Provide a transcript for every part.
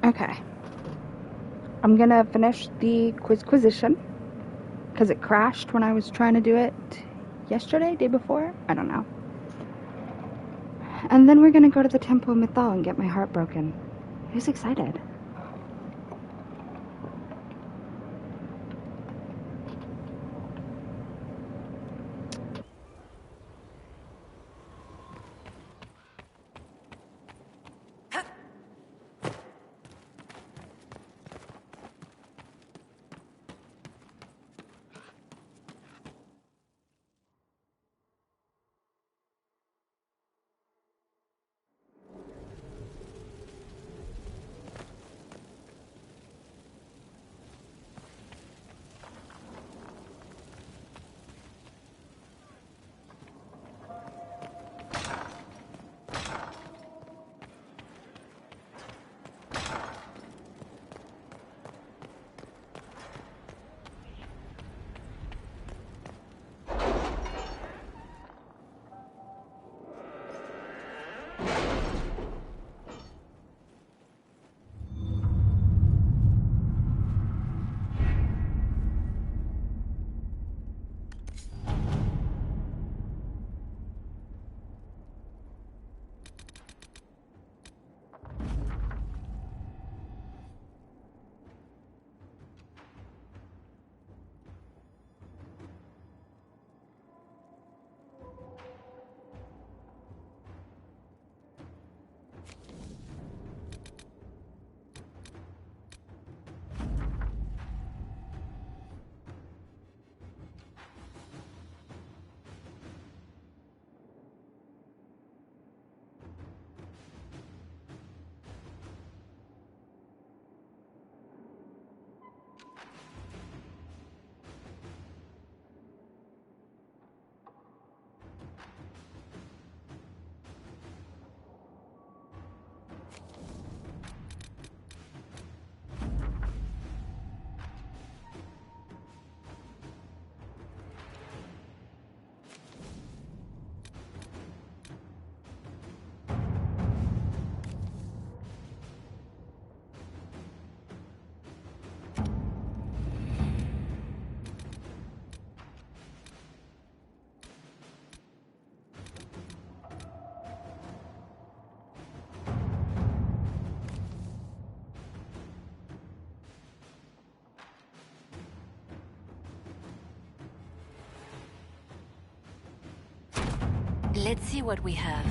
Okay. I'm gonna finish the Quizquisition because it crashed when I was trying to do it yesterday, day before? I don't know. And then we're gonna go to the Temple of Mythal and get my heart broken. Who's excited? Let's see what we have.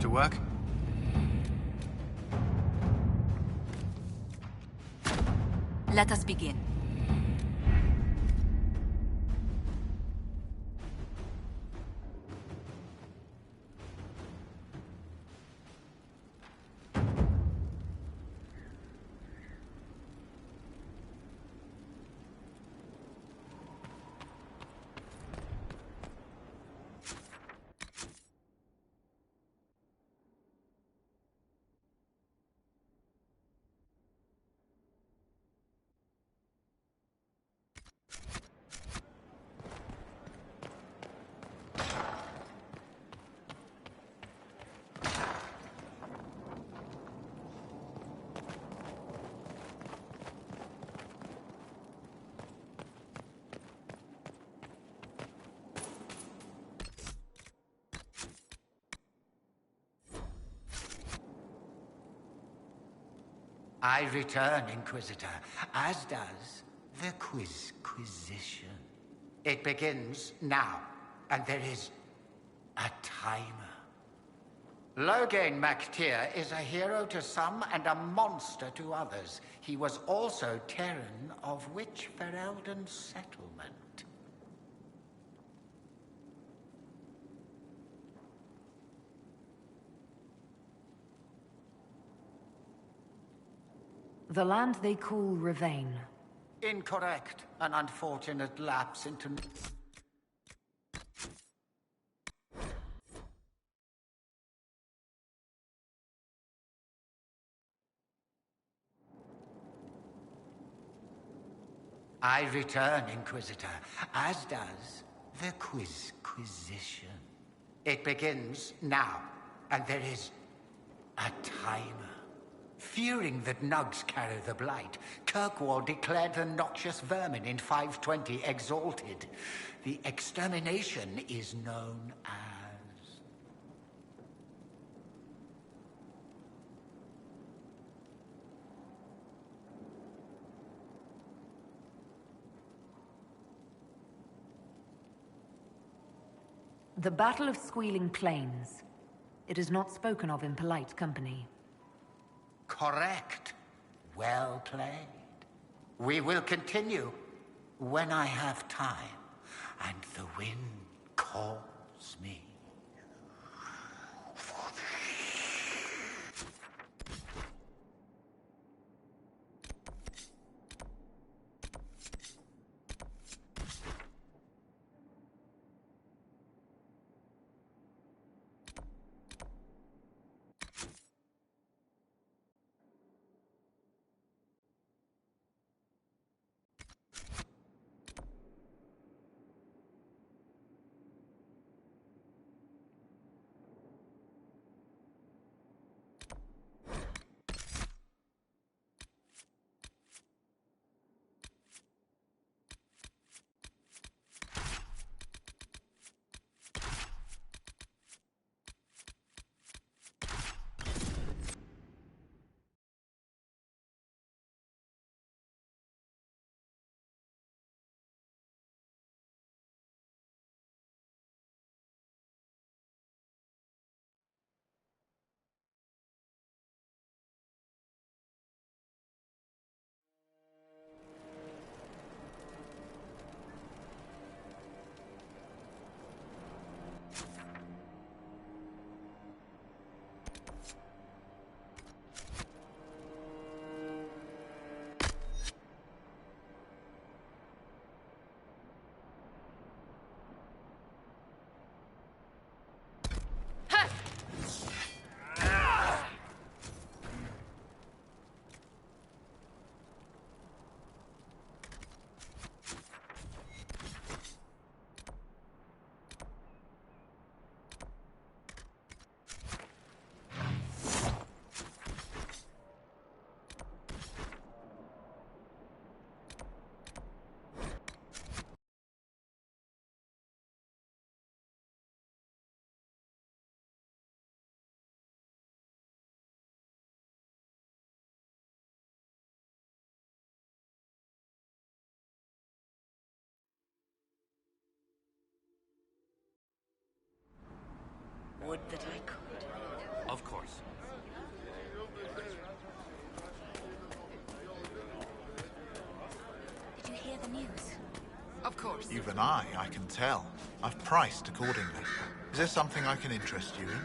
To work? Let us begin. I return, Inquisitor, as does the Quizquisition. It begins now, and there is a timer. Logain MacTier is a hero to some and a monster to others. He was also Terran of which Ferelden settlement? The land they call Ravain. Incorrect. An unfortunate lapse into... I return, Inquisitor, as does the Quizquisition. It begins now, and there is a timer. Fearing that nugs carry the blight, Kirkwall declared the noxious vermin in 520 exalted. The extermination is known as... The Battle of Squealing Plains. It is not spoken of in polite company. Correct. Well played. We will continue when I have time and the wind calls me. Would that I could. Of course. Did you hear the news? Of course. Even I can tell. I've priced accordingly. Is there something I can interest you in?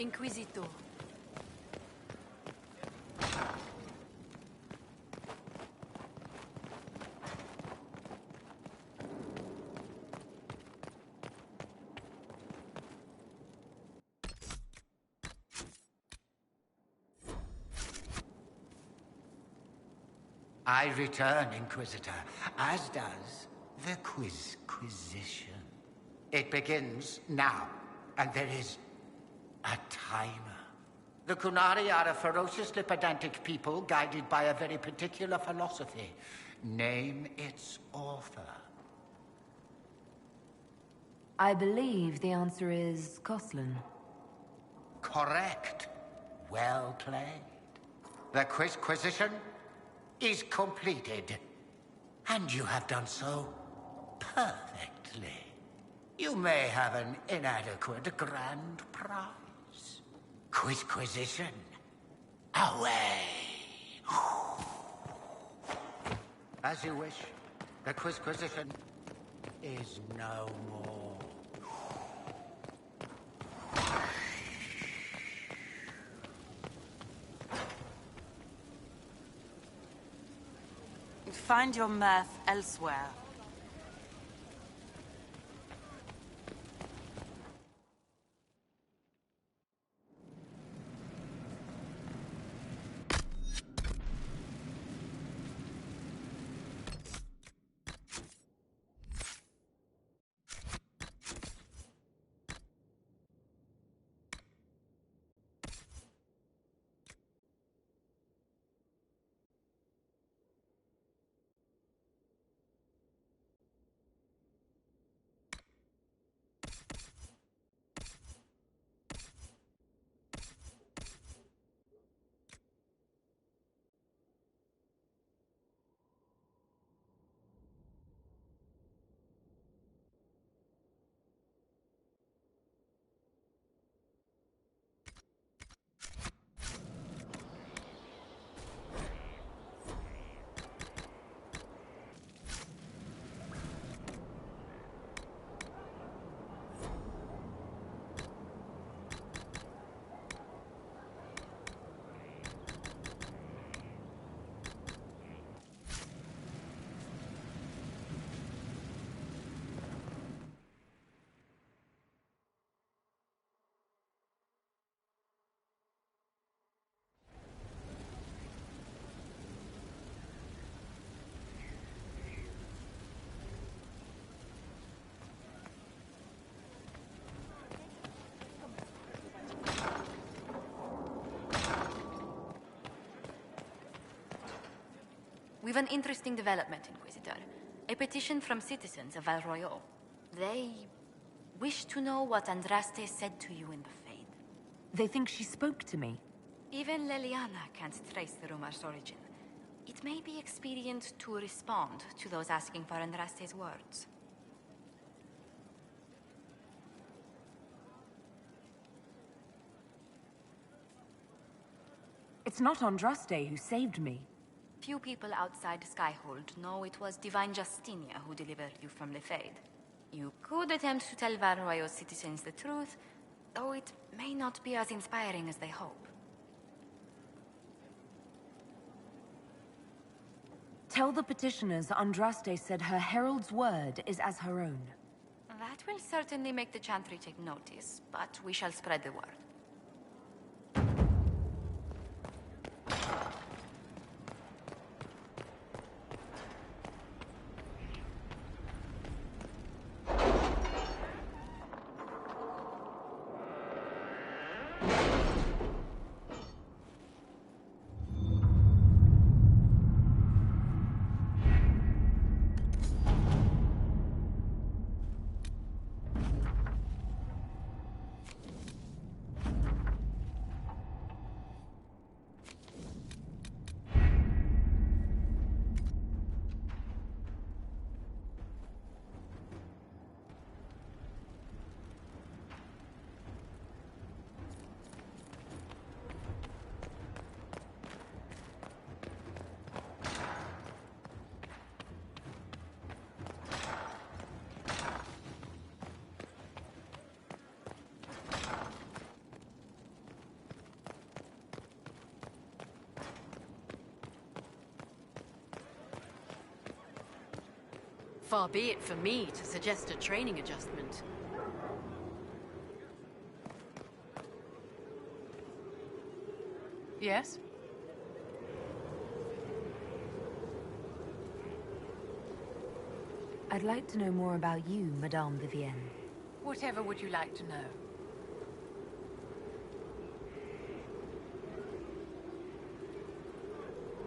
Inquisitor. I return, Inquisitor, as does the Quizquisition. It begins now, and there is a timer. The Qunari are a ferociously pedantic people guided by a very particular philosophy. Name its author. I believe the answer is Cullen. Correct. Well played. The Quizquisition is completed. And you have done so perfectly. You may have an inadequate grand prize. Quizquisition. Away! As you wish. The Quizquisition is no more. Find your mirth elsewhere. We've an interesting development, Inquisitor. A petition from citizens of Val Royal. They wish to know what Andraste said to you in the Fade. They think she spoke to me. Even Leliana can't trace the rumor's origin. It may be expedient to respond to those asking for Andraste's words. It's not Andraste who saved me. Few people outside Skyhold know it was Divine Justinia who delivered you from the Fade. You could attempt to tell Val Royal's citizens the truth, though it may not be as inspiring as they hope. Tell the petitioners Andraste said her herald's word is as her own. That will certainly make the Chantry take notice, but we shall spread the word. Far be it for me to suggest a training adjustment. Yes? I'd like to know more about you, Madame Vivienne. Whatever would you like to know?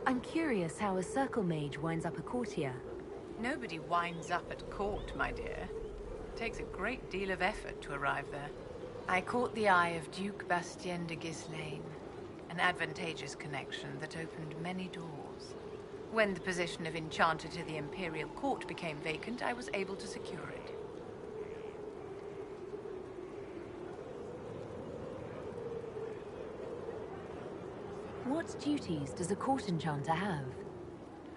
I'm curious how a circle mage winds up a courtier. Nobody winds up at court, my dear. It takes a great deal of effort to arrive there. I caught the eye of Duke Bastien de Ghislaine, an advantageous connection that opened many doors. When the position of Enchanter to the Imperial Court became vacant, I was able to secure it. What duties does a court enchanter have?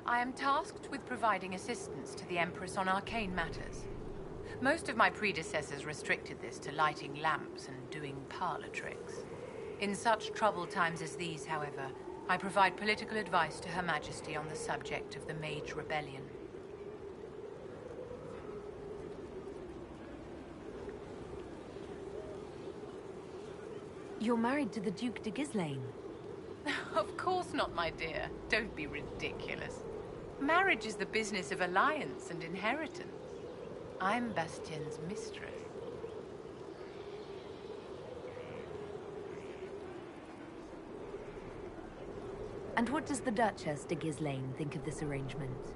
I am tasked with providing assistance to the Empress on arcane matters. Most of my predecessors restricted this to lighting lamps and doing parlor tricks. In such troubled times as these, however, I provide political advice to Her Majesty on the subject of the Mage Rebellion. You're married to the Duke de Ghislaine? Of course not, my dear. Don't be ridiculous. Marriage is the business of alliance and inheritance. I'm Bastien's mistress. And what does the Duchess de Ghislaine think of this arrangement?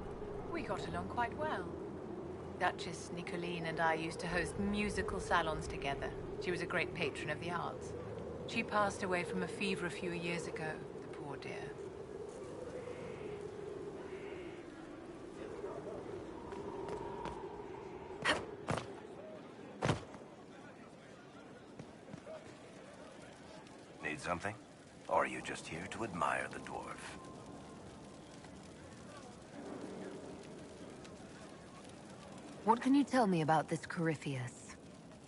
We got along quite well. Duchess Nicoline and I used to host musical salons together. She was a great patron of the arts. She passed away from a fever a few years ago, the poor dear. Need something? Or are you just here to admire the dwarf? What can you tell me about this Corypheus?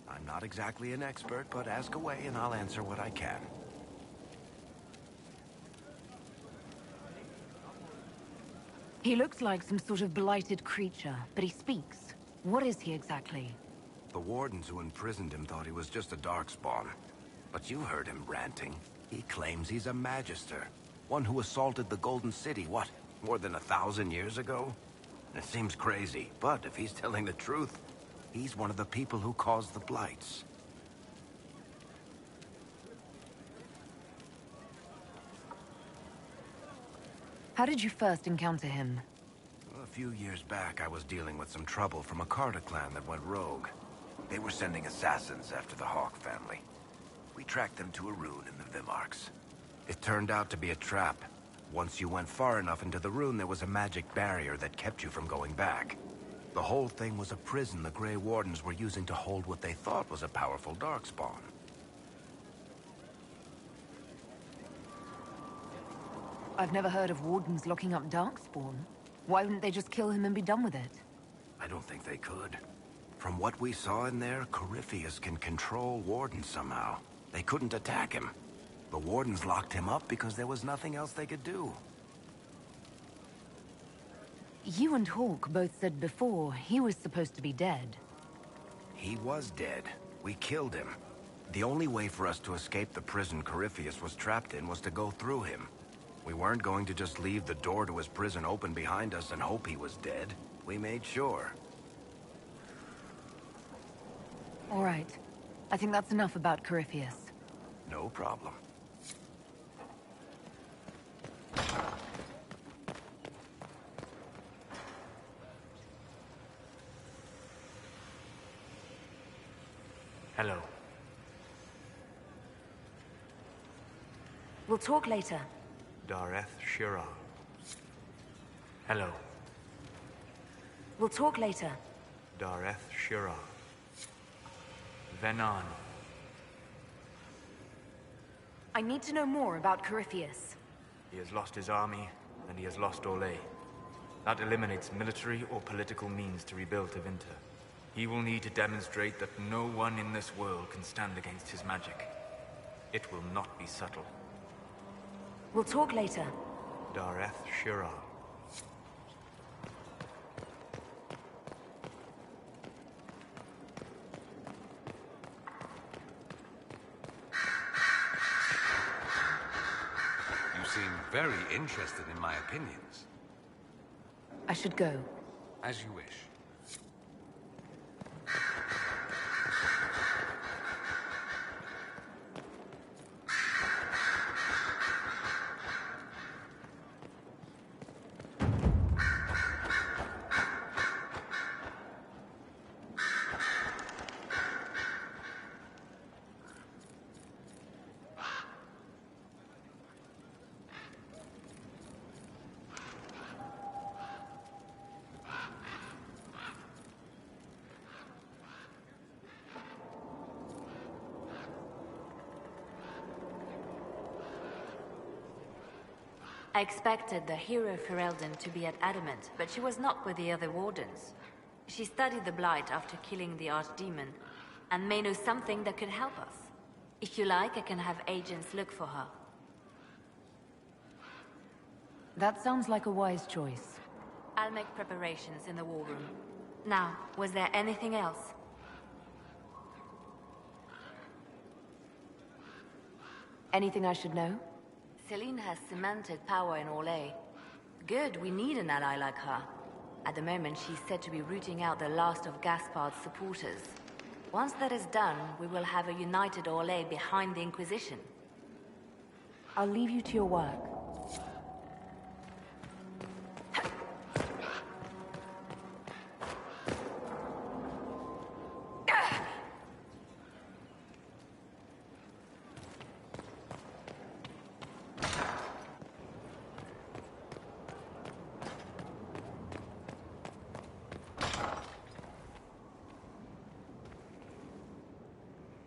I'm not exactly an expert, but ask away and I'll answer what I can. He looks like some sort of blighted creature, but he speaks. What is he exactly? The wardens who imprisoned him thought he was just a darkspawn. But you heard him ranting. He claims he's a magister. One who assaulted the Golden City, what, more than 1,000 years ago? It seems crazy, but if he's telling the truth, he's one of the people who caused the blights. How did you first encounter him? A few years back, I was dealing with some trouble from a Carter clan that went rogue. They were sending assassins after the Hawk family. We tracked them to a rune in the Vimarks. It turned out to be a trap. Once you went far enough into the rune, there was a magic barrier that kept you from going back. The whole thing was a prison the Grey Wardens were using to hold what they thought was a powerful darkspawn. I've never heard of wardens locking up darkspawn. Why wouldn't they just kill him and be done with it? I don't think they could. From what we saw in there, Corypheus can control wardens somehow. They couldn't attack him. The wardens locked him up because there was nothing else they could do. You and Hawk both said before he was supposed to be dead. He was dead. We killed him. The only way for us to escape the prison Corypheus was trapped in was to go through him. We weren't going to just leave the door to his prison open behind us and hope he was dead. We made sure. All right. I think that's enough about Corypheus. No problem. Hello. We'll talk later. Dareth Shira. Hello. We'll talk later. Dareth Shira. Venan. I need to know more about Corypheus. He has lost his army, and he has lost Orlais. That eliminates military or political means to rebuild Tevinter. He will need to demonstrate that no one in this world can stand against his magic. It will not be subtle. We'll talk later. Dareth Shira. seem very interested in my opinions. I should go. As you wish. I expected the hero Ferelden to be at Adamant, but she was not with the other wardens. She studied the Blight after killing the Archdemon, and may know something that could help us. If you like, I can have agents look for her. That sounds like a wise choice. I'll make preparations in the war room. Now, was there anything else? Anything I should know? Celine has cemented power in Orlais. Good, we need an ally like her. At the moment, she's said to be rooting out the last of Gaspard's supporters. Once that is done, we will have a united Orlais behind the Inquisition. I'll leave you to your work.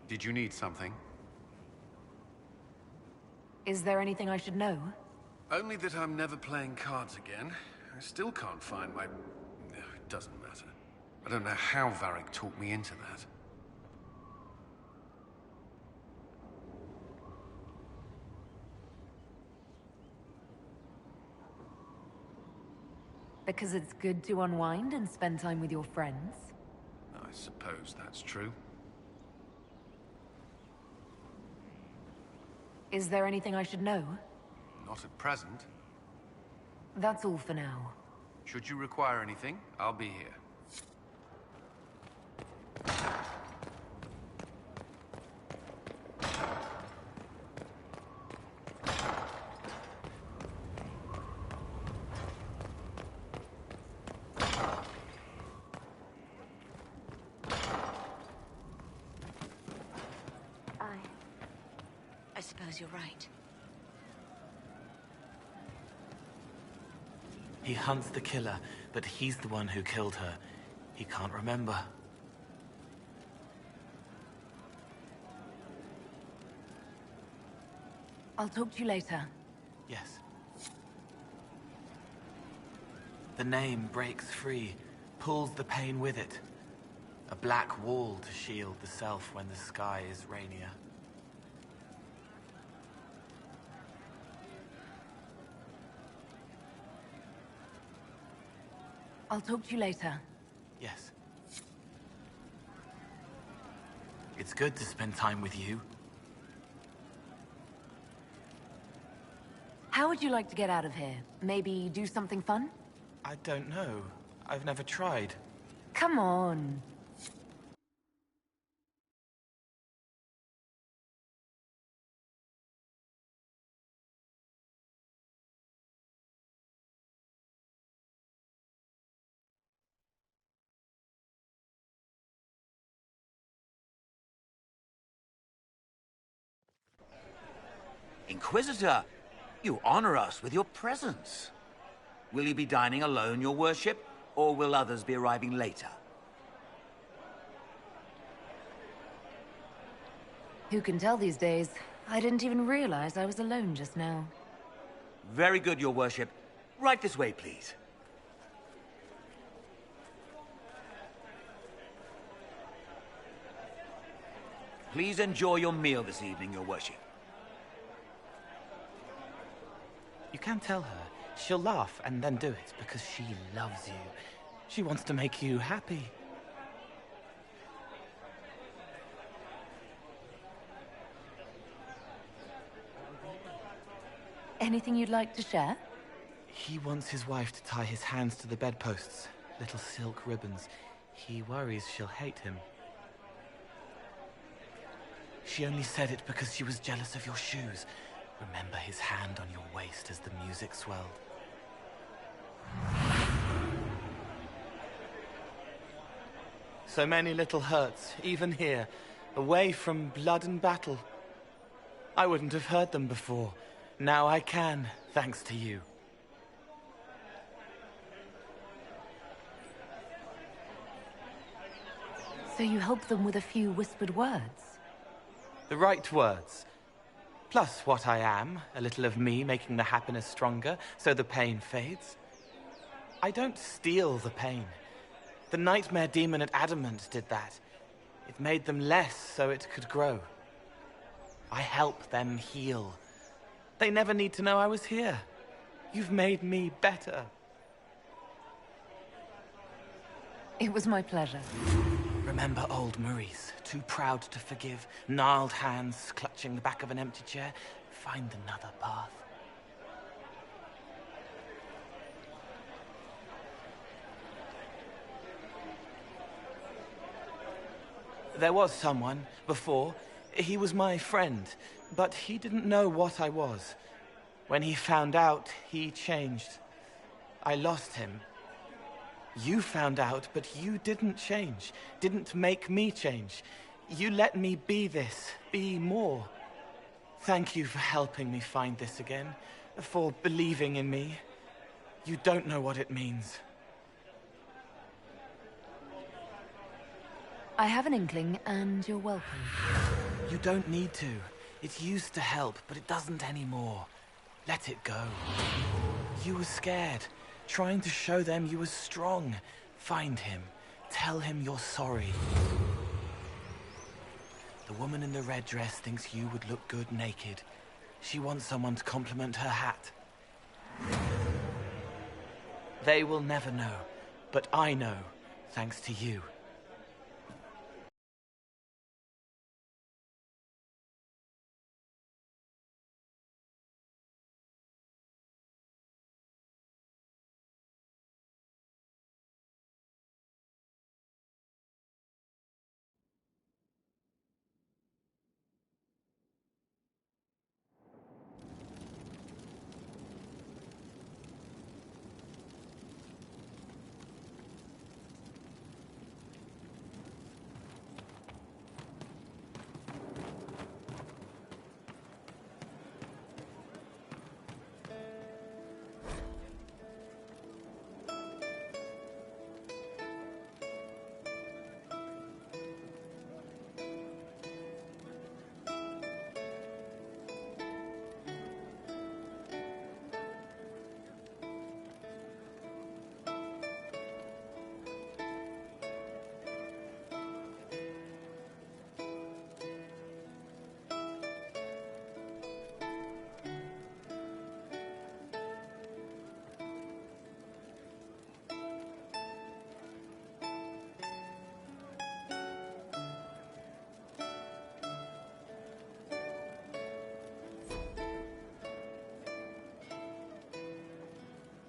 Did you need something? Is there anything I should know? Only that I'm never playing cards again. I still can't find my... It doesn't matter. I don't know how Varric talked me into that. Because it's good to unwind and spend time with your friends? I suppose that's true. Is there anything I should know? Not at present. That's all for now. Should you require anything, I'll be here. I suppose you're right. He hunts the killer, but he's the one who killed her. He can't remember. I'll talk to you later. Yes. The name breaks free, pulls the pain with it. A black wall to shield the self when the sky is rainier. I'll talk to you later. Yes. It's good to spend time with you. How would you like to get out of here? Maybe do something fun? I don't know. I've never tried. Come on. Inquisitor, you honor us with your presence. Will you be dining alone, your worship, or will others be arriving later? Who can tell these days? I didn't even realize I was alone just now. Very good, your worship. Right this way, please. Please enjoy your meal this evening, your worship. You can tell her. She'll laugh and then do it because she loves you. She wants to make you happy. Anything you'd like to share? He wants his wife to tie his hands to the bedposts. Little silk ribbons. He worries she'll hate him. She only said it because she was jealous of your shoes. Remember his hand on your waist as the music swelled. So many little hurts, even here, away from blood and battle. I wouldn't have heard them before. Now I can, thanks to you. So you help them with a few whispered words? The right words. Plus what I am, a little of me making the happiness stronger, so the pain fades. I don't steal the pain. The nightmare demon at Adamant did that. It made them less so it could grow. I help them heal. They never need to know I was here. You've made me better. It was my pleasure. Remember old Maurice, too proud to forgive, gnarled hands clutching the back of an empty chair? Find another path. There was someone, before. He was my friend, but he didn't know what I was. When he found out, he changed. I lost him. You found out, but you didn't change. Didn't make me change. You let me be this, be more. Thank you for helping me find this again, for believing in me. You don't know what it means. I have an inkling, and you're welcome. You don't need to. It used to help, but it doesn't anymore. Let it go. You were scared, trying to show them you were strong. Find him. Tell him you're sorry. The woman in the red dress thinks you would look good naked. She wants someone to compliment her hat. They will never know, but I know, thanks to you.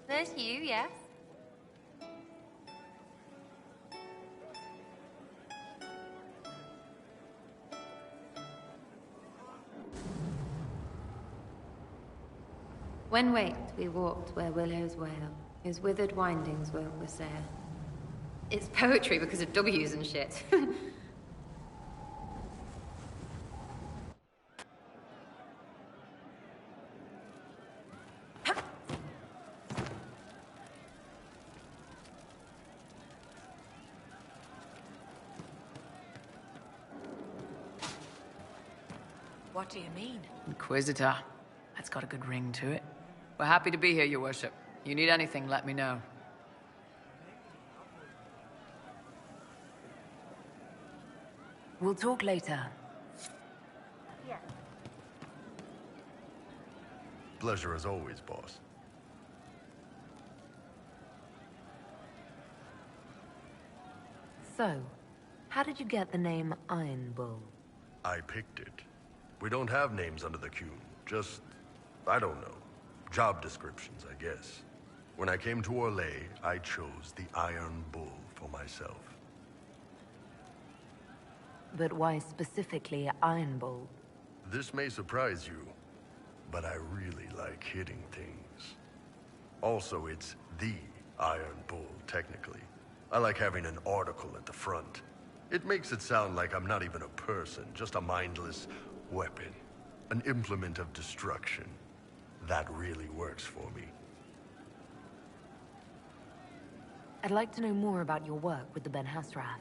There's you, yes? When waked, we walked where willows wail, whose withered windings woke the sail. It's poetry because of W's and shit. What do you mean? Inquisitor. That's got a good ring to it. We're happy to be here, your worship. You need anything, let me know. We'll talk later. Yes. Pleasure as always, boss. So, how did you get the name Iron Bull? I picked it. We don't have names under the Qun. Just, I don't know. Job descriptions, I guess. When I came to Orlais, I chose the Iron Bull for myself. But why specifically Iron Bull? This may surprise you, but I really like hitting things. Also, it's the Iron Bull, technically. I like having an article at the front. It makes it sound like I'm not even a person, just a mindless weapon. An implement of destruction. That really works for me. I'd like to know more about your work with the Ben Hasrath.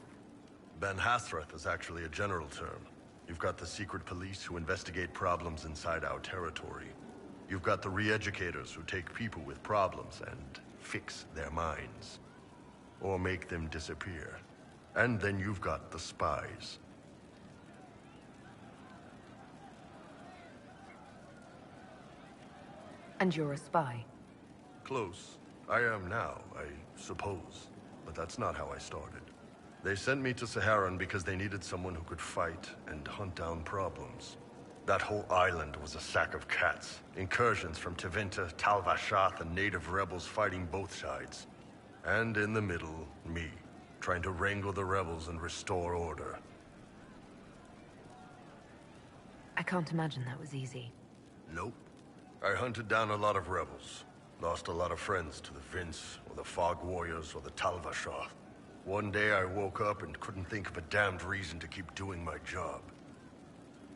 Ben Hasrath is actually a general term. You've got the secret police who investigate problems inside our territory. You've got the re-educators who take people with problems and fix their minds. Or make them disappear. And then you've got the spies. And you're a spy? Close. I am now, I suppose. But that's not how I started. They sent me to Saharan because they needed someone who could fight and hunt down problems. That whole island was a sack of cats. Incursions from Tevinter, Tal Vashath, and native rebels fighting both sides. And in the middle, me, trying to wrangle the rebels and restore order. I can't imagine that was easy. Nope. I hunted down a lot of rebels. Lost a lot of friends to the Vince, or the Fog Warriors, or the Tal Vashath. One day I woke up and couldn't think of a damned reason to keep doing my job.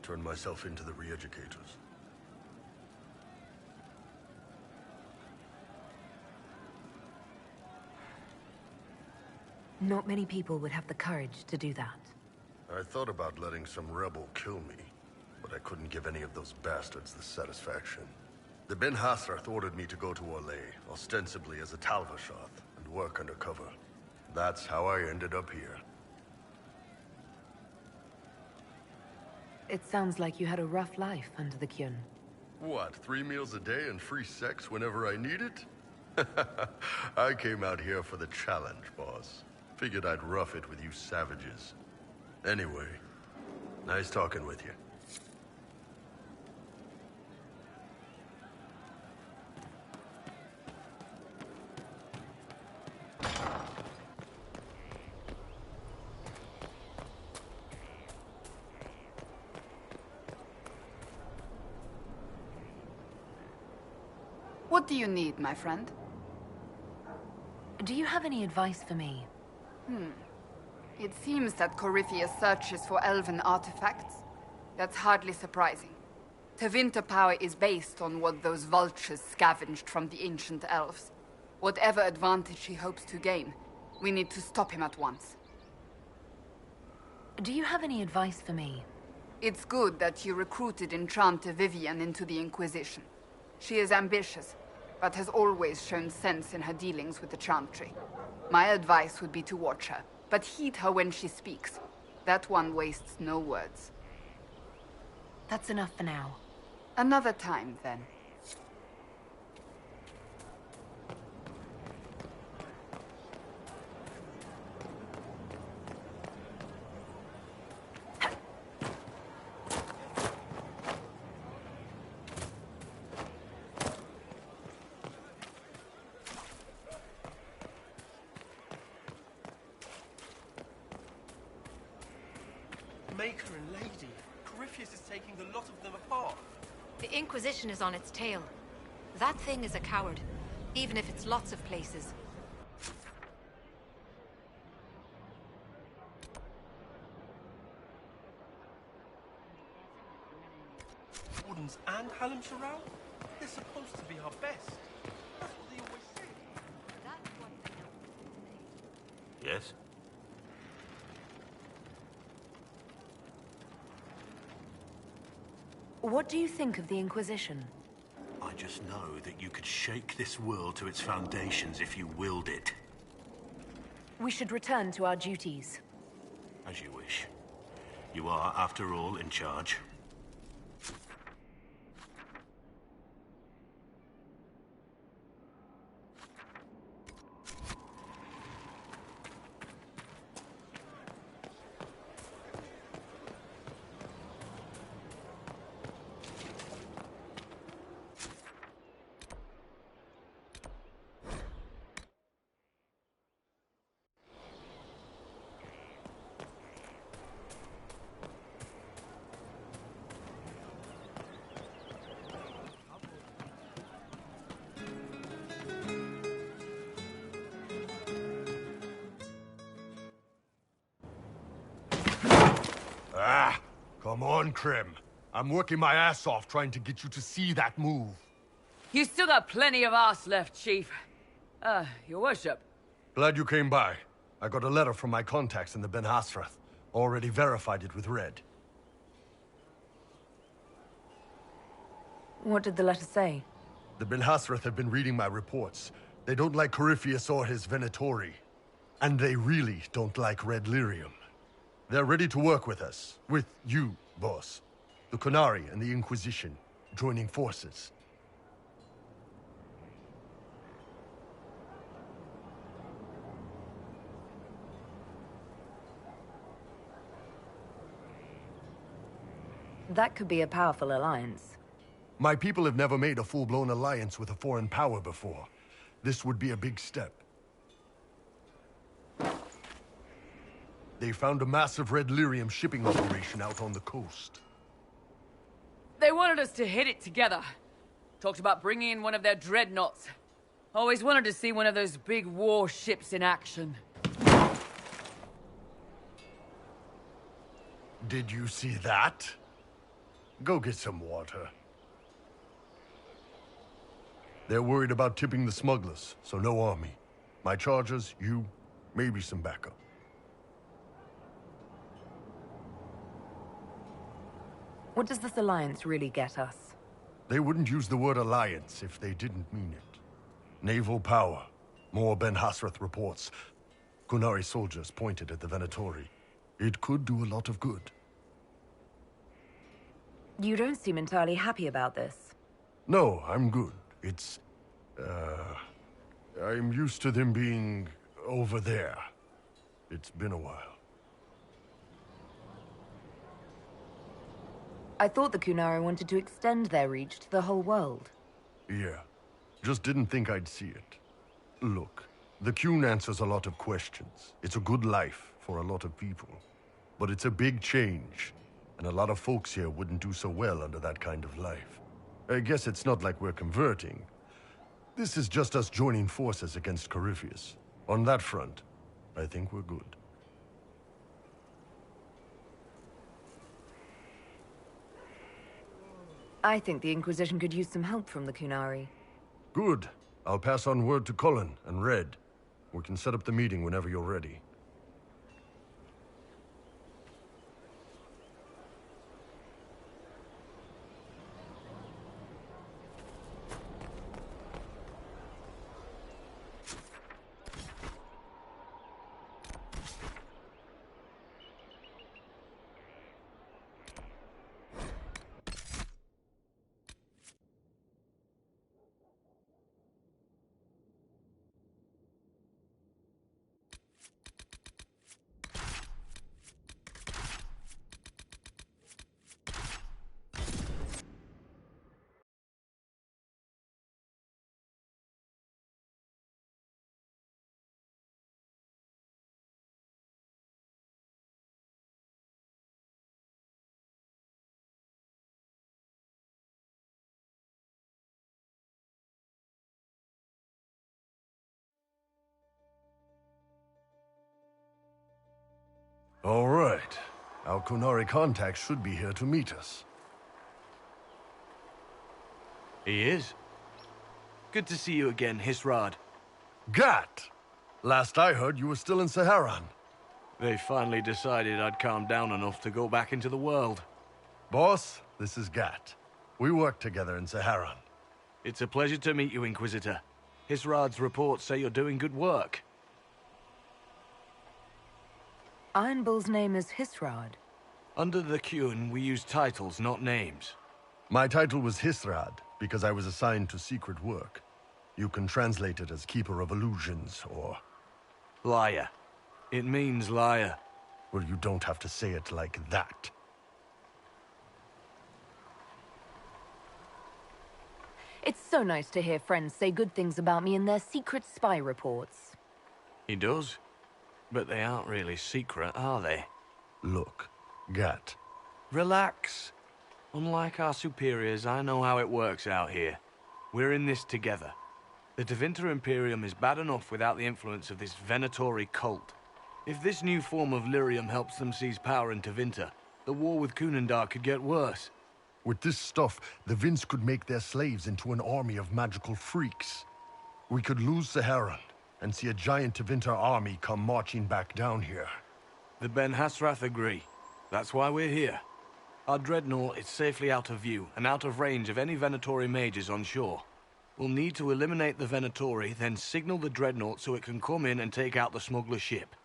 Turned myself into the re-educators. Not many people would have the courage to do that. I thought about letting some rebel kill me, but I couldn't give any of those bastards the satisfaction. The Ben Hasrath ordered me to go to Orlais, ostensibly as a Tal Vashath, and work undercover. That's how I ended up here. It sounds like you had a rough life under the Qun. What, 3 meals a day and free sex whenever I need it? I came out here for the challenge, boss. Figured I'd rough it with you savages. Anyway, nice talking with you. What do you need, my friend? Do you have any advice for me? It seems that Corypheus searches for elven artifacts. That's hardly surprising. Tevinter power is based on what those vultures scavenged from the ancient elves. Whatever advantage he hopes to gain, we need to stop him at once. Do you have any advice for me? It's good that you recruited Enchanter Vivienne into the Inquisition. She is ambitious, but has always shown sense in her dealings with the Chantry. My advice would be to watch her, but heed her when she speaks. That one wastes no words. That's enough for now. Another time, then. Maker and Lady. Corypheus is taking the lot of them apart. The Inquisition is on its tail. That thing is a coward, even if it's lots of places. Wardens and Hallam Sharau? They're supposed to be our best. That's what they always say. Yes? What do you think of the Inquisition? I just know that you could shake this world to its foundations if you willed it. We should return to our duties. As you wish. You are, after all, in charge. Come on, Krim. I'm working my ass off trying to get you to see that move. You still got plenty of arse left, Chief. Your worship. Glad you came by. I got a letter from my contacts in the Ben Hasrath. Already verified it with Red. What did the letter say? The Ben Hasrath have been reading my reports. They don't like Corypheus or his Venatori. And they really don't like Red Lyrium. They're ready to work with us. With you, boss. The Qunari and the Inquisition, joining forces. That could be a powerful alliance. My people have never made a full-blown alliance with a foreign power before. This would be a big step. They found a massive Red Lyrium shipping operation out on the coast. They wanted us to hit it together. Talked about bringing in one of their dreadnoughts. Always wanted to see one of those big warships in action. Did you see that? Go get some water. They're worried about tipping the smugglers, so no army. My chargers, you, maybe some backup. What does this alliance really get us? They wouldn't use the word alliance if they didn't mean it. Naval power. More Ben Hasrath reports. Qunari soldiers pointed at the Venatori. It could do a lot of good. You don't seem entirely happy about this. No, I'm good. It's... I'm used to them being over there. It's been a while. I thought the Qunari wanted to extend their reach to the whole world. Yeah. Just didn't think I'd see it. Look, the Qun answers a lot of questions. It's a good life for a lot of people. But it's a big change, and a lot of folks here wouldn't do so well under that kind of life. I guess it's not like we're converting. This is just us joining forces against Corypheus. On that front, I think we're good. I think the Inquisition could use some help from the Qunari. Good. I'll pass on word to Cullen and Red. We can set up the meeting whenever you're ready. All right. Our Qunari contact should be here to meet us. He is. Good to see you again, Hisrad. Gat! Last I heard, you were still in Saharan. They finally decided I'd calmed down enough to go back into the world. Boss, this is Gat. We work together in Saharan. It's a pleasure to meet you, Inquisitor. Hisrad's reports say you're doing good work. Iron Bull's name is Hisrad. Under the Qun, we use titles, not names. My title was Hisrad, because I was assigned to secret work. You can translate it as Keeper of Illusions, or... Liar. It means liar. Well, you don't have to say it like that. It's so nice to hear friends say good things about me in their secret spy reports. He does. But they aren't really secret, are they? Look, Gat. Relax. Unlike our superiors, I know how it works out here. We're in this together. The Tevinter Imperium is bad enough without the influence of this Venatori cult. If this new form of lyrium helps them seize power in Tevinter, The war with Kunandar could get worse. With this stuff, the Vince could make their slaves into an army of magical freaks. We could lose Saharan and see a giant Tevinter army come marching back down here. The Ben Hasrath agree. That's why we're here. Our Dreadnought is safely out of view and out of range of any Venatori mages on shore. We'll need to eliminate the Venatori, then signal the Dreadnought so it can come in and take out the smuggler ship.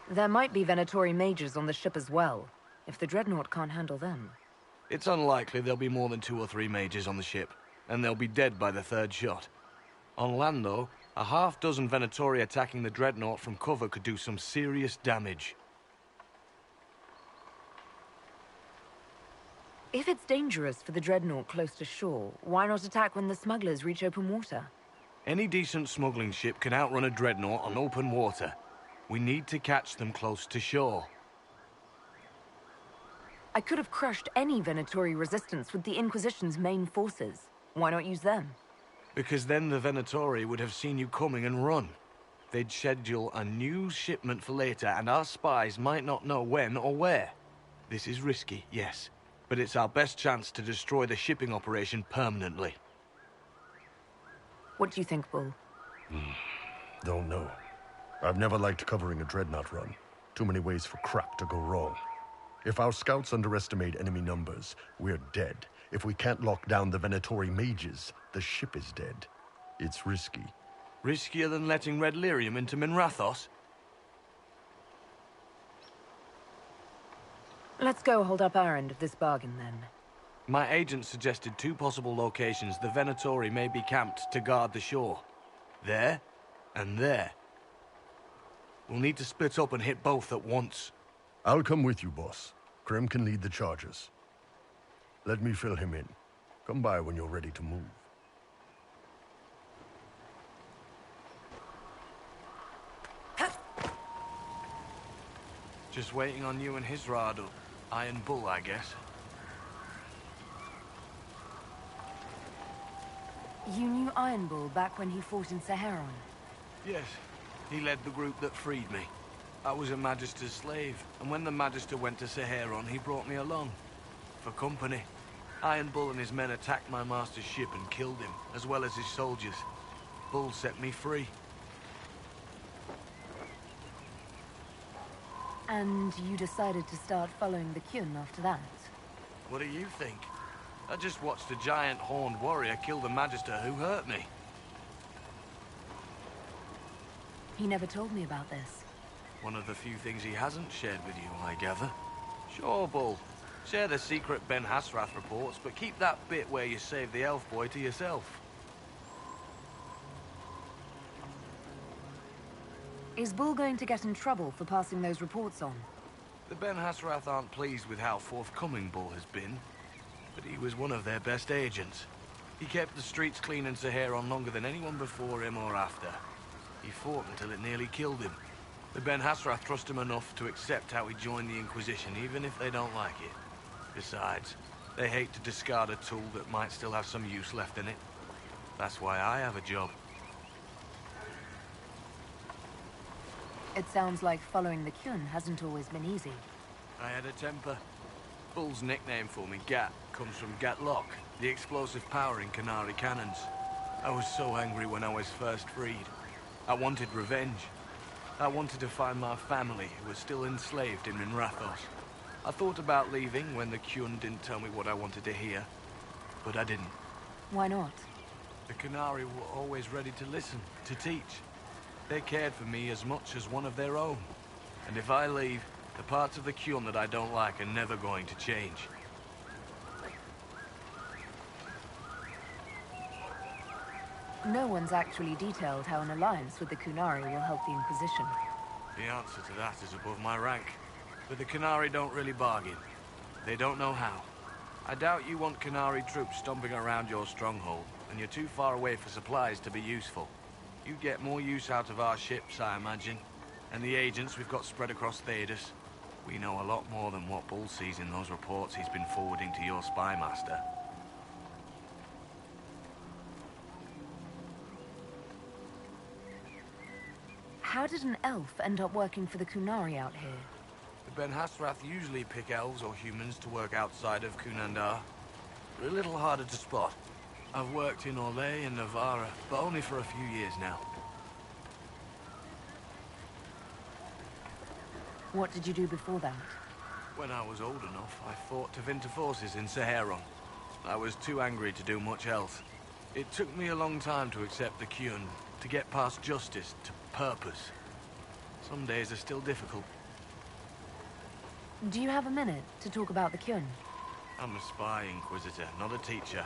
There might be Venatori mages on the ship as well, if the Dreadnought can't handle them. It's unlikely there'll be more than 2 or 3 mages on the ship, and they'll be dead by the 3rd shot. On land, though, a half-dozen Venatori attacking the Dreadnought from cover could do some serious damage. If it's dangerous for the Dreadnought close to shore, why not attack when the smugglers reach open water? Any decent smuggling ship can outrun a Dreadnought on open water. We need to catch them close to shore. I could have crushed any Venatori resistance with the Inquisition's main forces. Why not use them? Because then the Venatori would have seen you coming and run. They'd schedule a new shipment for later, and our spies might not know when or where. This is risky, yes, but it's our best chance to destroy the shipping operation permanently. What do you think, Bull? Don't know. I've never liked covering a Dreadnought run. Too many ways for crap to go wrong. If our scouts underestimate enemy numbers, we're dead. If we can't lock down the Venatori mages, the ship is dead. It's risky. Riskier than letting Red Lyrium into Minrathos? Let's go hold up our end of this bargain, then. My agent suggested 2 possible locations the Venatori may be camped to guard the shore. There, and there. We'll need to split up and hit both at once. I'll come with you, boss. Krem can lead the charges. Let me fill him in. Come by when you're ready to move. Just waiting on you and Hisrado. Iron Bull, I guess. You knew Iron Bull back when he fought in Saharan? Yes. He led the group that freed me. I was a Magister's slave, and when the Magister went to Saharan, he brought me along. For company. Iron Bull and his men attacked my master's ship and killed him, as well as his soldiers. Bull set me free. And you decided to start following the Qun after that? What do you think? I just watched a giant horned warrior kill the Magister who hurt me. He never told me about this. One of the few things he hasn't shared with you, I gather. Sure, Bull. Share the secret Ben Hasrath reports, but keep that bit where you save the elf boy to yourself. Is Bull going to get in trouble for passing those reports on? The Ben Hasrath aren't pleased with how forthcoming Bull has been, but he was one of their best agents. He kept the streets clean in Saharan longer than anyone before him or after. He fought until it nearly killed him. The Ben Hasrath trust him enough to accept how he joined the Inquisition, even if they don't like it. Besides, they hate to discard a tool that might still have some use left in it. That's why I have a job. It sounds like following the Qun hasn't always been easy. I had a temper. Bull's nickname for me, Gat, comes from Gatlock, the explosive power in Qunari cannons. I was so angry when I was first freed. I wanted revenge. I wanted to find my family, who was still enslaved in Minrathos. I thought about leaving when the Qun didn't tell me what I wanted to hear, but I didn't. Why not? The Qunari were always ready to listen, to teach. They cared for me as much as one of their own. And if I leave, the parts of the Qun that I don't like are never going to change. No one's actually detailed how an alliance with the Qunari will help the Inquisition. The answer to that is above my rank. But the Qunari don't really bargain. They don't know how. I doubt you want Qunari troops stomping around your stronghold, and you're too far away for supplies to be useful. You get more use out of our ships, I imagine. And the agents we've got spread across Thedas. We know a lot more than what Bull sees in those reports he's been forwarding to your spy master. How did an elf end up working for the Qunari out here? The Ben Hasrath usually pick elves or humans to work outside of Kunandar. They're a little harder to spot. I've worked in Orlais and Navarra, but only for a few years now. What did you do before that? When I was old enough, I fought Tevinter forces in Saharon. I was too angry to do much else. It took me a long time to accept the Qun, to get past justice to purpose. Some days are still difficult. Do you have a minute to talk about the Qun? I'm a spy, Inquisitor, not a teacher.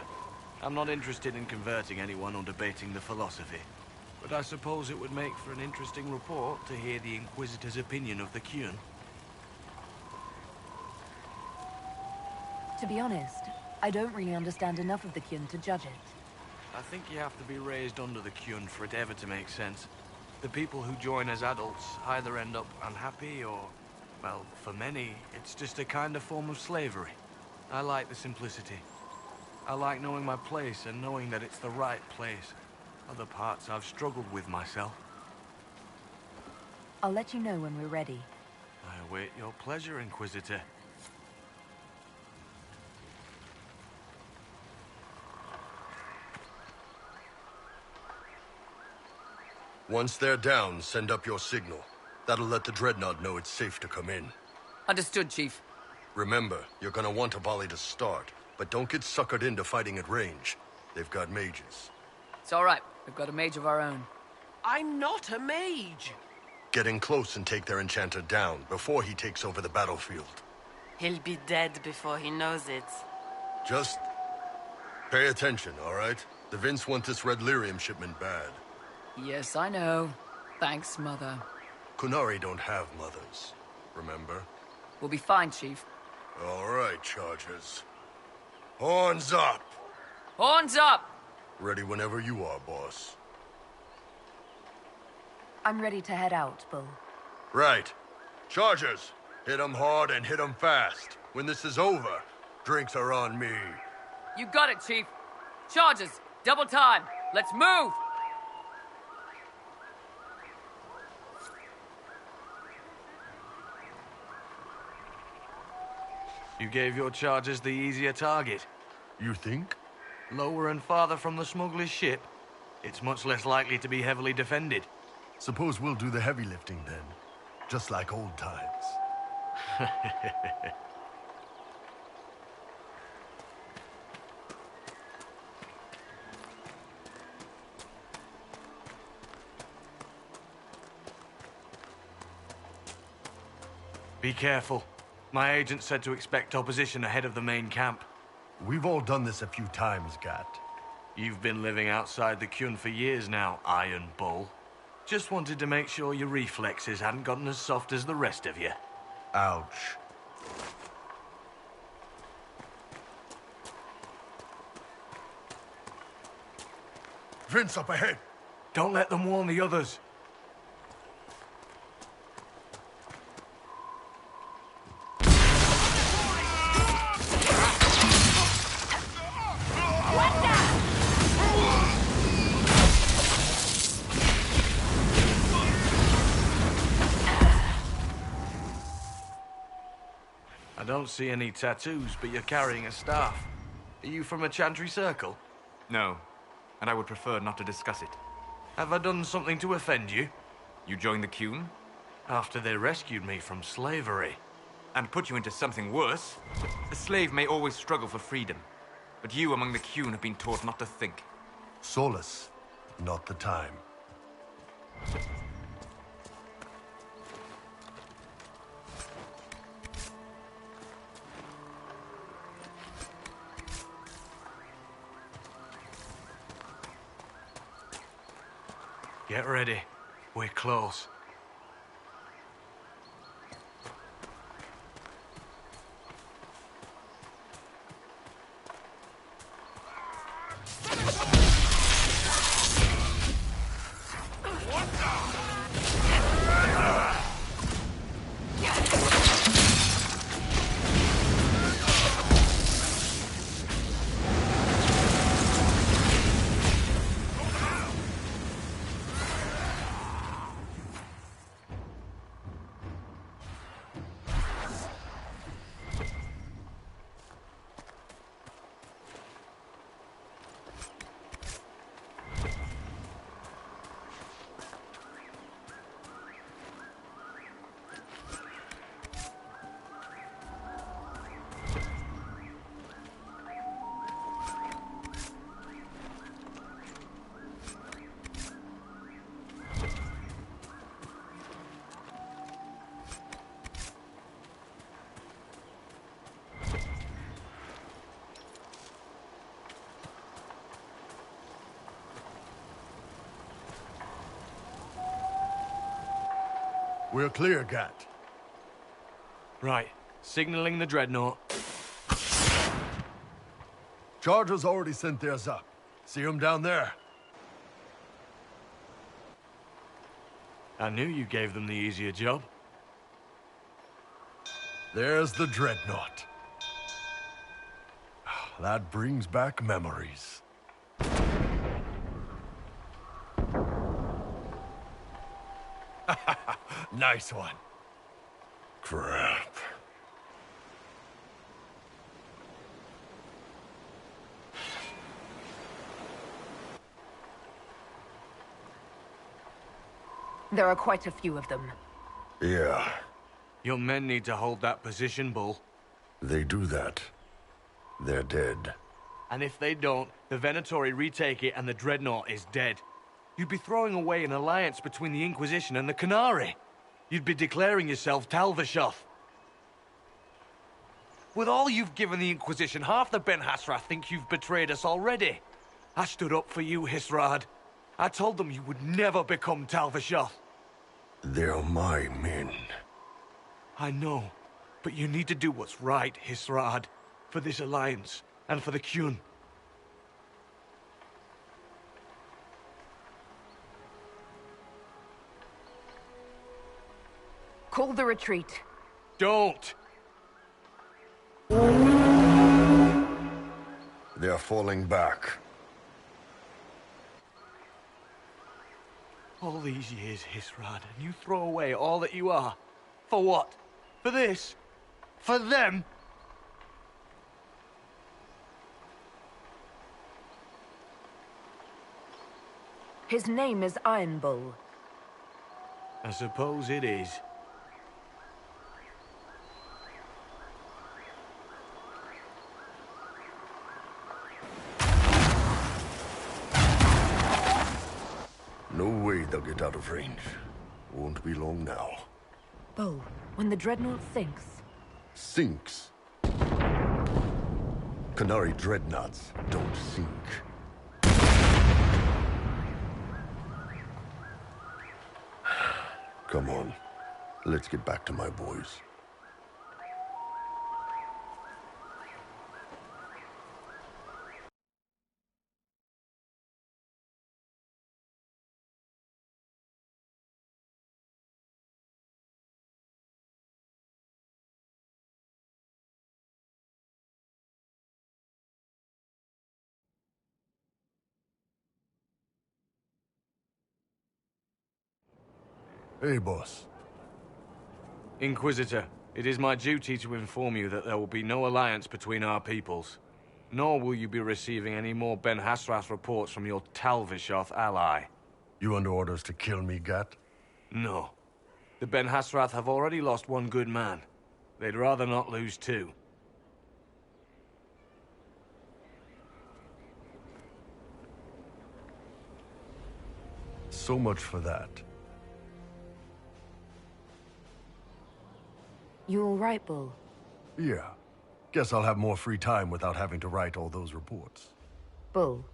I'm not interested in converting anyone or debating the philosophy. But I suppose it would make for an interesting report to hear the Inquisitor's opinion of the Qun. To be honest, I don't really understand enough of the Qun to judge it. I think you have to be raised under the Qun for it ever to make sense. The people who join as adults either end up unhappy or, well, for many, it's just a kind of form of slavery. I like the simplicity. I like knowing my place and knowing that it's the right place. Other parts I've struggled with myself. I'll let you know when we're ready. I await your pleasure, Inquisitor. Once they're down, send up your signal. That'll let the Dreadnought know it's safe to come in. Understood, Chief. Remember, you're gonna want a volley to start, but don't get suckered into fighting at range. They've got mages. It's all right. We've got a mage of our own. I'm not a mage. Get in close and take their enchanter down before he takes over the battlefield. He'll be dead before he knows it. Just pay attention, all right? The Vince want this red lyrium shipment bad. Yes, I know. Thanks, Mother. Qunari don't have mothers, remember? We'll be fine, Chief. All right, Chargers. Horns up! Horns up! Ready whenever you are, boss. I'm ready to head out, Bull. Right. Chargers, hit 'em hard and hit 'em fast. When this is over, drinks are on me. You got it, Chief. Charges, double time. Let's move! You gave your chargers the easier target. You think? Lower and farther from the smuggler's ship, it's much less likely to be heavily defended. Suppose we'll do the heavy lifting then. Just like old times. Be careful. My agent said to expect opposition ahead of the main camp. We've all done this a few times, Gat. You've been living outside the Qun for years now, Iron Bull. Just wanted to make sure your reflexes hadn't gotten as soft as the rest of you. Ouch. Vince, up ahead! Don't let them warn the others. I don't see any tattoos, but you're carrying a staff. Are you from a Chantry Circle? No, and I would prefer not to discuss it. Have I done something to offend you? You joined the Qun? After they rescued me from slavery. And put you into something worse? A slave may always struggle for freedom, but you among the Qun have been taught not to think. Solas, not the time. Get ready. We're close. We're clear, Gat. Right. Signaling the Dreadnought. Chargers already sent theirs up. See them down there? I knew you gave them the easier job. There's the Dreadnought. That brings back memories. Nice one. Crap. There are quite a few of them. Yeah. Your men need to hold that position, Bull. They do that. They're dead. And if they don't, the Venatori retake it and the Dreadnought is dead. You'd be throwing away an alliance between the Inquisition and the Qunari. You'd be declaring yourself Talvishoth. With all you've given the Inquisition, half the Ben Hassrath think you've betrayed us already. I stood up for you, Hisrad. I told them you would never become Talvishoth. They're my men. I know, but you need to do what's right, Hisrad. For this alliance, and for the Qun. Call the retreat. Don't! They're falling back. All these years, Hisrad, and you throw away all that you are. For what? For this? For them? His name is Iron Bull. I suppose it is. No way they'll get out of range. Won't be long now. Bull, when the Dreadnought sinks... Sinks? Qunari Dreadnoughts don't sink. Come on. Let's get back to my boys. Hey, boss. Inquisitor, it is my duty to inform you that there will be no alliance between our peoples. Nor will you be receiving any more Ben Hassrath reports from your Talvishoth ally. You under orders to kill me, Gat? No. The Ben Hassrath have already lost one good man. They'd rather not lose two. So much for that. You all right, Bull? Yeah. Guess I'll have more free time without having to write all those reports. Bull.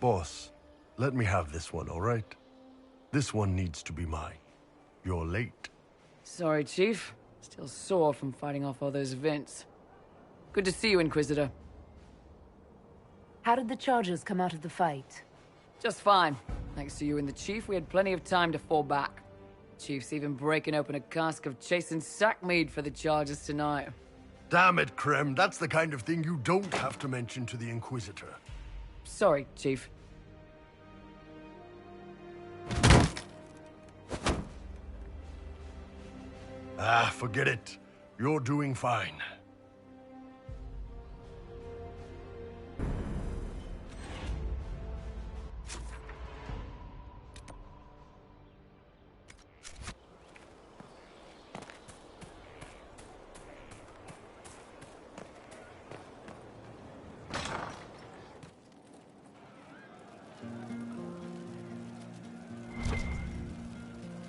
Boss, let me have this one, all right? This one needs to be mine. You're late. Sorry, Chief. Still sore from fighting off all those vents. Good to see you, Inquisitor. How did the Chargers come out of the fight? Just fine. Thanks to you and the Chief, we had plenty of time to fall back. Chief's even breaking open a cask of chastened sackmead for the Chargers tonight. Damn it, Krem. That's the kind of thing you don't have to mention to the Inquisitor. Sorry, Chief. Ah, forget it. You're doing fine.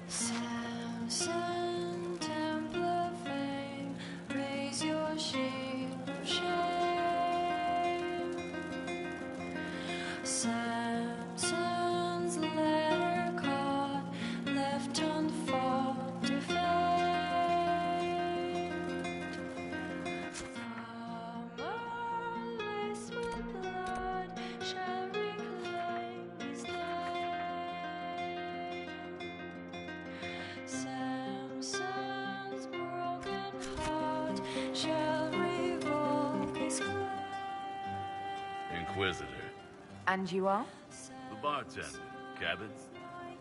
Samson, Temple of Fame, raise your Inquisitor. And you are? The bartender. Cabin?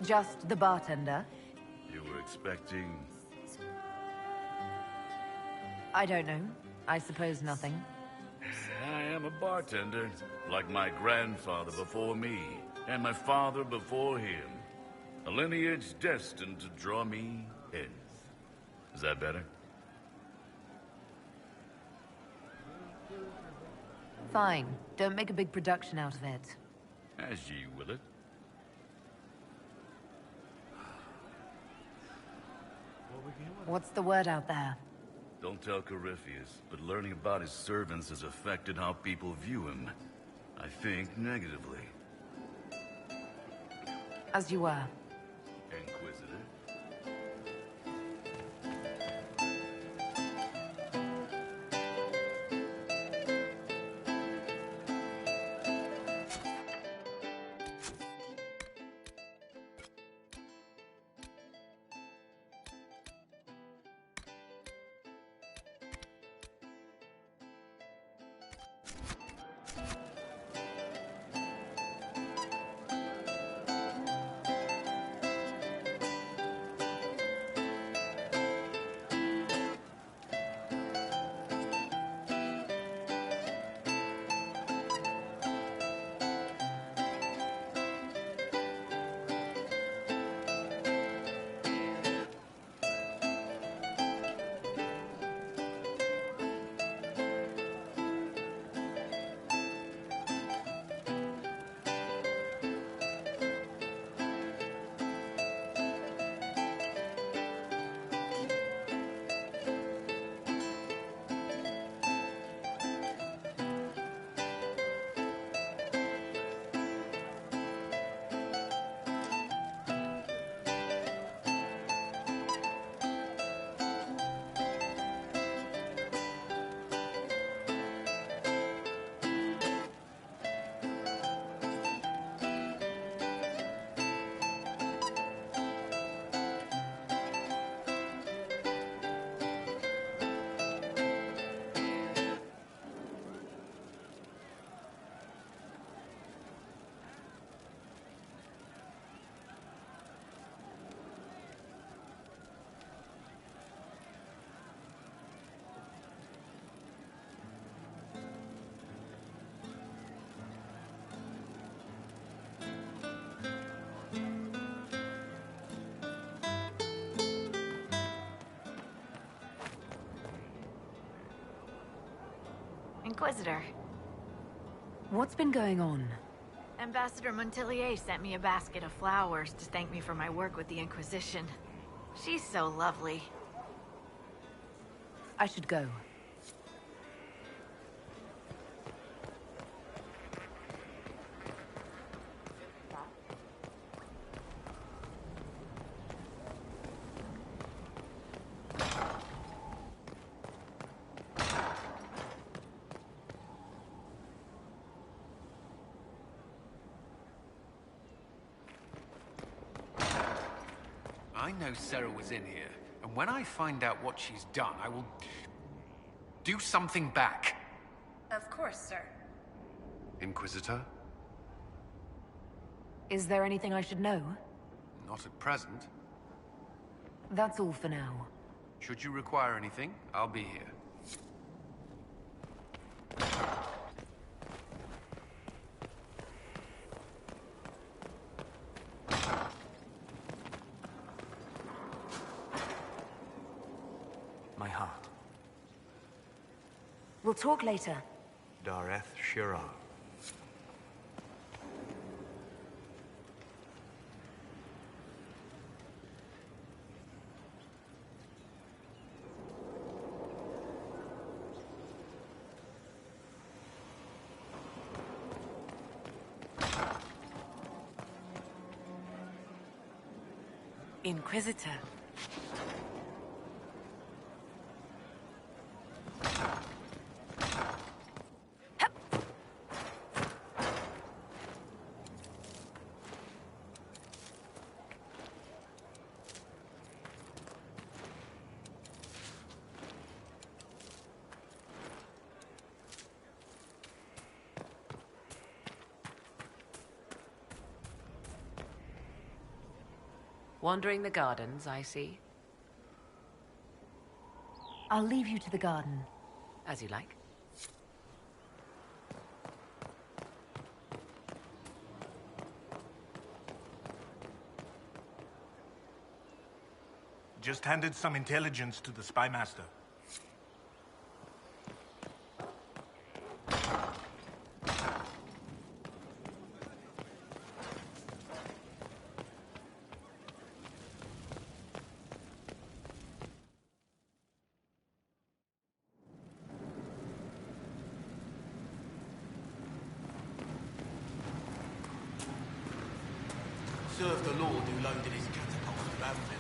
Just the bartender? You were expecting... I don't know. I suppose nothing. I am a bartender, like my grandfather before me, and my father before him. A lineage destined to draw me in. Is that better? Fine. Don't make a big production out of it. As ye will it. What's the word out there? Don't tell Corypheus, but learning about his servants has affected how people view him. I think negatively. As you were. Inquisitor. Inquisitor. What's been going on? Ambassador Montelier sent me a basket of flowers to thank me for my work with the Inquisition. She's so lovely. I should go. I know Sera was in here, and when I find out what she's done, I will do something back. Of course, sir. Inquisitor? Is there anything I should know? Not at present. That's all for now. Should you require anything, I'll be here. My heart. We'll talk later. Dareth Shira. Inquisitor. Wandering the gardens, I see. I'll leave you to the garden. As you like. Just handed some intelligence to the spymaster. Served the lord who loaded his catapult with anvils.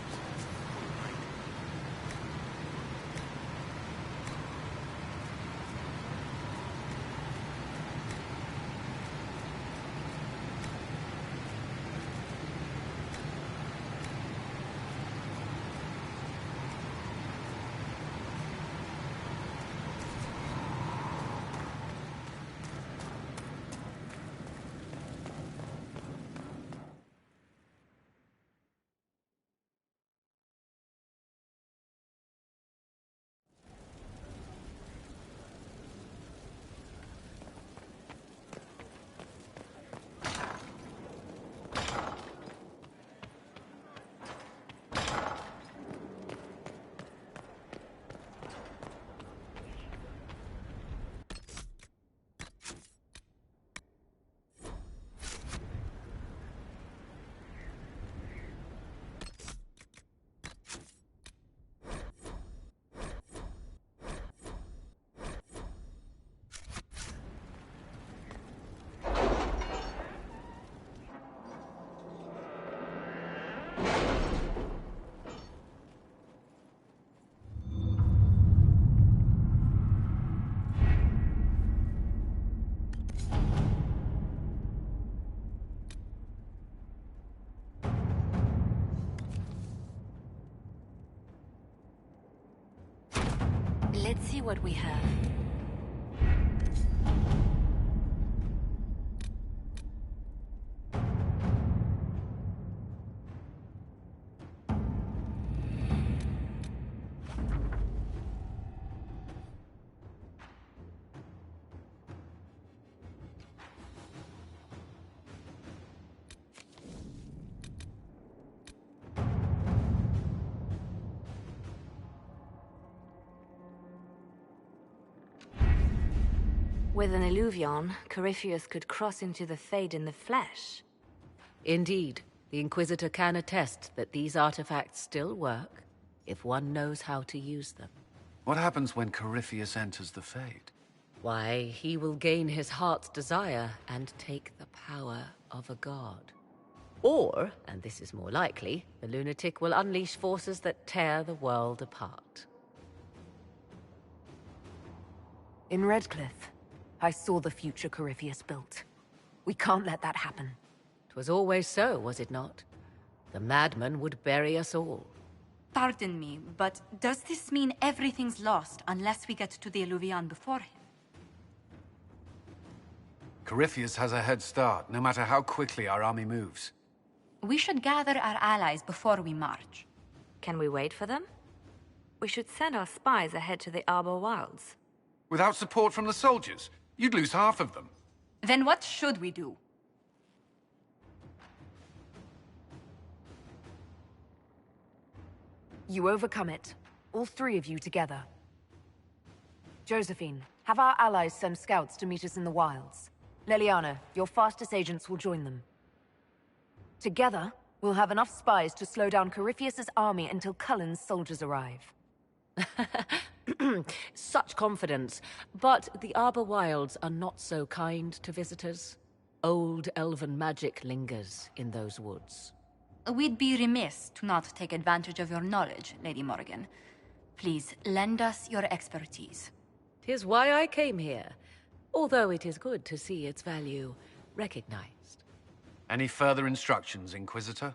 Let's see what we have. With an Eluvian, Corypheus could cross into the Fade in the flesh. Indeed, the Inquisitor can attest that these artifacts still work, if one knows how to use them. What happens when Corypheus enters the Fade? Why, he will gain his heart's desire and take the power of a god. Or, and this is more likely, the lunatic will unleash forces that tear the world apart. In Redcliffe, I saw the future Corypheus built. We can't let that happen. 'Twas always so, was it not? The madman would bury us all. Pardon me, but does this mean everything's lost unless we get to the Eluvian before him? Corypheus has a head start, no matter how quickly our army moves. We should gather our allies before we march. Can we wait for them? We should send our spies ahead to the Arbor Wilds. Without support from the soldiers, you'd lose half of them. Then what should we do? You overcome it. All three of you together. Josephine, have our allies send scouts to meet us in the wilds. Leliana, your fastest agents will join them. Together, we'll have enough spies to slow down Corypheus's army until Cullen's soldiers arrive. Such confidence. But the Arbor Wilds are not so kind to visitors. Old elven magic lingers in those woods. We'd be remiss to not take advantage of your knowledge, Lady Morrigan. Please, lend us your expertise. 'Tis why I came here, although it is good to see its value recognized. Any further instructions, Inquisitor?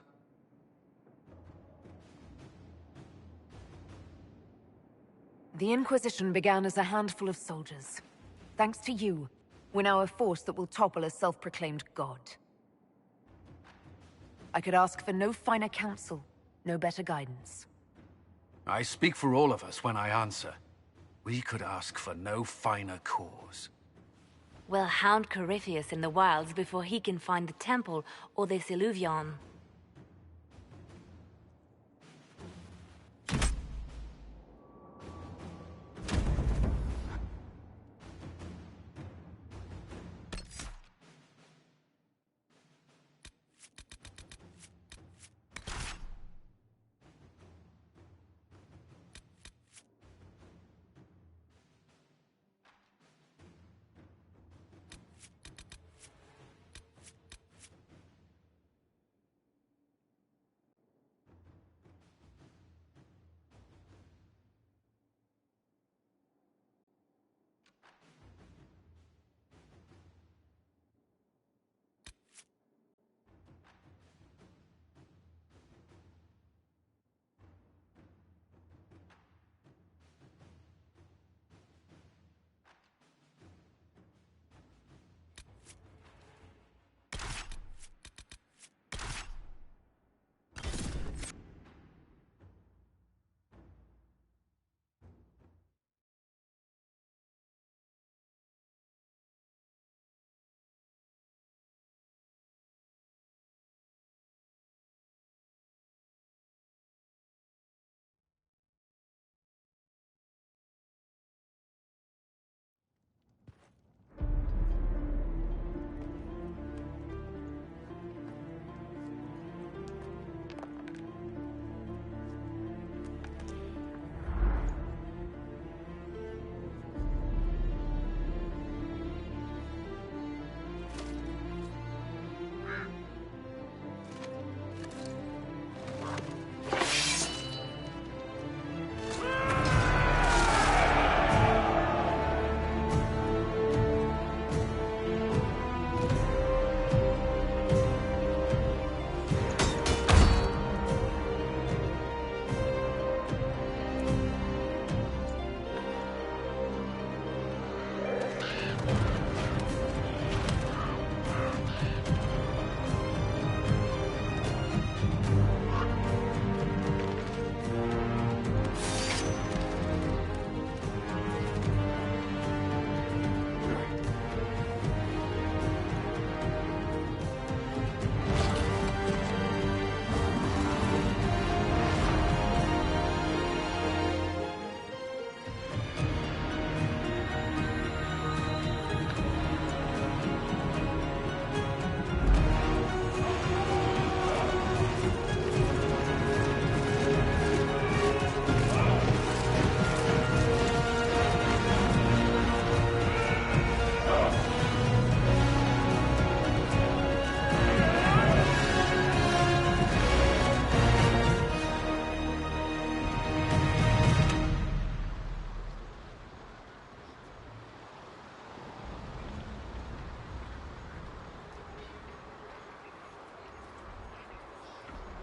The Inquisition began as a handful of soldiers. Thanks to you, we're now a force that will topple a self-proclaimed god. I could ask for no finer counsel No better guidance. I speak for all of us when I answer. We could ask for no finer cause. We'll hound Corypheus in the wilds before he can find the temple or this Eluvian.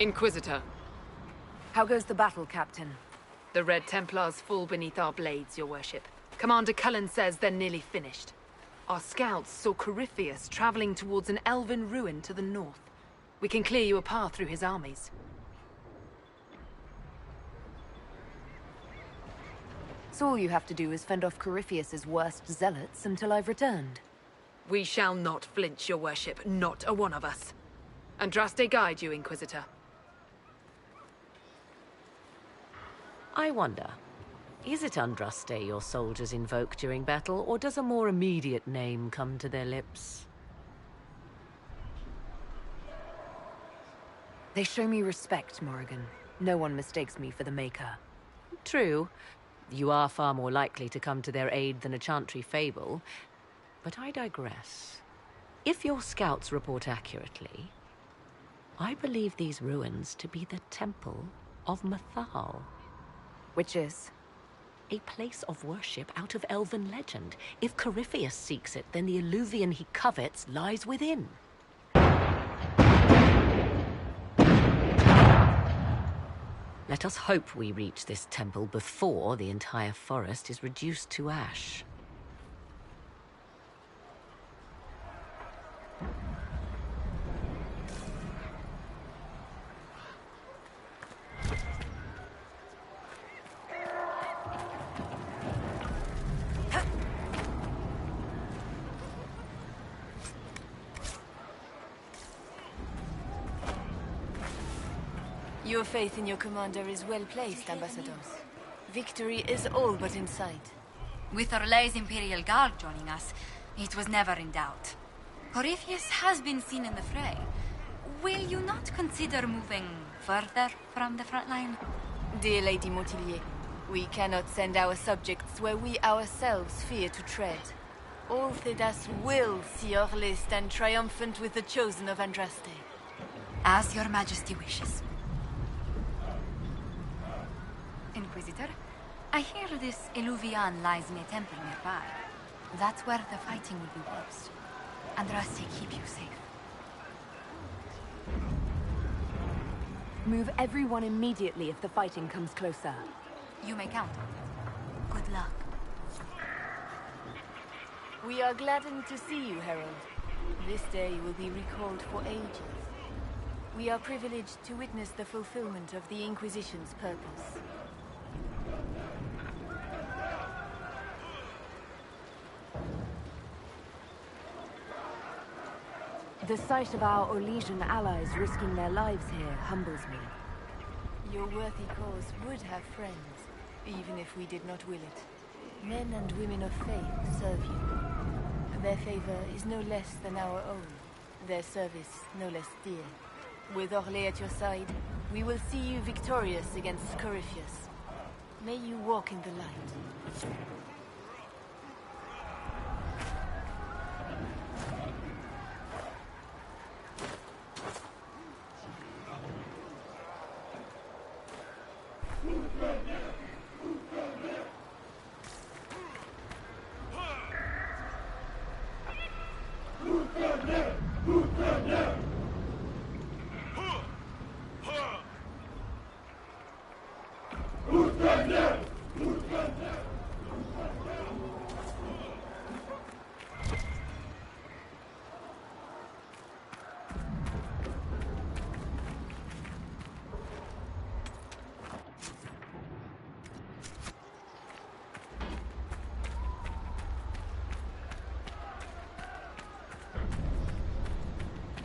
Inquisitor. How goes the battle, Captain? The Red Templars fall beneath our blades, your worship. Commander Cullen says they're nearly finished. Our scouts saw Corypheus traveling towards an elven ruin to the north. We can clear you a path through his armies. So all you have to do is fend off Corypheus's worst zealots until I've returned. We shall not flinch, your worship, not a one of us. Andraste guide you, Inquisitor. I wonder, is it Andraste your soldiers invoke during battle, or does a more immediate name come to their lips? They show me respect, Morrigan. No one mistakes me for the Maker. True. You are far more likely to come to their aid than a chantry fable. But I digress. If your scouts report accurately, I believe these ruins to be the Temple of Mythal. Which is? A place of worship out of elven legend. If Corypheus seeks it, then the Eluvian he covets lies within. Let us hope we reach this temple before the entire forest is reduced to ash. Your faith in your commander is well placed, ambassadors. Victory is all but in sight. With Orlay's Imperial Guard joining us, it was never in doubt. Corypheus has been seen in the fray. Will you not consider moving further from the front line? Dear Lady Mortillier, we cannot send our subjects where we ourselves fear to tread. All Thedas will see Orlais stand triumphant with the chosen of Andraste. As your majesty wishes. Inquisitor, I hear this Eluvian lies in a temple nearby. That's where the fighting will be worst. Andraste keep you safe. Move everyone immediately if the fighting comes closer. You may count on it. Good luck. We are gladdened to see you, Herald. This day will be recalled for ages. We are privileged to witness the fulfillment of the Inquisition's purpose. The sight of our Orlesian allies risking their lives here humbles me. Your worthy cause would have friends, even if we did not will it. Men and women of faith serve you. Their favor is no less than our own. Their service no less dear. With Orlais at your side, we will see you victorious against Corypheus. May you walk in the light.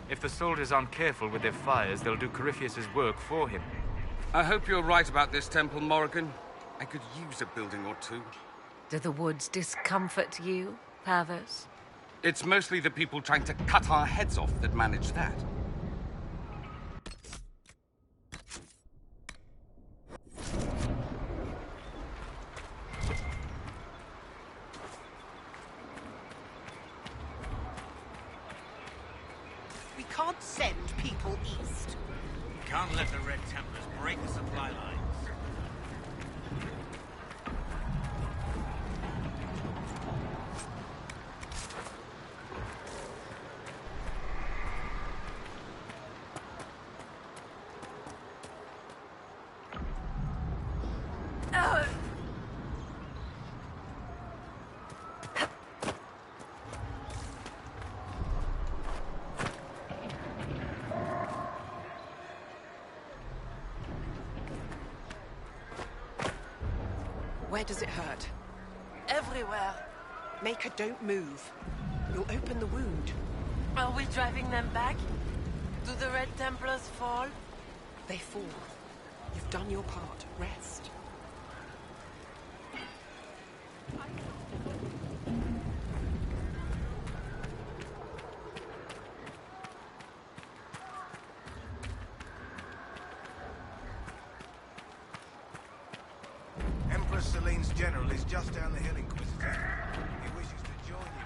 If the soldiers aren't careful with their fires, they'll do Corypheus's work for him. I hope you're right about this temple, Morrigan. I could use a building or two. Do the woods discomfort you, Pavos? It's mostly the people trying to cut our heads off that manage that. We can't send people east. We can't let the Red Templars break the supply lines. Where does it hurt? Everywhere. Maker, don't move. You'll open the wound. Are we driving them back? Do the Red Templars fall? They fall. You've done your part. Rest. Empress Celine's general is just down the hill, Inquisitor. He wishes to join you.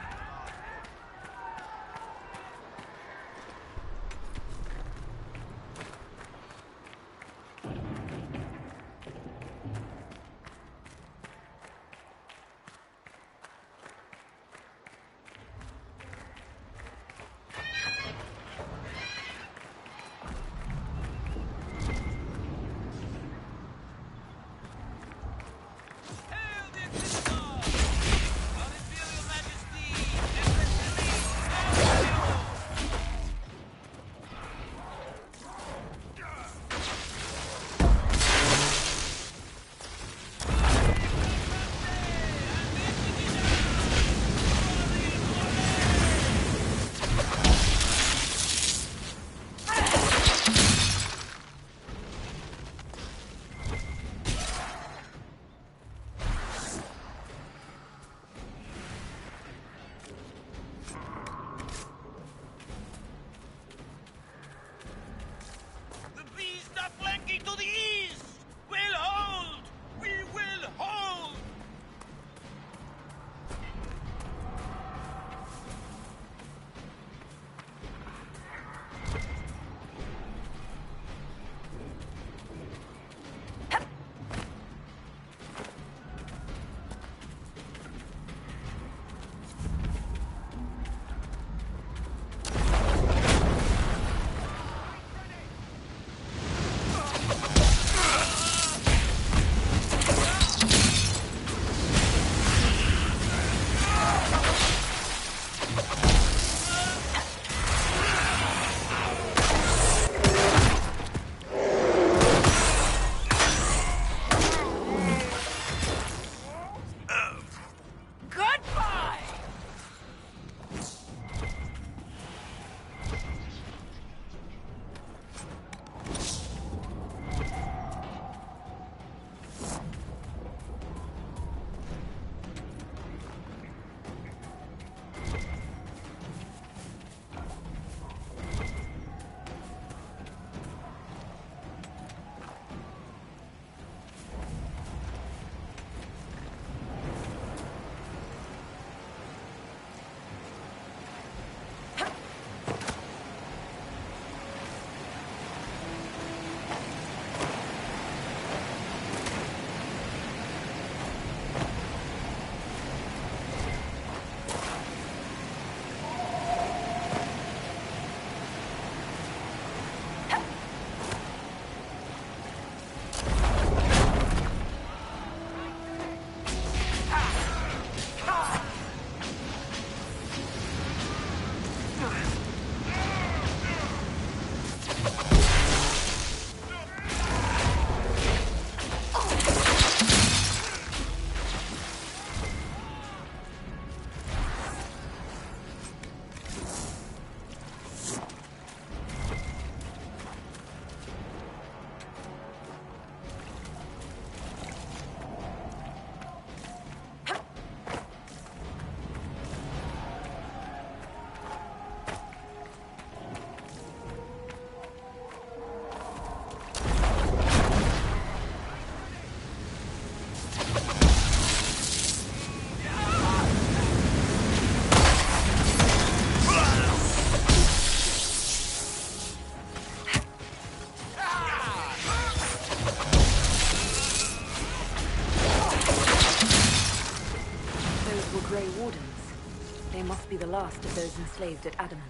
They must be the last of those enslaved at Adamant.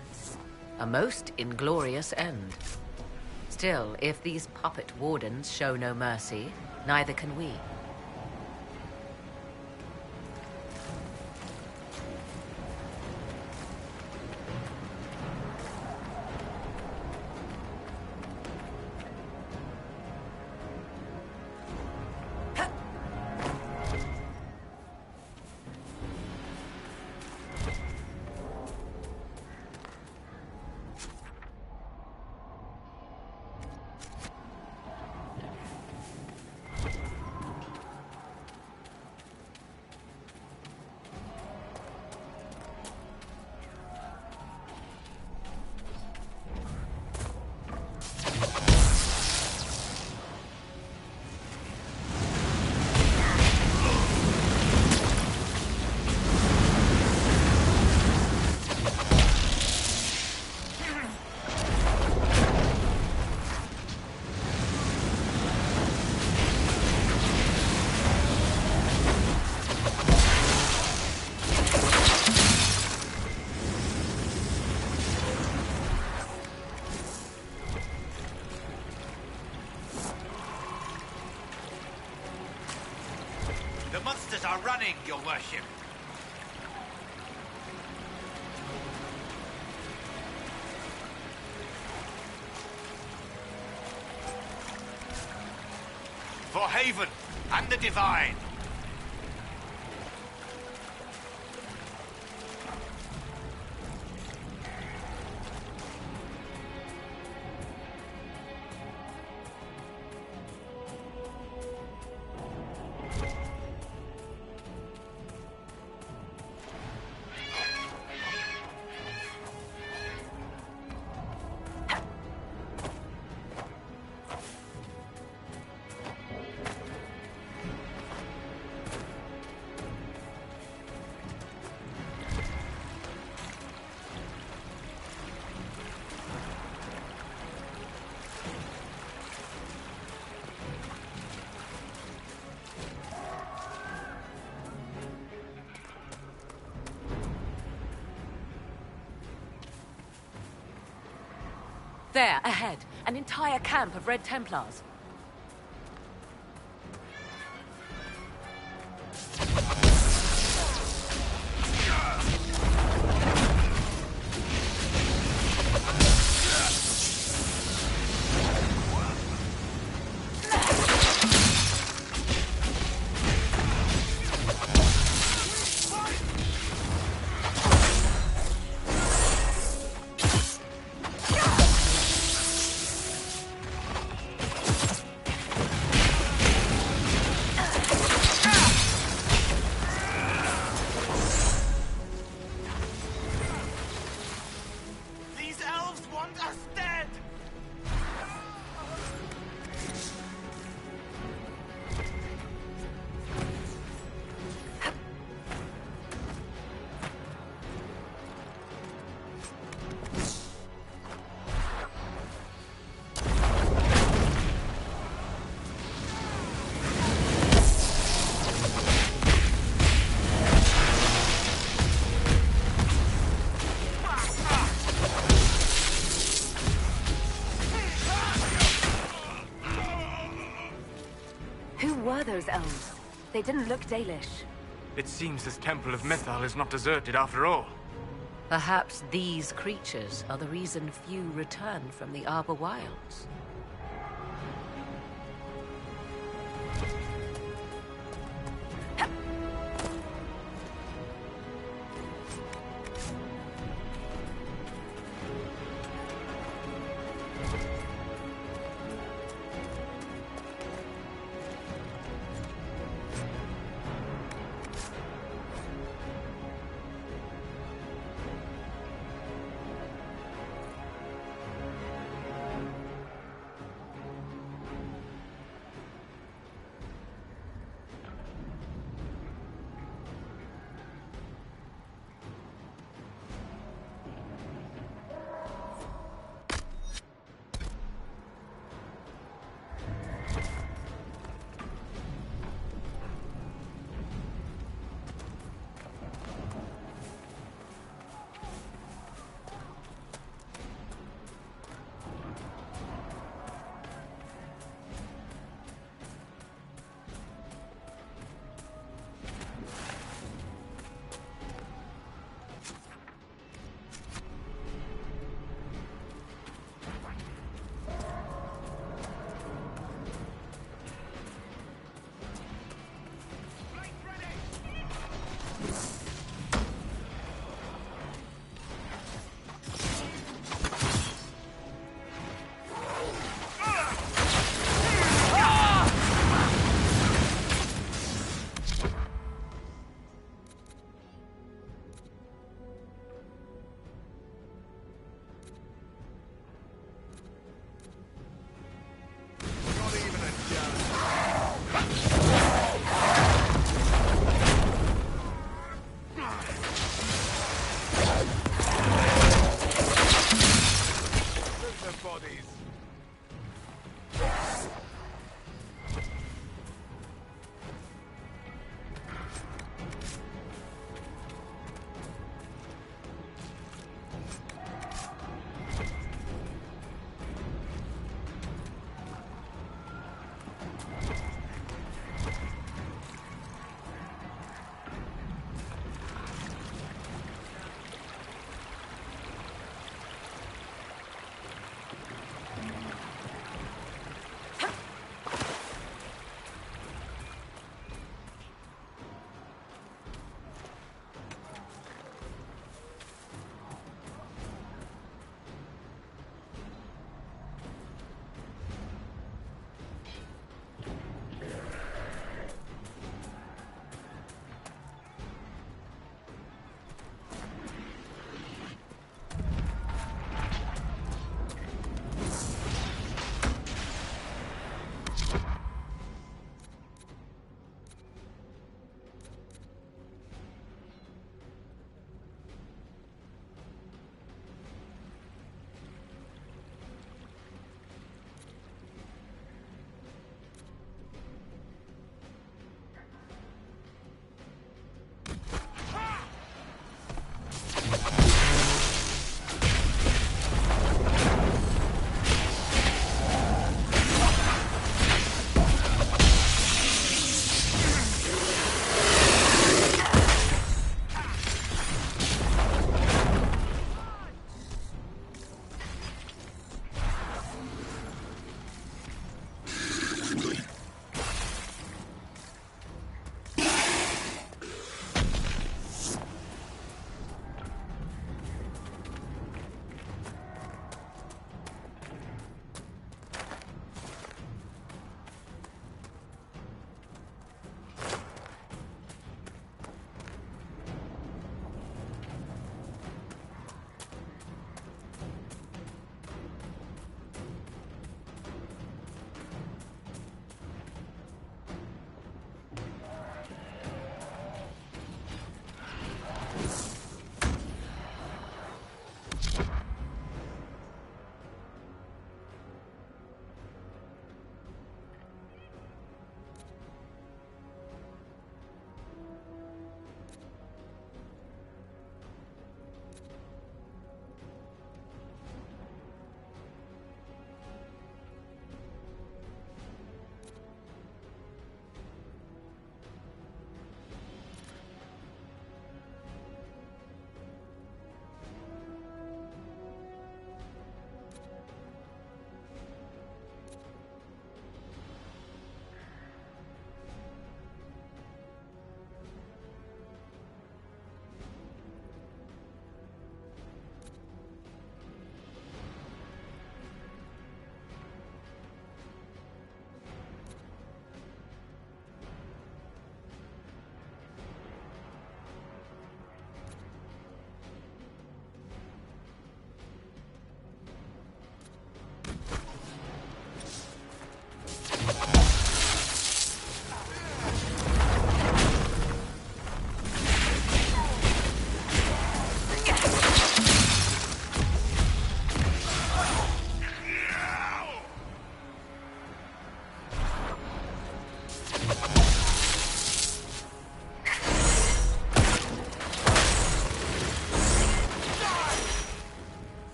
A most inglorious end. Still, if these puppet wardens show no mercy, neither can we. Are running, your worship. For Haven and the Divine. There, ahead, an entire camp of Red Templars. Those elves. They didn't look Dalish. It seems this temple of Mythal is not deserted after all. Perhaps these creatures are the reason few return from the Arbor Wilds.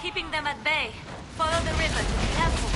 keeping them at bay. Follow the river to the temple.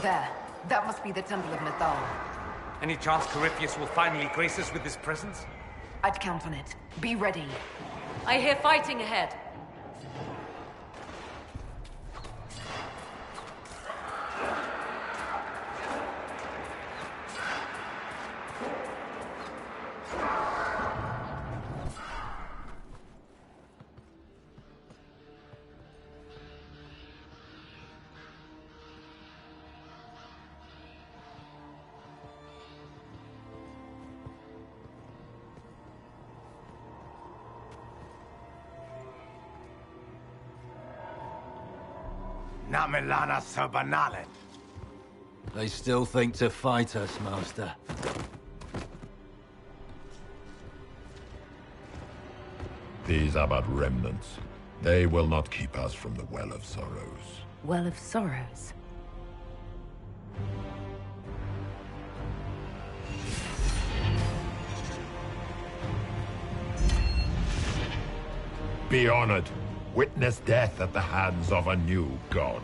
There. That must be the Temple of Mythal. Any chance Corypheus will finally grace us with his presence? I'd count on it. Be ready. I hear fighting ahead. Namelana Sabanalet. They still think to fight us, Master. These are but remnants. They will not keep us from the Well of Sorrows. Well of Sorrows. Be honored. Witness death at the hands of a new god.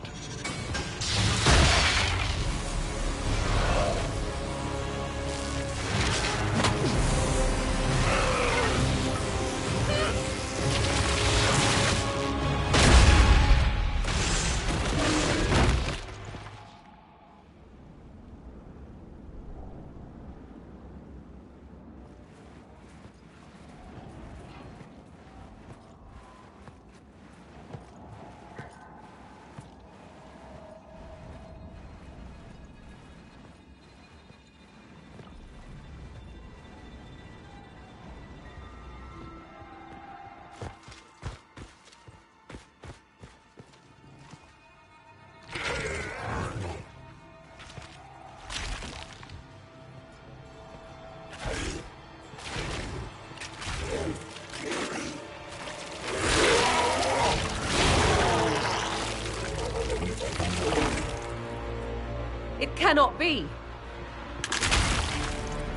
Cannot be!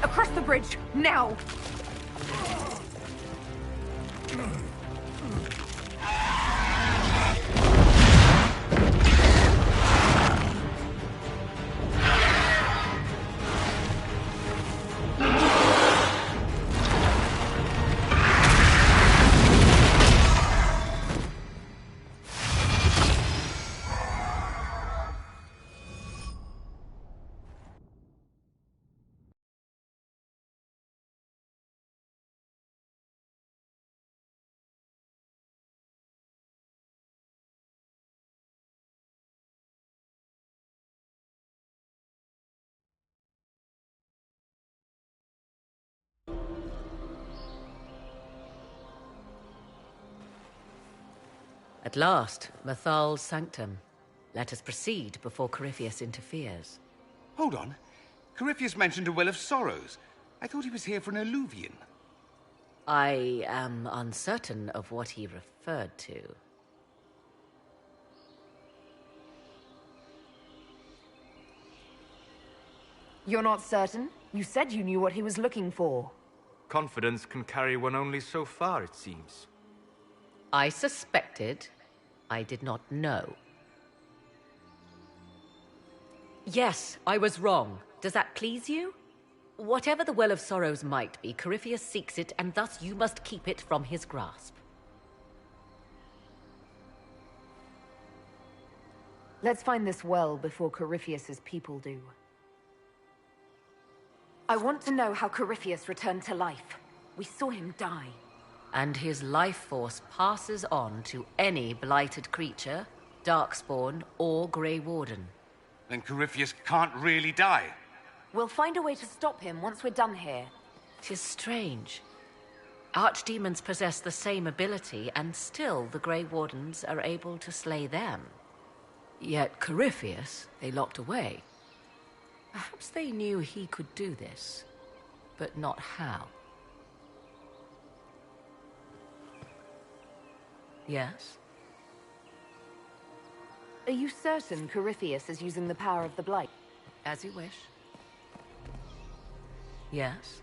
Across the bridge, now! At last, Mythal's sanctum. Let us proceed before Corypheus interferes. Hold on. Corypheus mentioned a Well of Sorrows. I thought he was here for an Eluvian. I am uncertain of what he referred to. You're not certain? You said you knew what he was looking for. Confidence can carry one only so far, it seems. I suspected. I did not know. Yes, I was wrong. Does that please you? Whatever the Well of Sorrows might be, Corypheus seeks it, and thus you must keep it from his grasp. Let's find this well before Corypheus's people do. I want to know how Corypheus returned to life. We saw him die. And his life force passes on to any blighted creature, darkspawn, or Grey Warden. Then Corypheus can't really die. We'll find a way to stop him once we're done here. 'Tis strange. Archdemons possess the same ability, and still the Grey Wardens are able to slay them. Yet Corypheus, they locked away. Perhaps they knew he could do this, but not how. Yes? Are you certain Corypheus is using the power of the Blight? As you wish. Yes?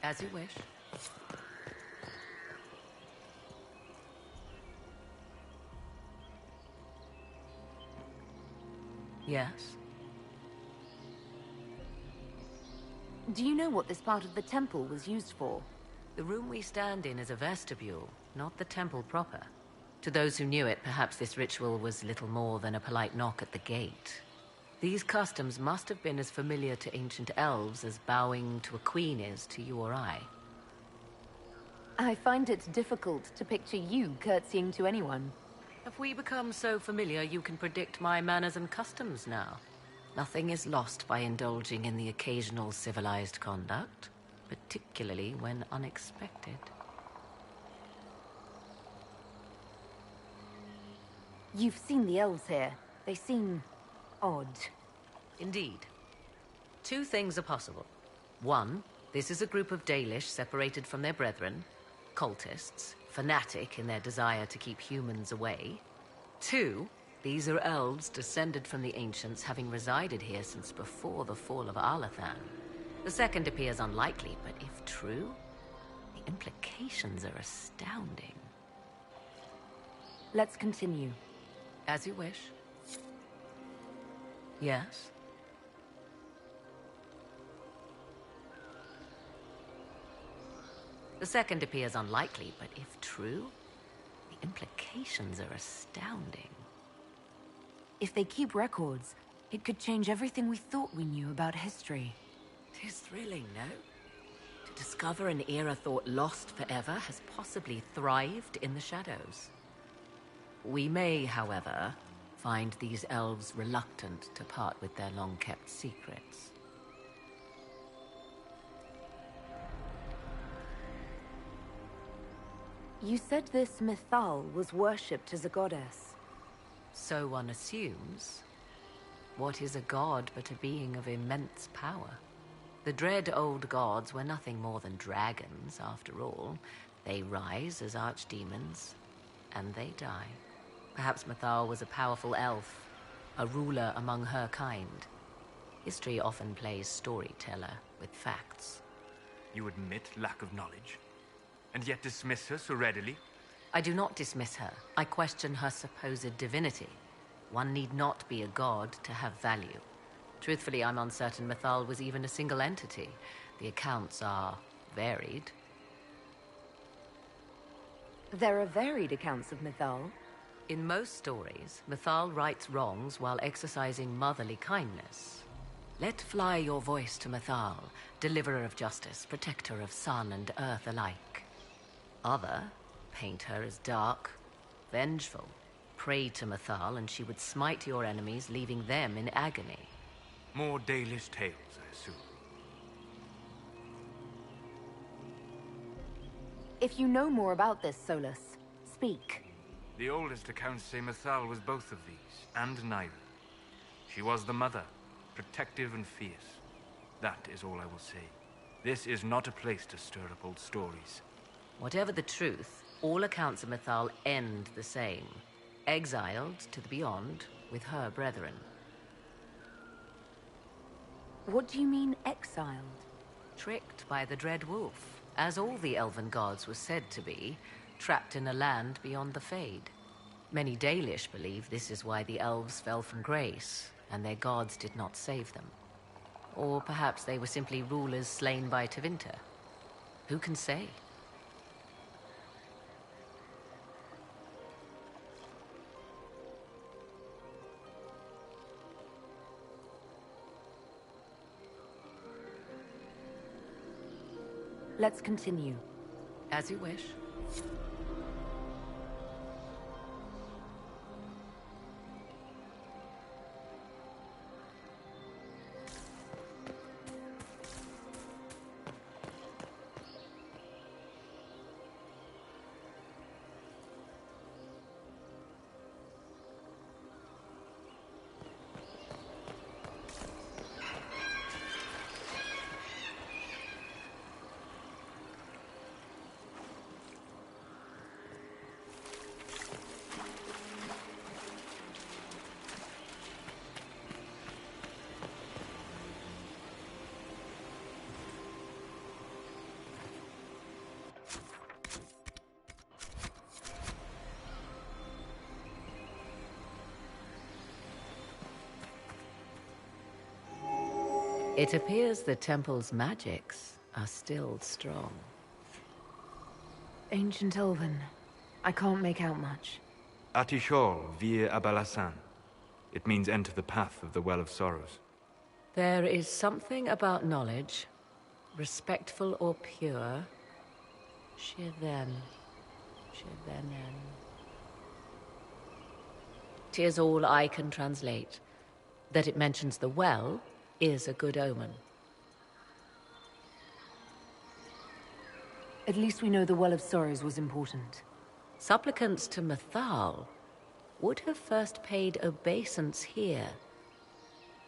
As you wish. Yes? Do you know what this part of the temple was used for? The room we stand in is a vestibule, not the temple proper. To those who knew it, perhaps this ritual was little more than a polite knock at the gate. These customs must have been as familiar to ancient elves as bowing to a queen is to you or I. I find it difficult to picture you curtsying to anyone. Have we become so familiar you can predict my manners and customs now? Nothing is lost by indulging in the occasional civilized conduct, particularly when unexpected. You've seen the elves here. They seem odd. Indeed. Two things are possible. One, this is a group of Dalish separated from their brethren, cultists, fanatic in their desire to keep humans away. Two, these are elves descended from the ancients, having resided here since before the fall of Arlathan. The second appears unlikely, but if true, the implications are astounding. Let's continue. As you wish. Yes? The second appears unlikely, but if true, the implications are astounding. If they keep records, it could change everything we thought we knew about history. Tis thrilling, no? To discover an era thought lost forever has possibly thrived in the shadows. We may, however, find these elves reluctant to part with their long-kept secrets. You said this Mythal was worshipped as a goddess. So one assumes. What is a god but a being of immense power? The dread old gods were nothing more than dragons, after all. They rise as archdemons, and they die. Perhaps Mythal was a powerful elf, a ruler among her kind. History often plays storyteller with facts. You admit lack of knowledge, and yet dismiss her so readily? I do not dismiss her. I question her supposed divinity. One need not be a god to have value. Truthfully, I'm uncertain Mythal was even a single entity. The accounts are varied. There are varied accounts of Mythal. In most stories, Mythal rights wrongs while exercising motherly kindness. Let fly your voice to Mythal, deliverer of justice, protector of sun and earth alike. Other paint her as dark, vengeful. Pray to Mythal and she would smite your enemies, leaving them in agony. More Dalish tales, I assume. If you know more about this, Solas, speak. The oldest accounts say Mythal was both of these, and neither. She was the mother, protective and fierce. That is all I will say. This is not a place to stir up old stories. Whatever the truth, all accounts of Mythal end the same. Exiled to the beyond with her brethren. What do you mean, exiled? Tricked by the Dread Wolf, as all the elven gods were said to be, trapped in a land beyond the Fade. Many Dalish believe this is why the elves fell from grace, and their gods did not save them. Or perhaps they were simply rulers slain by Tevinter. Who can say? Let's continue. As you wish. It appears the temple's magics are still strong. Ancient Elven. I can't make out much. Atishol vir Abalasan. It means enter the path of the Well of Sorrows. There is something about knowledge, respectful or pure. Shivenen. 'Tis all I can translate. That it mentions the well is a good omen. At least we know the Well of Sorrows was important. Supplicants to Mythal would have first paid obeisance here.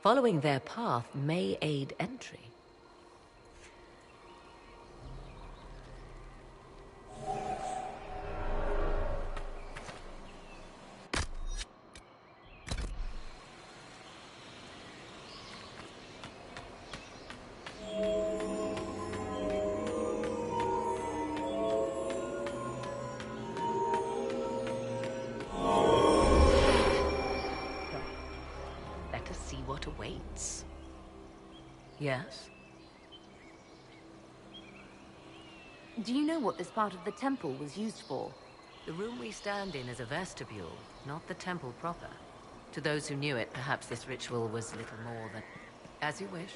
Following their path may aid entry. Yes? Do you know what this part of the temple was used for? The room we stand in is a vestibule, not the temple proper. To those who knew it, perhaps this ritual was little more than... As you wish.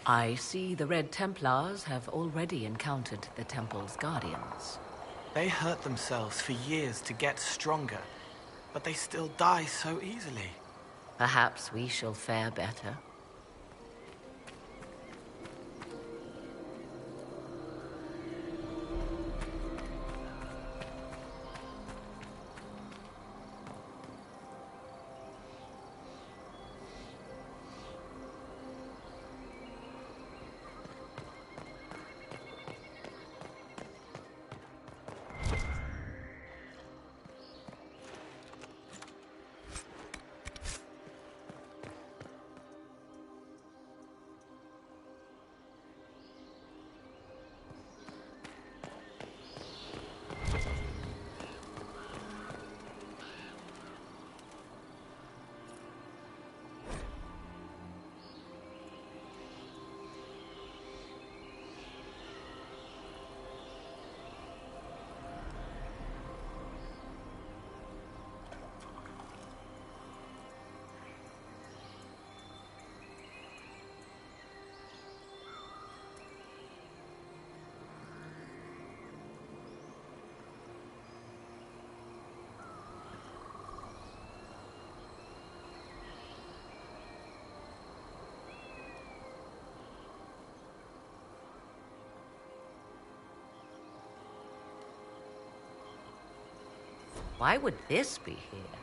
I see the Red Templars have already encountered the temple's guardians. They hurt themselves for years to get stronger, but they still die so easily. Perhaps we shall fare better. Why would this be here?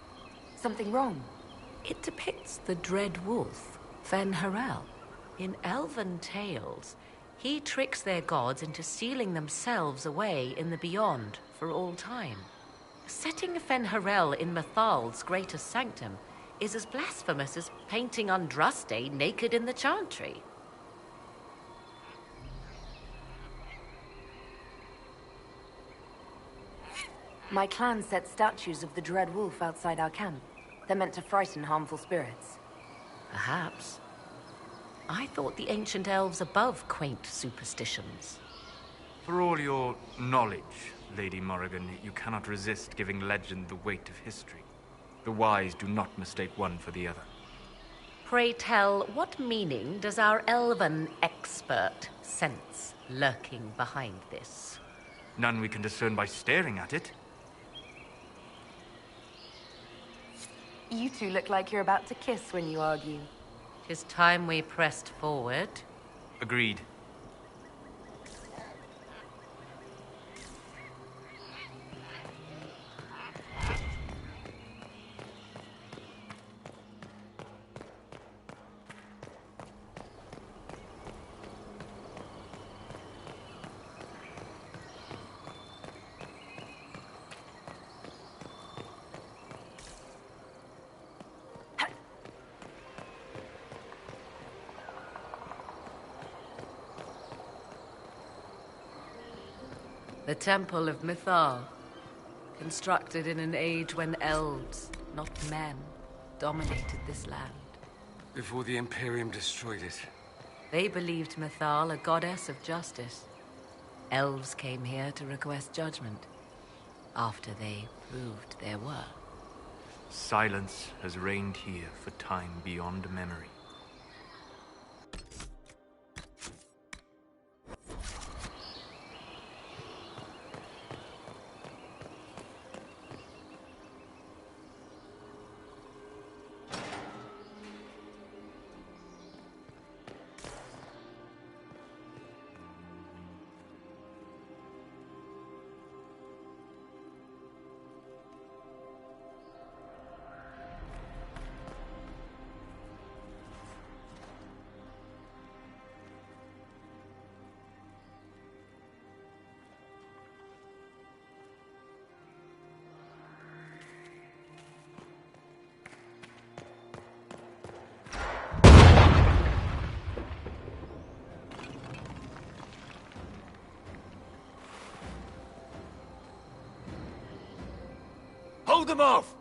Something wrong? It depicts the Dread Wolf, Fen-Harel. In elven tales, he tricks their gods into sealing themselves away in the beyond for all time. Setting Fen-Harel in Mythal's greatest sanctum is as blasphemous as painting Andraste naked in the chantry. My clan set statues of the Dread Wolf outside our camp. They're meant to frighten harmful spirits. Perhaps. I thought the ancient elves above quaint superstitions. For all your knowledge, Lady Morrigan, you cannot resist giving legend the weight of history. The wise do not mistake one for the other. Pray tell, what meaning does our elven expert sense lurking behind this? None we can discern by staring at it. You two look like you're about to kiss when you argue. 'Tis time we pressed forward. Agreed. The Temple of Mythal. Constructed in an age when elves, not men, dominated this land. Before the Imperium destroyed it. They believed Mythal a goddess of justice. Elves came here to request judgment, after they proved their worth. Silence has reigned here for time beyond memory. Hold them off!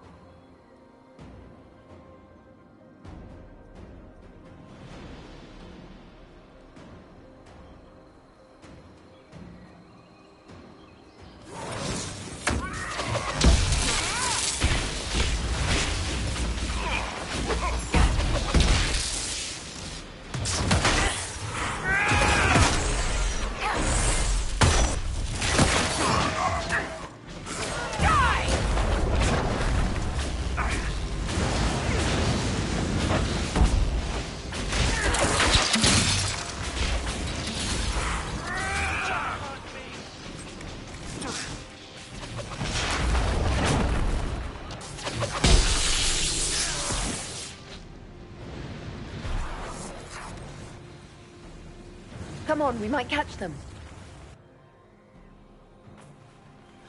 Come on, we might catch them.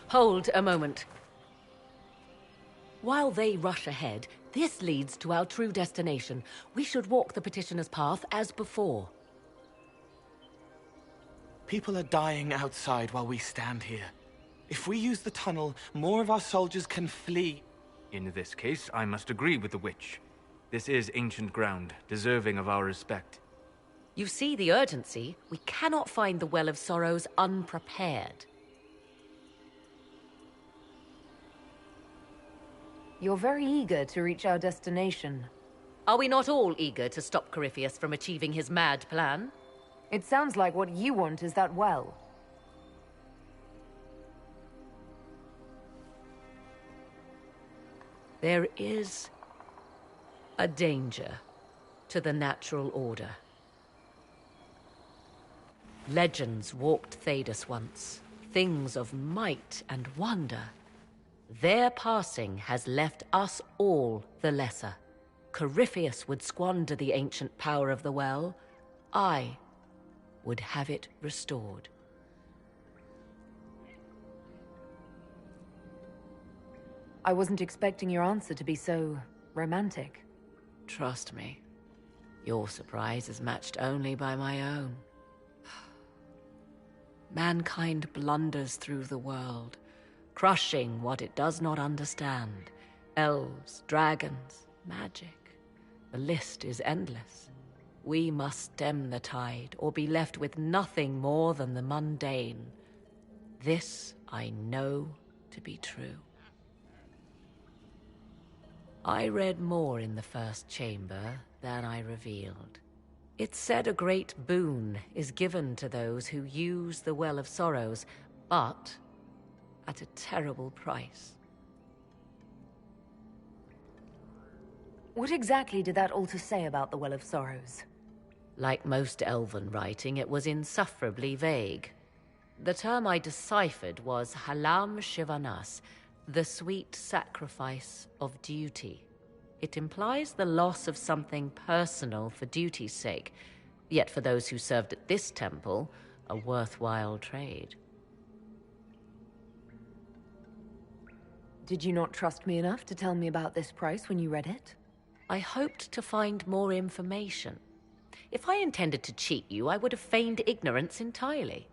Hold a moment. While they rush ahead, this leads to our true destination. We should walk the petitioner's path as before. People are dying outside while we stand here. If we use the tunnel, more of our soldiers can flee. In this case, I must agree with the witch. This is ancient ground, deserving of our respect. You see the urgency? We cannot find the Well of Sorrows unprepared. You're very eager to reach our destination. Are we not all eager to stop Corypheus from achieving his mad plan? It sounds like what you want is that well. There is a danger to the natural order. Legends walked Thedas once, things of might and wonder. Their passing has left us all the lesser. Corypheus would squander the ancient power of the well. I would have it restored. I wasn't expecting your answer to be so romantic. Trust me, your surprise is matched only by my own. Mankind blunders through the world, crushing what it does not understand. Elves, dragons, magic. The list is endless. We must stem the tide, or be left with nothing more than the mundane. This I know to be true. I read more in the first chamber than I revealed. It said a great boon is given to those who use the Well of Sorrows, but at a terrible price. What exactly did that altar say about the Well of Sorrows? Like most elven writing, it was insufferably vague. The term I deciphered was Halam Shivanas, the sweet sacrifice of duty. It implies the loss of something personal for duty's sake, yet for those who served at this temple, a worthwhile trade. Did you not trust me enough to tell me about this price when you read it? I hoped to find more information. If I intended to cheat you, I would have feigned ignorance entirely.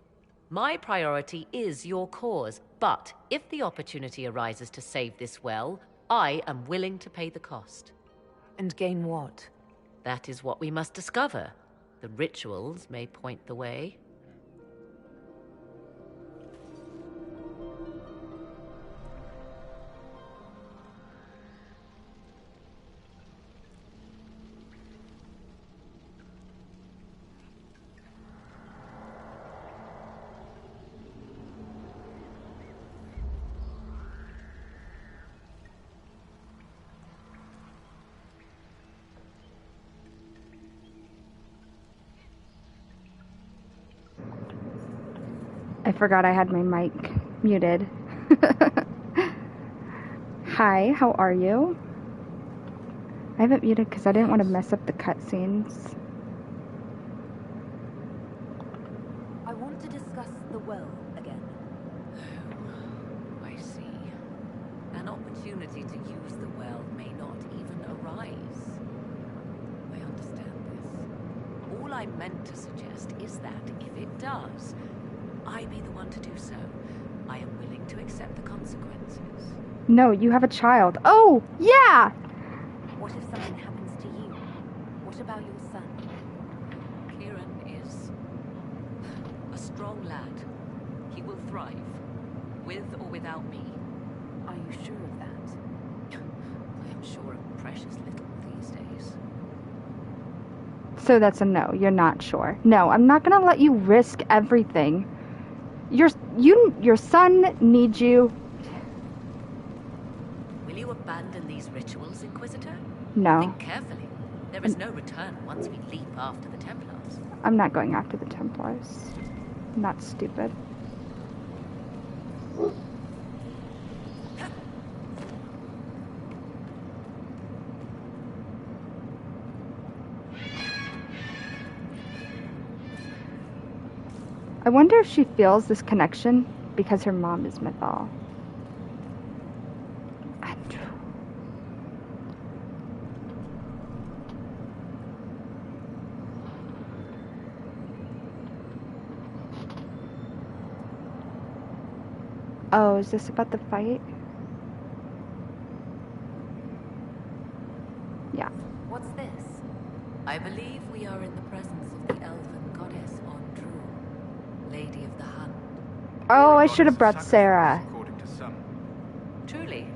My priority is your cause, but if the opportunity arises to save this well, I am willing to pay the cost. And gain what? That is what we must discover. The rituals may point the way. I forgot I had my mic muted. Hi, how are you? I have it muted because I didn't want to mess up the cutscenes. I want to discuss the well again. Oh, I see. An opportunity to use the well may not even arise. I understand this. All I meant to suggest is that if it does, I be the one to do so. I am willing to accept the consequences. No, you have a child. Oh, yeah! What if something happens to you? What about your son? Kieran is a strong lad. He will thrive, with or without me. Are you sure of that? I am sure of precious little these days. So that's a no. You're not sure. No, I'm not gonna let you risk everything. Your son needs you. Will you abandon these rituals, Inquisitor? No. Think carefully. There is no return once we leap after the Templars. I'm not going after the Templars. I'm not stupid. I wonder if she feels this connection because her mom is Mythal. Oh, is this about the fight? Yeah. What's this? I believe we are in the presence of the elven goddess Andru, Lady of the Hunt. Oh, I should have brought Sera. According to some. Truly.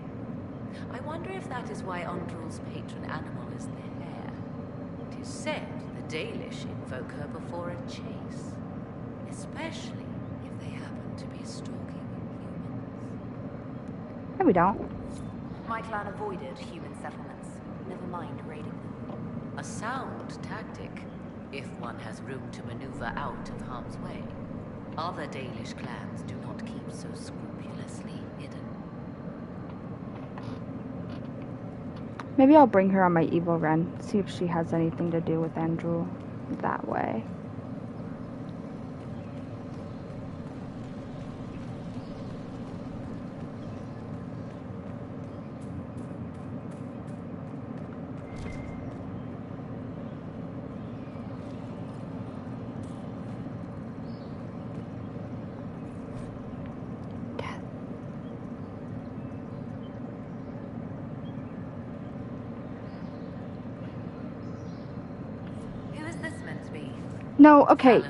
I wonder if that is why Andrul's patron animal is the hare. It is said the Dalish invoke her before a chase, especially if they happen to be stalking humans. No, we don't. My clan avoided human settlements. Never mind raiding them. A sound tactic, if one has room to maneuver out of harm's way. Other Dalish clans do not keep so scrupulously hidden. Maybe I'll bring her on my evil run, see if she has anything to do with Andrew that way. No, okay.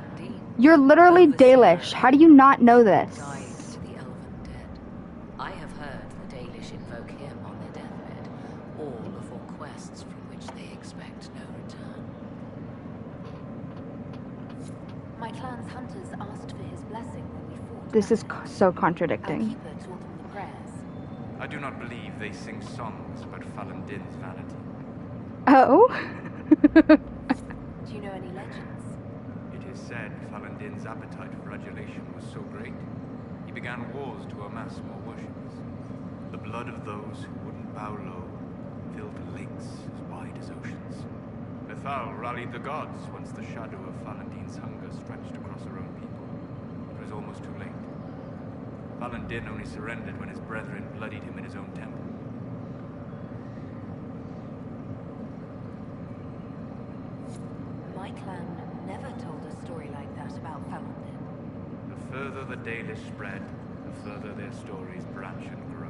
You're literally Dalish. How do you not know this? I have heard the Dalish invoke him on their deathbed, all for quests from which they expect no return. My clan's hunters asked for his blessing when we fought. This is so contradicting. Our keeper taught them the prayers. I do not believe they sing songs about Fallen Din's vanity. Oh? Do you know any legends? It is said Fallen Din's appetite for adulation was so great, he began wars to amass more worshippers. The blood of those who wouldn't bow low filled lakes as wide as oceans. Mythal rallied the gods once the shadow of Fallen Din's hunger stretched across her own people. It was almost too late. Fallen Din only surrendered when his brethren bloodied him in his own temple. My clan never told a story like that about Fallen Din. The further the Dalish spread, the further their stories branch and grow.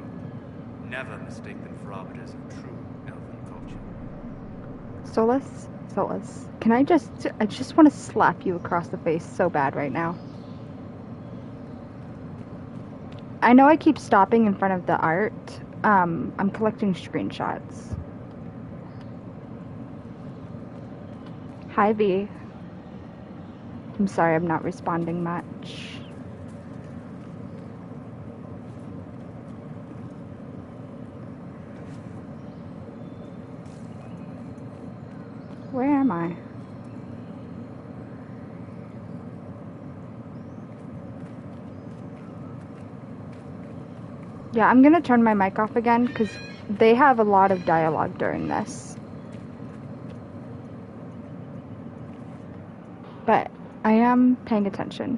Never mistake them for arbiters of true elven culture. Solas, I just want to slap you across the face so bad right now. I know I keep stopping in front of the art. I'm collecting screenshots. Hi, V. I'm sorry I'm not responding much. Where am I? Yeah, I'm gonna turn my mic off again because they have a lot of dialogue during this. But I am paying attention.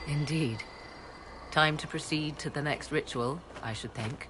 Indeed. Time to proceed to the next ritual, I should think.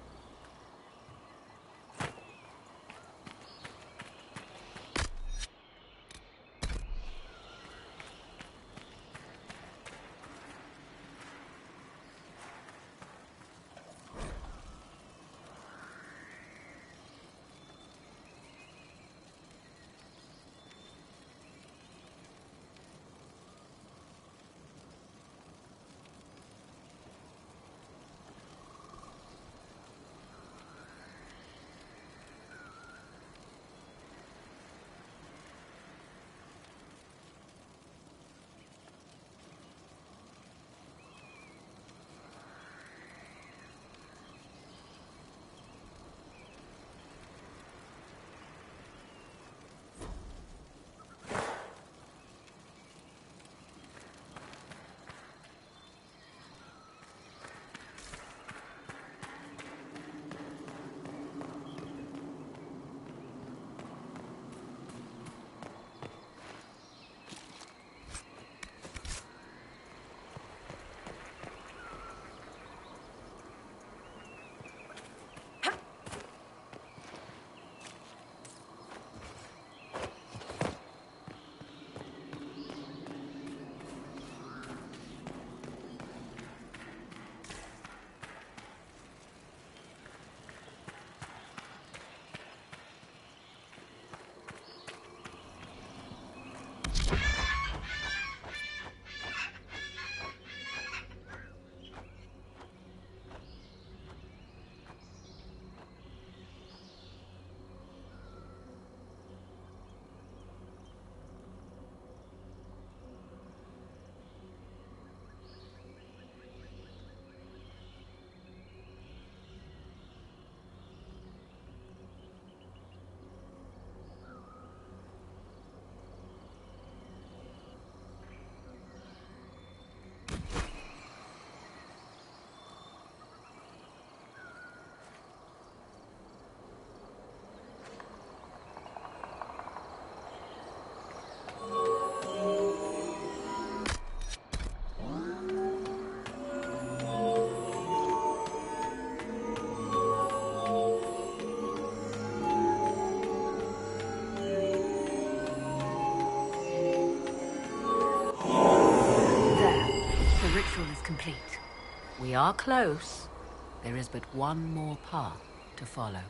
ritual is complete. We are close. There is but one more path to follow.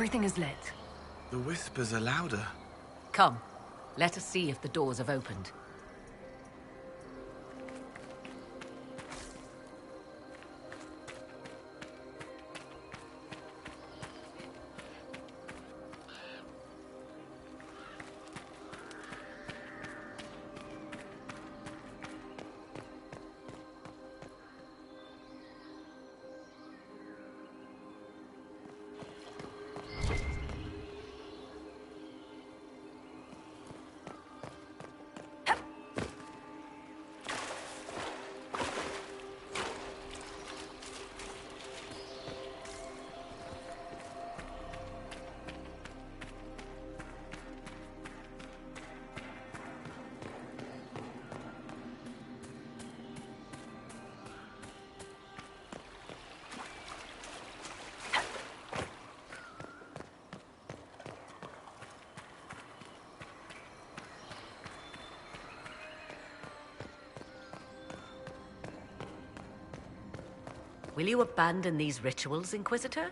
Everything is lit. The whispers are louder. Come, let us see if the doors have opened. Will you abandon these rituals, Inquisitor?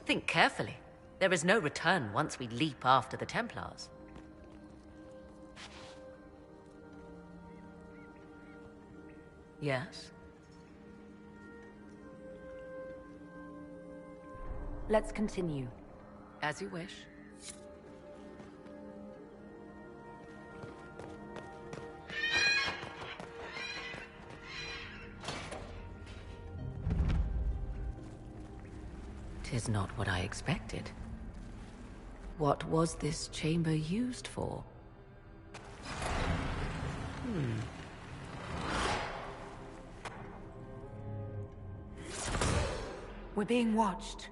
Think carefully. There is no return once we leap after the Templars. Yes? Let's continue. As you wish. Tis not what I expected. What was this chamber used for? We're being watched.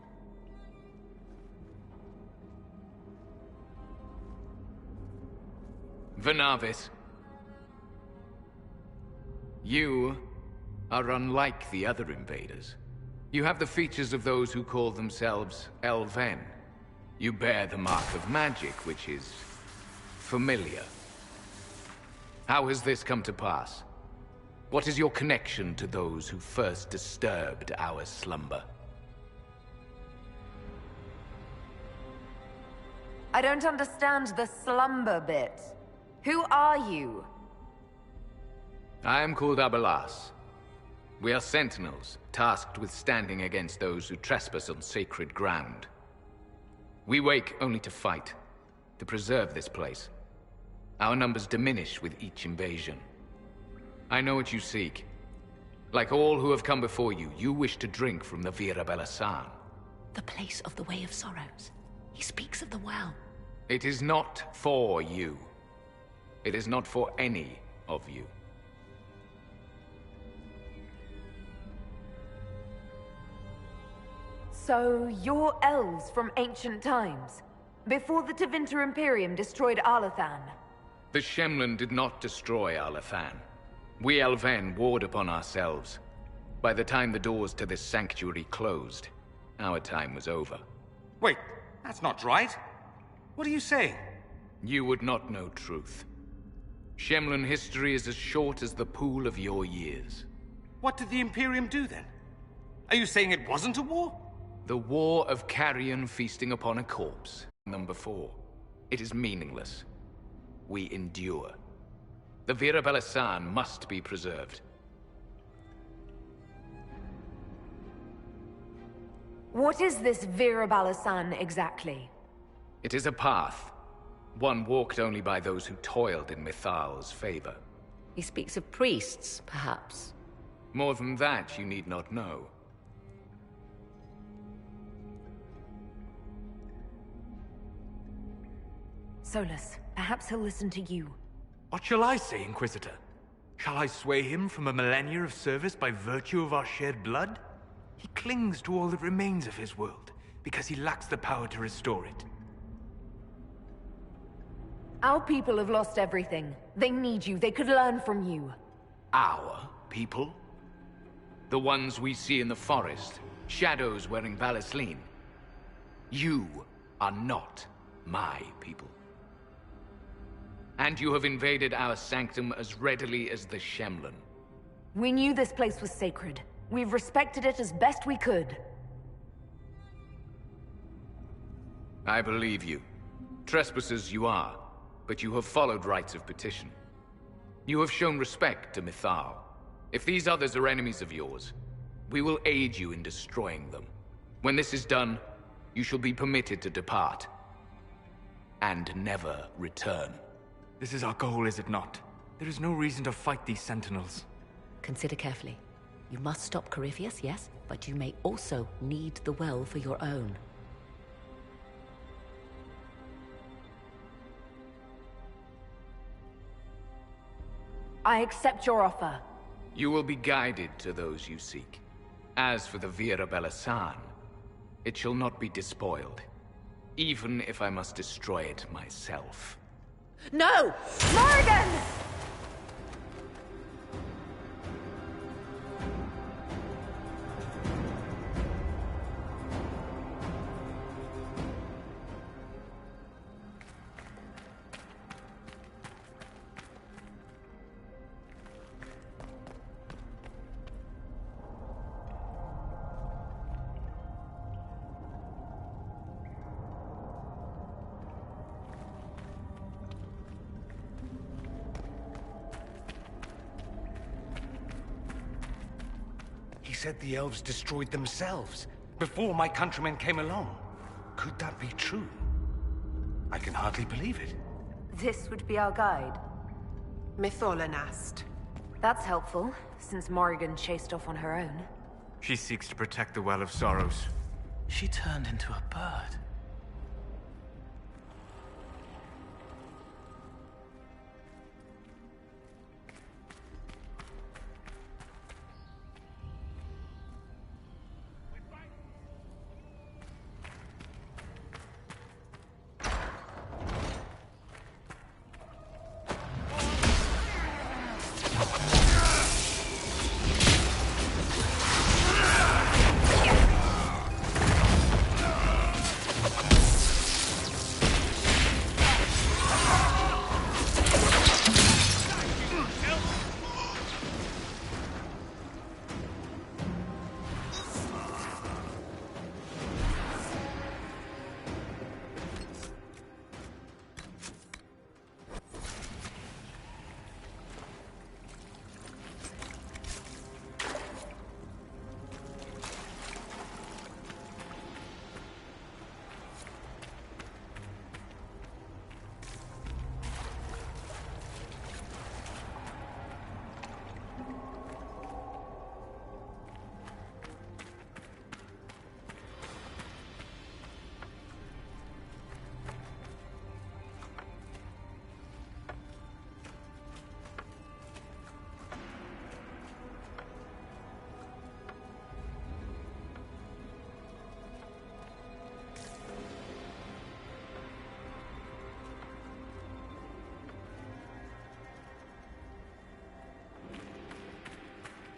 Vernavis. You are unlike the other invaders. You have the features of those who call themselves elven. You bear the mark of magic, which is familiar. How has this come to pass? What is your connection to those who first disturbed our slumber? I don't understand the slumber bit. Who are you? I am called Abelas. We are sentinels, tasked with standing against those who trespass on sacred ground. We wake only to fight, to preserve this place. Our numbers diminish with each invasion. I know what you seek. Like all who have come before you, you wish to drink from the Virabella. The place of the Way of Sorrows. He speaks of the well. It is not for you. It is not for any of you. So, you're elves from ancient times, before the Tevinter Imperium destroyed Arlathan. The Shemlen did not destroy Arlathan. We Elven warred upon ourselves. By the time the doors to this sanctuary closed, our time was over. Wait, that's not right. What are you saying? You would not know truth. Shemlen history is as short as the pool of your years. What did the Imperium do then? Are you saying it wasn't a war? The war of carrion feasting upon a corpse. Number 4. It is meaningless. We endure. The Virabella must be preserved. What is this Virabella exactly? It is a path. One walked only by those who toiled in Mythal's favor. He speaks of priests, perhaps. More than that, you need not know. Solas, perhaps he'll listen to you. What shall I say, Inquisitor? Shall I sway him from a millennia of service by virtue of our shared blood? He clings to all that remains of his world, because he lacks the power to restore it. Our people have lost everything. They need you. They could learn from you. Our people? The ones we see in the forest, shadows wearing vallislin. You are not my people. And you have invaded our sanctum as readily as the Shemlen. We knew this place was sacred. We've respected it as best we could. I believe you. Trespassers you are, but you have followed rites of petition. You have shown respect to Mythal. If these others are enemies of yours, we will aid you in destroying them. When this is done, you shall be permitted to depart. And never return. This is our goal, is it not? There is no reason to fight these sentinels. Consider carefully. You must stop Corypheus, yes, but you may also need the well for your own. I accept your offer. You will be guided to those you seek. As for the Vira Belasan, it shall not be despoiled. Even if I must destroy it myself. No! Morrigan! He said the elves destroyed themselves before my countrymen came along. Could that be true? I can hardly believe it. This would be our guide. Mythal asked. That's helpful, since Morrigan chased off on her own. She seeks to protect the Well of Sorrows. She turned into a bird.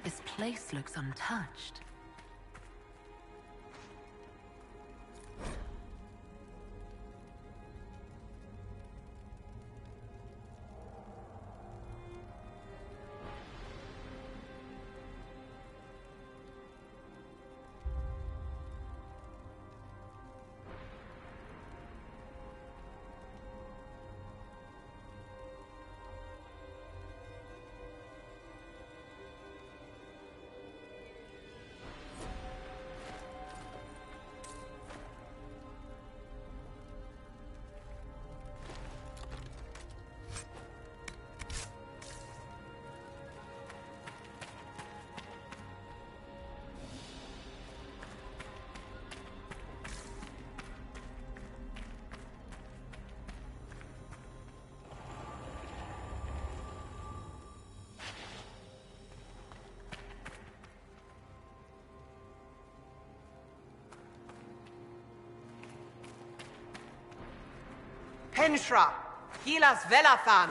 This place looks untouched. Penshra, Gilas Velathan.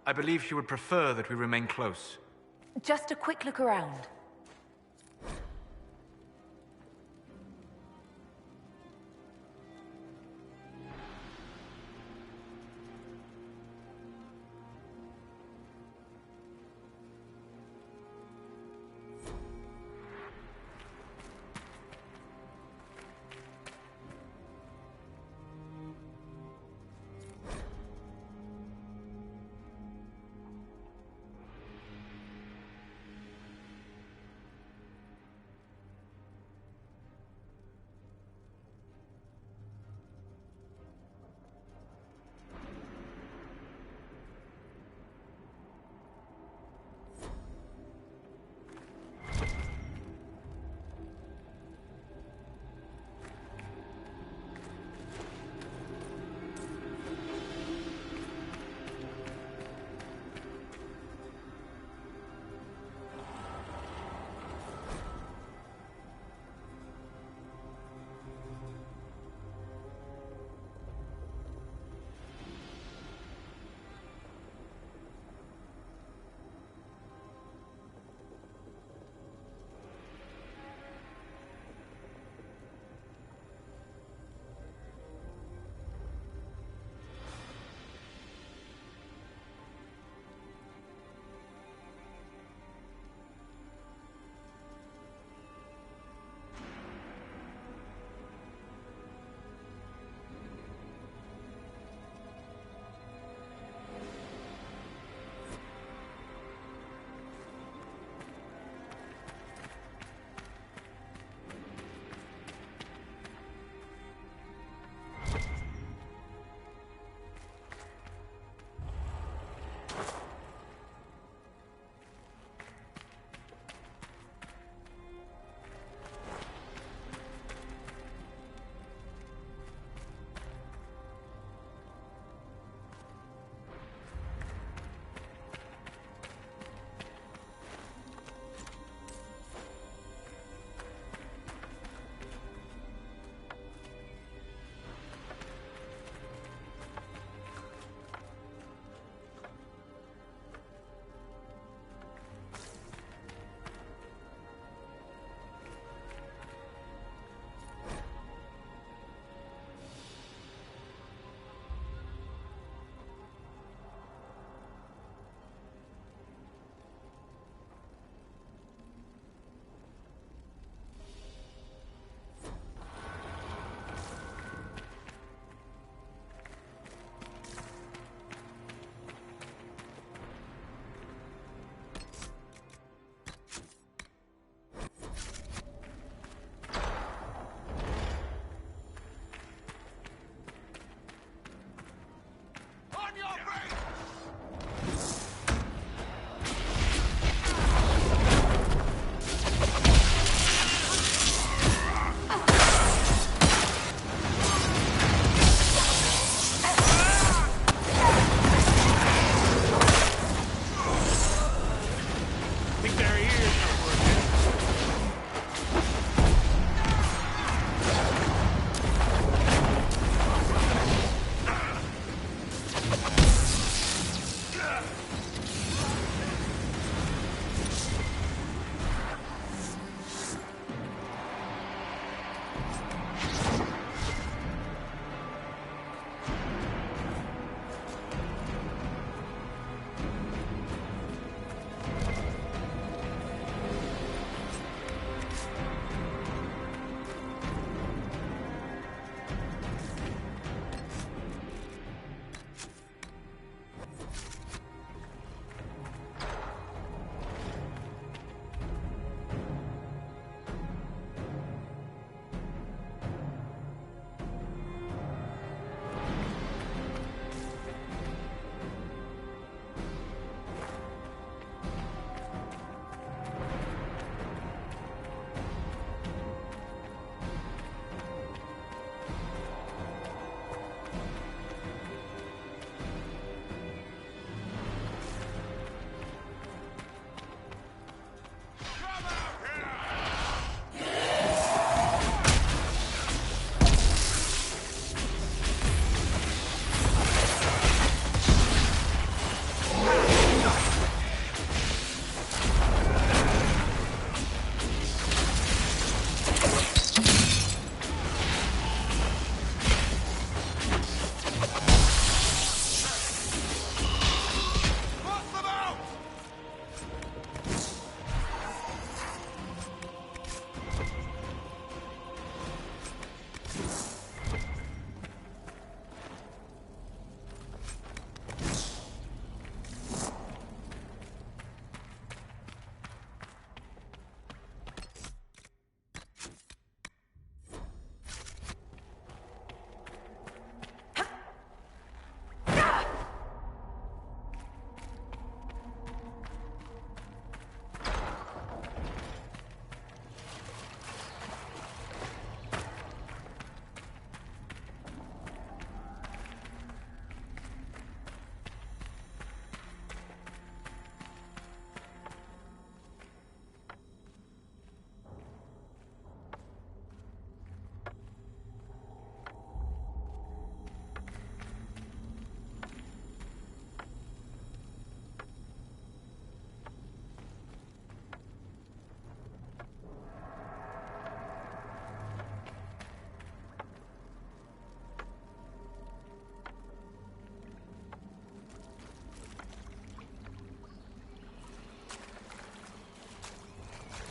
I believe she would prefer that we remain close. Just a quick look around.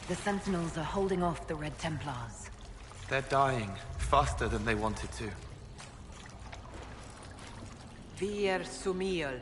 The Sentinels are holding off the Red Templars. They're dying faster than they wanted to. Vir Sumiel.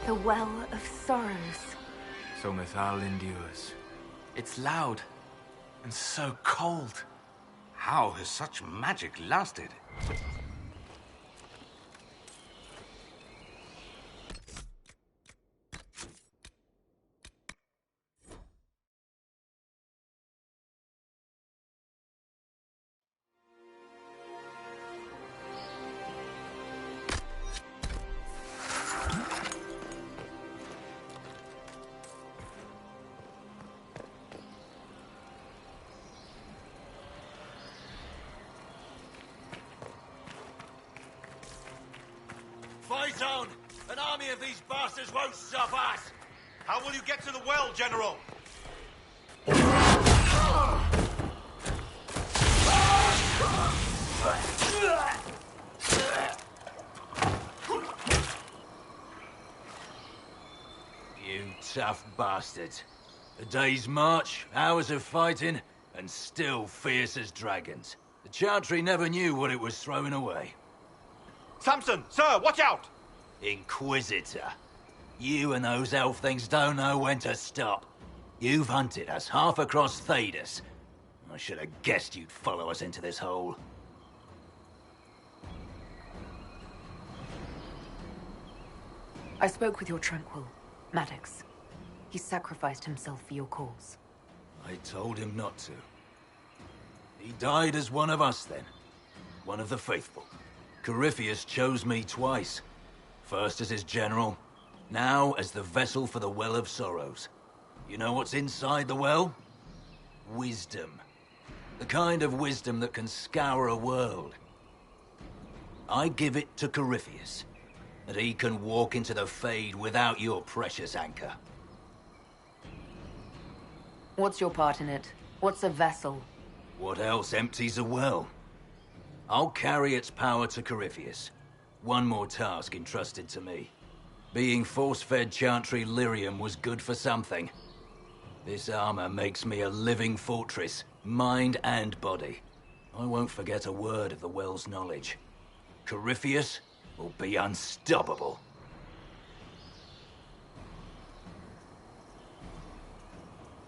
The Well of Sorrows. So Mythal endures. It's loud and so cold. How has such magic lasted? Fight on! An army of these bastards won't stop us! How will you get to the well, General? You tough bastards. A day's march, hours of fighting, and still fierce as dragons. The Chantry never knew what it was throwing away. Samson! Sir, watch out! Inquisitor. You and those elf things don't know when to stop. You've hunted us half across Thedas. I should have guessed you'd follow us into this hole. I spoke with your Tranquil, Maddox. He sacrificed himself for your cause. I told him not to. He died as one of us then. One of the faithful. Corypheus chose me twice. First as his general, now as the vessel for the Well of Sorrows. You know what's inside the well? Wisdom. The kind of wisdom that can scour a world. I give it to Corypheus, that he can walk into the Fade without your precious anchor. What's your part in it? What's a vessel? What else empties a well? I'll carry its power to Corypheus. One more task entrusted to me. Being force-fed Chantry lyrium was good for something. This armor makes me a living fortress, mind and body. I won't forget a word of the well's knowledge. Corypheus will be unstoppable.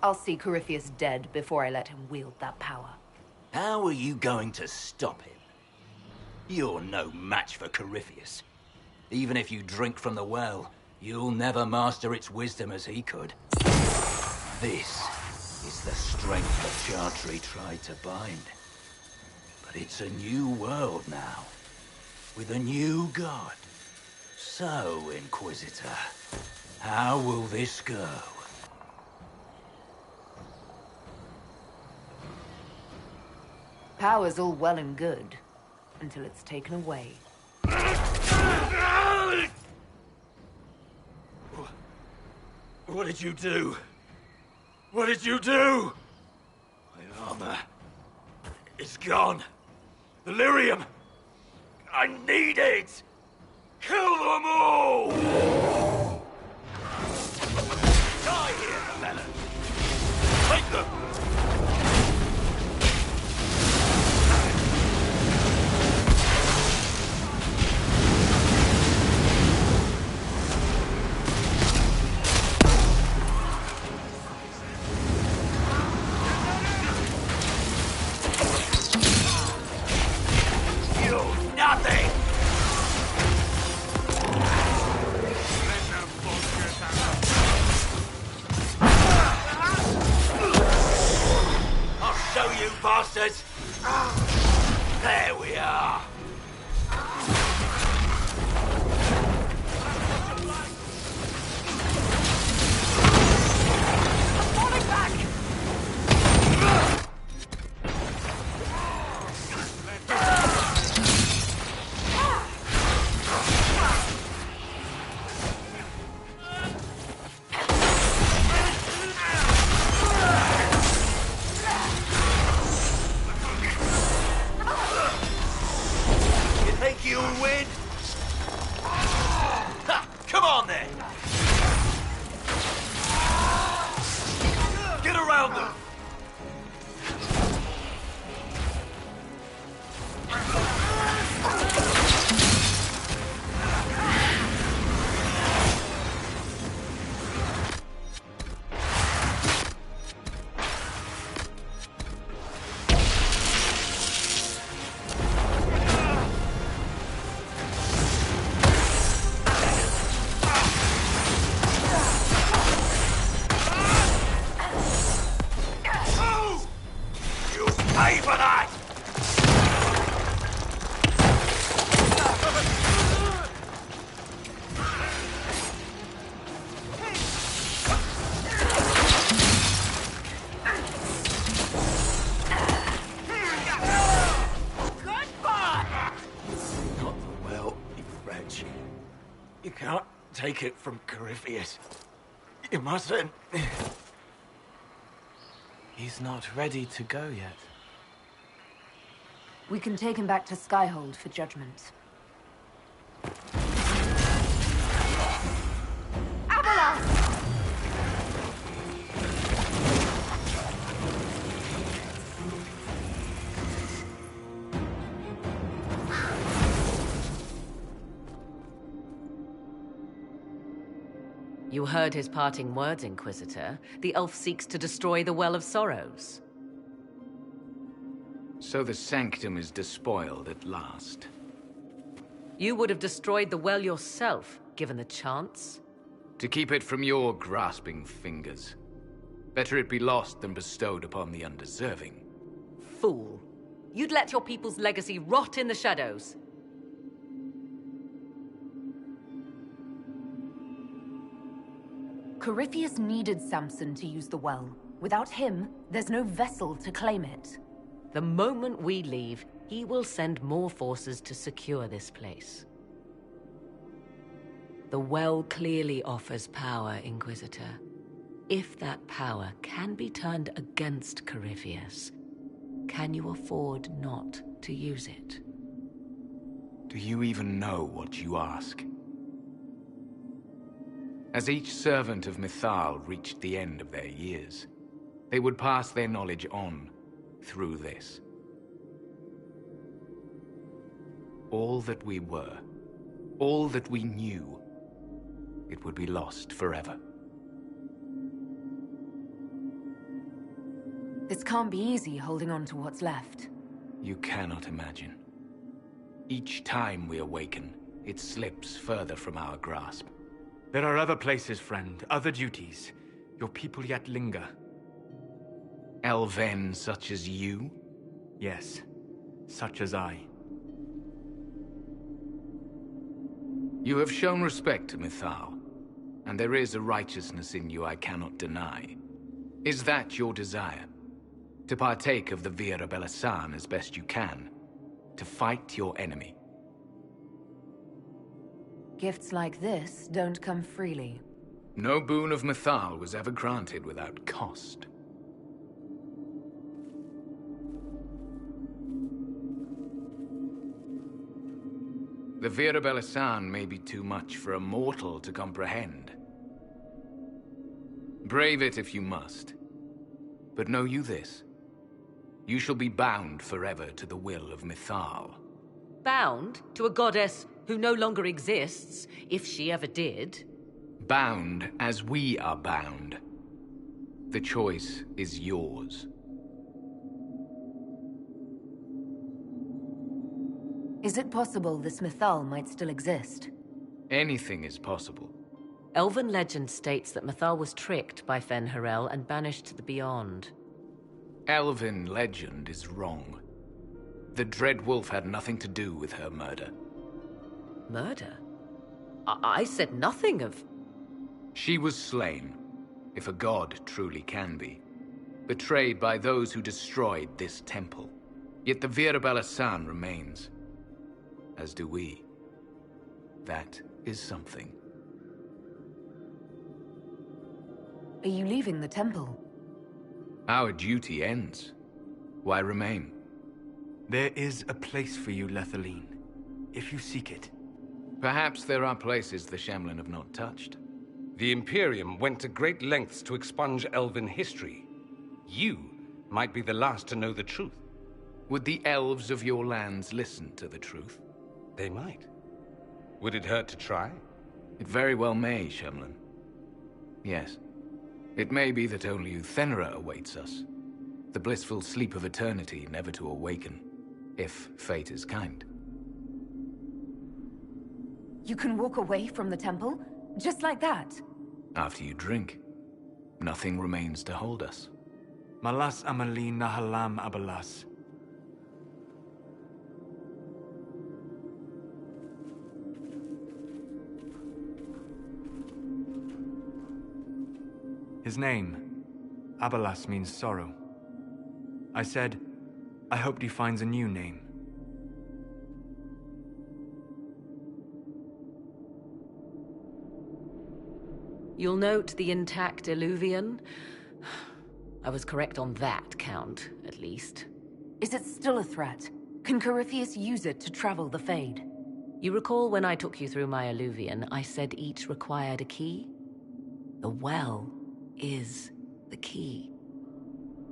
I'll see Corypheus dead before I let him wield that power. How are you going to stop him? You're no match for Corypheus. Even if you drink from the well, You'll never master its wisdom as he could. This is the strength that Chantry tried to bind. But it's a new world now, with a new god. So, Inquisitor, how will this go? Power's all well and good, until it's taken away. What did you do? What did you do? My armor. It's gone. The lyrium. I need it! Kill them all! Die here, fella! Take them! Nothing! I'll show you bastards! There we are! I'm falling back! You'll win! Ha! Come on then! Get around them! Take it from Corypheus. You mustn't. He's not ready to go yet. We can take him back to Skyhold for judgment. Abelas! You heard his parting words, Inquisitor. The elf seeks to destroy the Well of Sorrows. So the Sanctum is despoiled at last. You would have destroyed the well yourself, given the chance. To keep it from your grasping fingers. Better it be lost than bestowed upon the undeserving. Fool. You'd let your people's legacy rot in the shadows. Corypheus needed Samson to use the well. Without him, there's no vessel to claim it. The moment we leave, he will send more forces to secure this place. The well clearly offers power, Inquisitor. If that power can be turned against Corypheus, can you afford not to use it? Do you even know what you ask? As each servant of Mythal reached the end of their years, they would pass their knowledge on through this. All that we were, all that we knew, it would be lost forever. This can't be easy, holding on to what's left. You cannot imagine. Each time we awaken, it slips further from our grasp. There are other places, friend, other duties. Your people yet linger. Elven such as you? Yes, such as I. You have shown respect to Mythal, and there is a righteousness in you I cannot deny. Is that your desire? To partake of the Vira Belasan as best you can? To fight your enemy? Gifts like this don't come freely. No boon of Mythal was ever granted without cost. The Vira Belasan may be too much for a mortal to comprehend. Brave it if you must. But know you this. You shall be bound forever to the will of Mythal. Bound to a goddess who no longer exists, if she ever did. Bound as we are bound. The choice is yours. Is it possible this Mythal might still exist? Anything is possible. Elven legend states that Mythal was tricked by Fen-Harel and banished to the Beyond. Elven legend is wrong. The Dreadwolf had nothing to do with her murder. Murder? I said nothing of... She was slain, if a god truly can be. Betrayed by those who destroyed this temple. Yet the Vira Belasan remains. As do we. That is something. Are you leaving the temple? Our duty ends. Why remain? There is a place for you, Lethaline, if you seek it. Perhaps there are places the Shemlin have not touched. The Imperium went to great lengths to expunge Elven history. You might be the last to know the truth. Would the elves of your lands listen to the truth? They might. Would it hurt to try? It very well may, Shemlin. Yes. It may be that only Uthenera awaits us. The blissful sleep of eternity, never to awaken, if fate is kind. You can walk away from the temple? Just like that? After you drink, nothing remains to hold us. Malas amalin nahalam abelas. His name, Abelas, means sorrow. I said, I hoped he finds a new name. You'll note the intact Eluvian. I was correct on that count, at least. Is it still a threat? Can Corypheus use it to travel the Fade? You recall when I took you through my Eluvian, I said each required a key? The well is the key.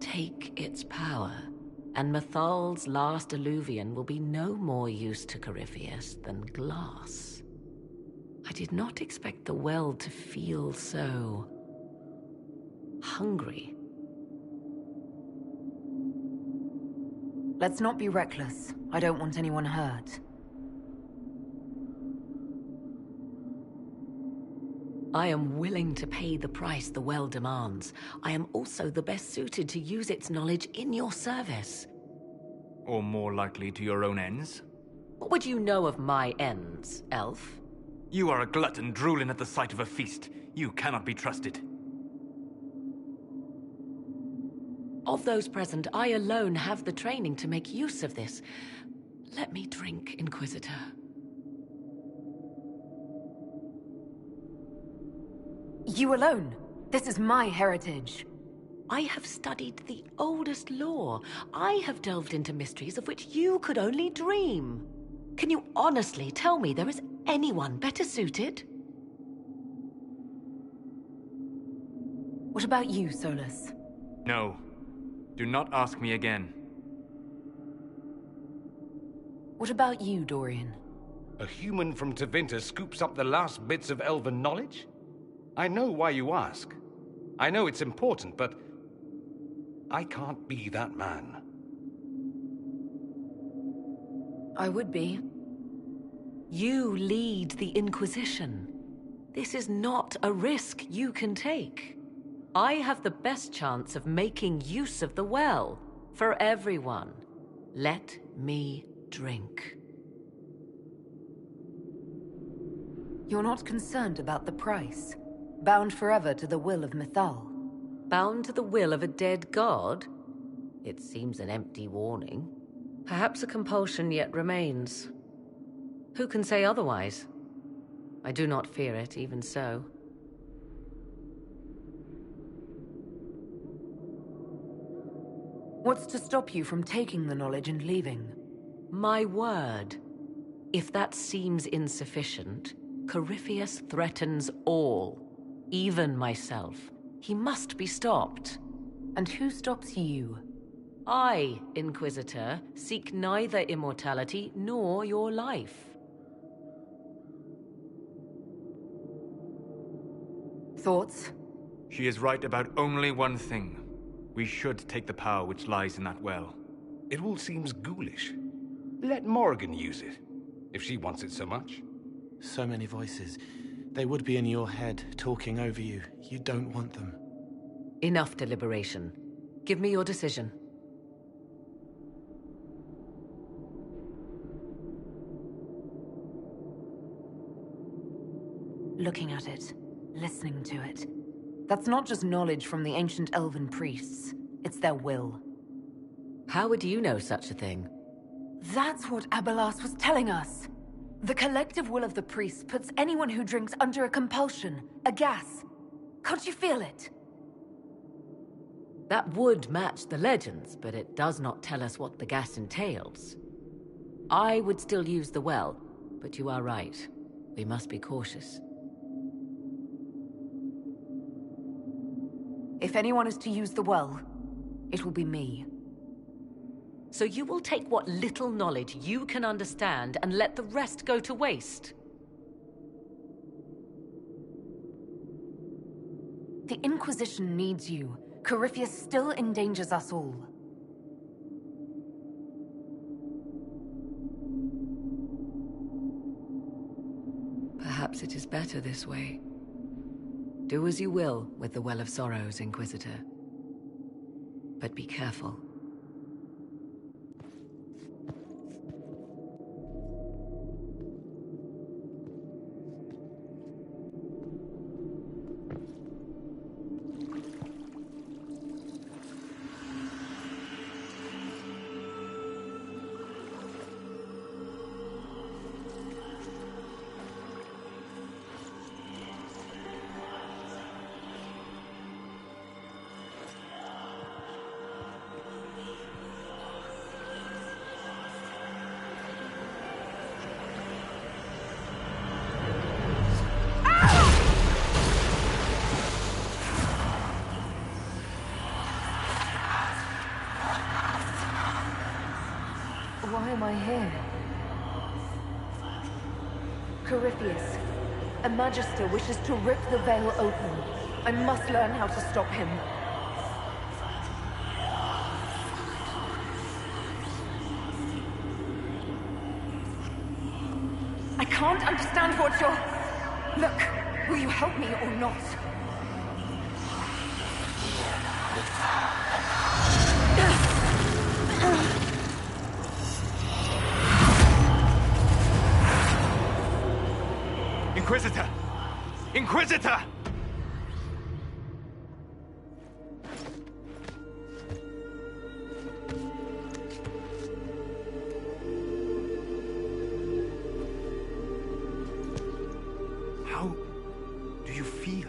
Take its power, and Mythal's last Eluvian will be no more use to Corypheus than glass. I did not expect the well to feel so... hungry. Let's not be reckless. I don't want anyone hurt. I am willing to pay the price the well demands. I am also the best suited to use its knowledge in your service. Or more likely to your own ends? What would you know of my ends, elf? You are a glutton drooling at the sight of a feast. You cannot be trusted. Of those present, I alone have the training to make use of this. Let me drink, Inquisitor. You alone? This is my heritage. I have studied the oldest lore. I have delved into mysteries of which you could only dream. Can you honestly tell me there is anyone better suited? What about you, Solas? No. Do not ask me again. What about you, Dorian? A human from Tevinter scoops up the last bits of elven knowledge? I know why you ask. I know it's important, but... I can't be that man. I would be. You lead the Inquisition. This is not a risk you can take. I have the best chance of making use of the well for everyone. Let me drink. You're not concerned about the price? Bound forever to the will of Mythal? Bound to the will of a dead god? It seems an empty warning. Perhaps a compulsion yet remains. Who can say otherwise? I do not fear it, even so. What's to stop you from taking the knowledge and leaving? My word. If that seems insufficient, Corypheus threatens all, even myself. He must be stopped. And who stops you? I, Inquisitor, seek neither immortality nor your life. Thoughts? She is right about only one thing. We should take the power which lies in that well. It all seems ghoulish. Let Morrigan use it, if she wants it so much. So many voices. They would be in your head, talking over you. You don't want them. Enough deliberation. Give me your decision. Looking at it, listening to it. That's not just knowledge from the ancient elven priests. It's their will. How would you know such a thing? That's what Abelas was telling us. The collective will of the priests puts anyone who drinks under a compulsion, a gas. Can't you feel it? That would match the legends, but it does not tell us what the gas entails. I would still use the well, but you are right. We must be cautious. If anyone is to use the well, it will be me. So you will take what little knowledge you can understand and let the rest go to waste? The Inquisition needs you. Corypheus still endangers us all. Perhaps it is better this way. Do as you will with the Well of Sorrows, Inquisitor. But be careful. Why am I here? Corypheus, a Magister wishes to rip the veil open. I must learn how to stop him. I can't understand what you're... Look, will you help me or not? Inquisitor! Inquisitor! How do you feel?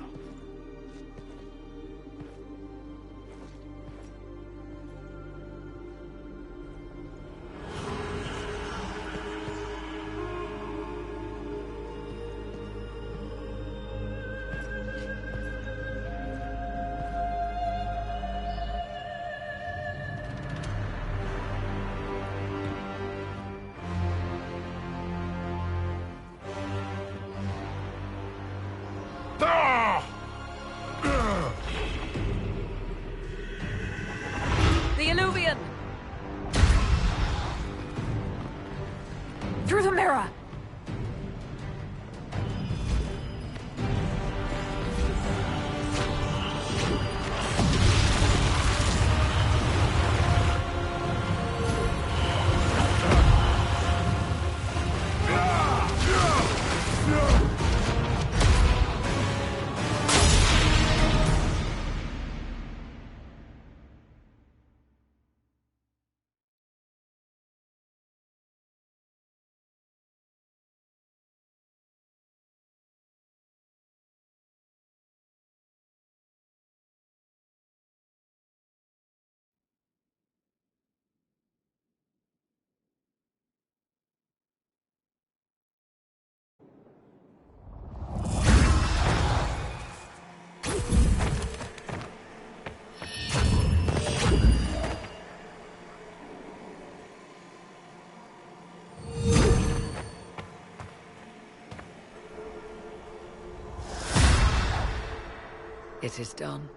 It is done.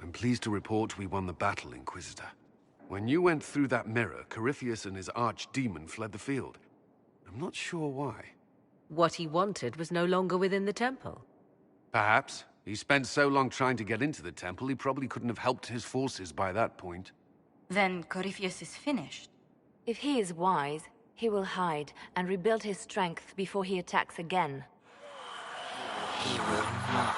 I'm pleased to report we won the battle, Inquisitor. When you went through that mirror, Corypheus and his archdemon fled the field. I'm not sure why. What he wanted was no longer within the temple. Perhaps. He spent so long trying to get into the temple, he probably couldn't have helped his forces by that point. Then Corypheus is finished. If he is wise, he will hide and rebuild his strength before he attacks again. He will not.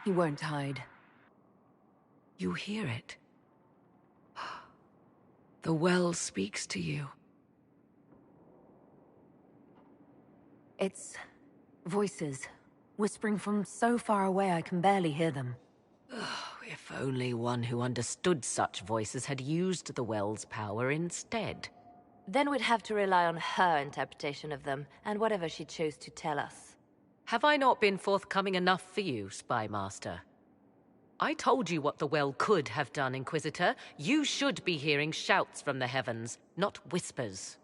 He won't hide. You hear it. The well speaks to you. It's voices, whispering from so far away I can barely hear them. If only one who understood such voices had used the well's power instead. Then we'd have to rely on her interpretation of them, and whatever she chose to tell us. Have I not been forthcoming enough for you, Spy Master? I told you what the well could have done, Inquisitor. You should be hearing shouts from the heavens, not whispers.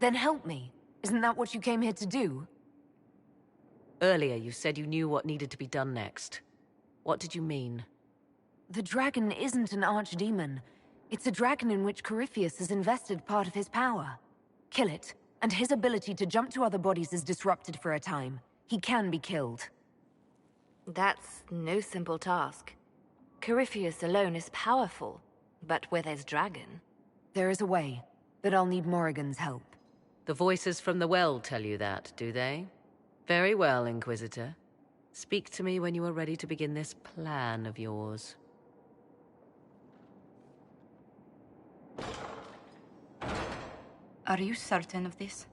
Then help me. Isn't that what you came here to do? Earlier you said you knew what needed to be done next. What did you mean? The dragon isn't an archdemon. It's a dragon in which Corypheus has invested part of his power. Kill it, and his ability to jump to other bodies is disrupted for a time. He can be killed. That's no simple task. Corypheus alone is powerful, but with his dragon... There is a way, but I'll need Morrigan's help. The voices from the well tell you that, do they? Very well, Inquisitor. Speak to me when you are ready to begin this plan of yours. Are you certain of this?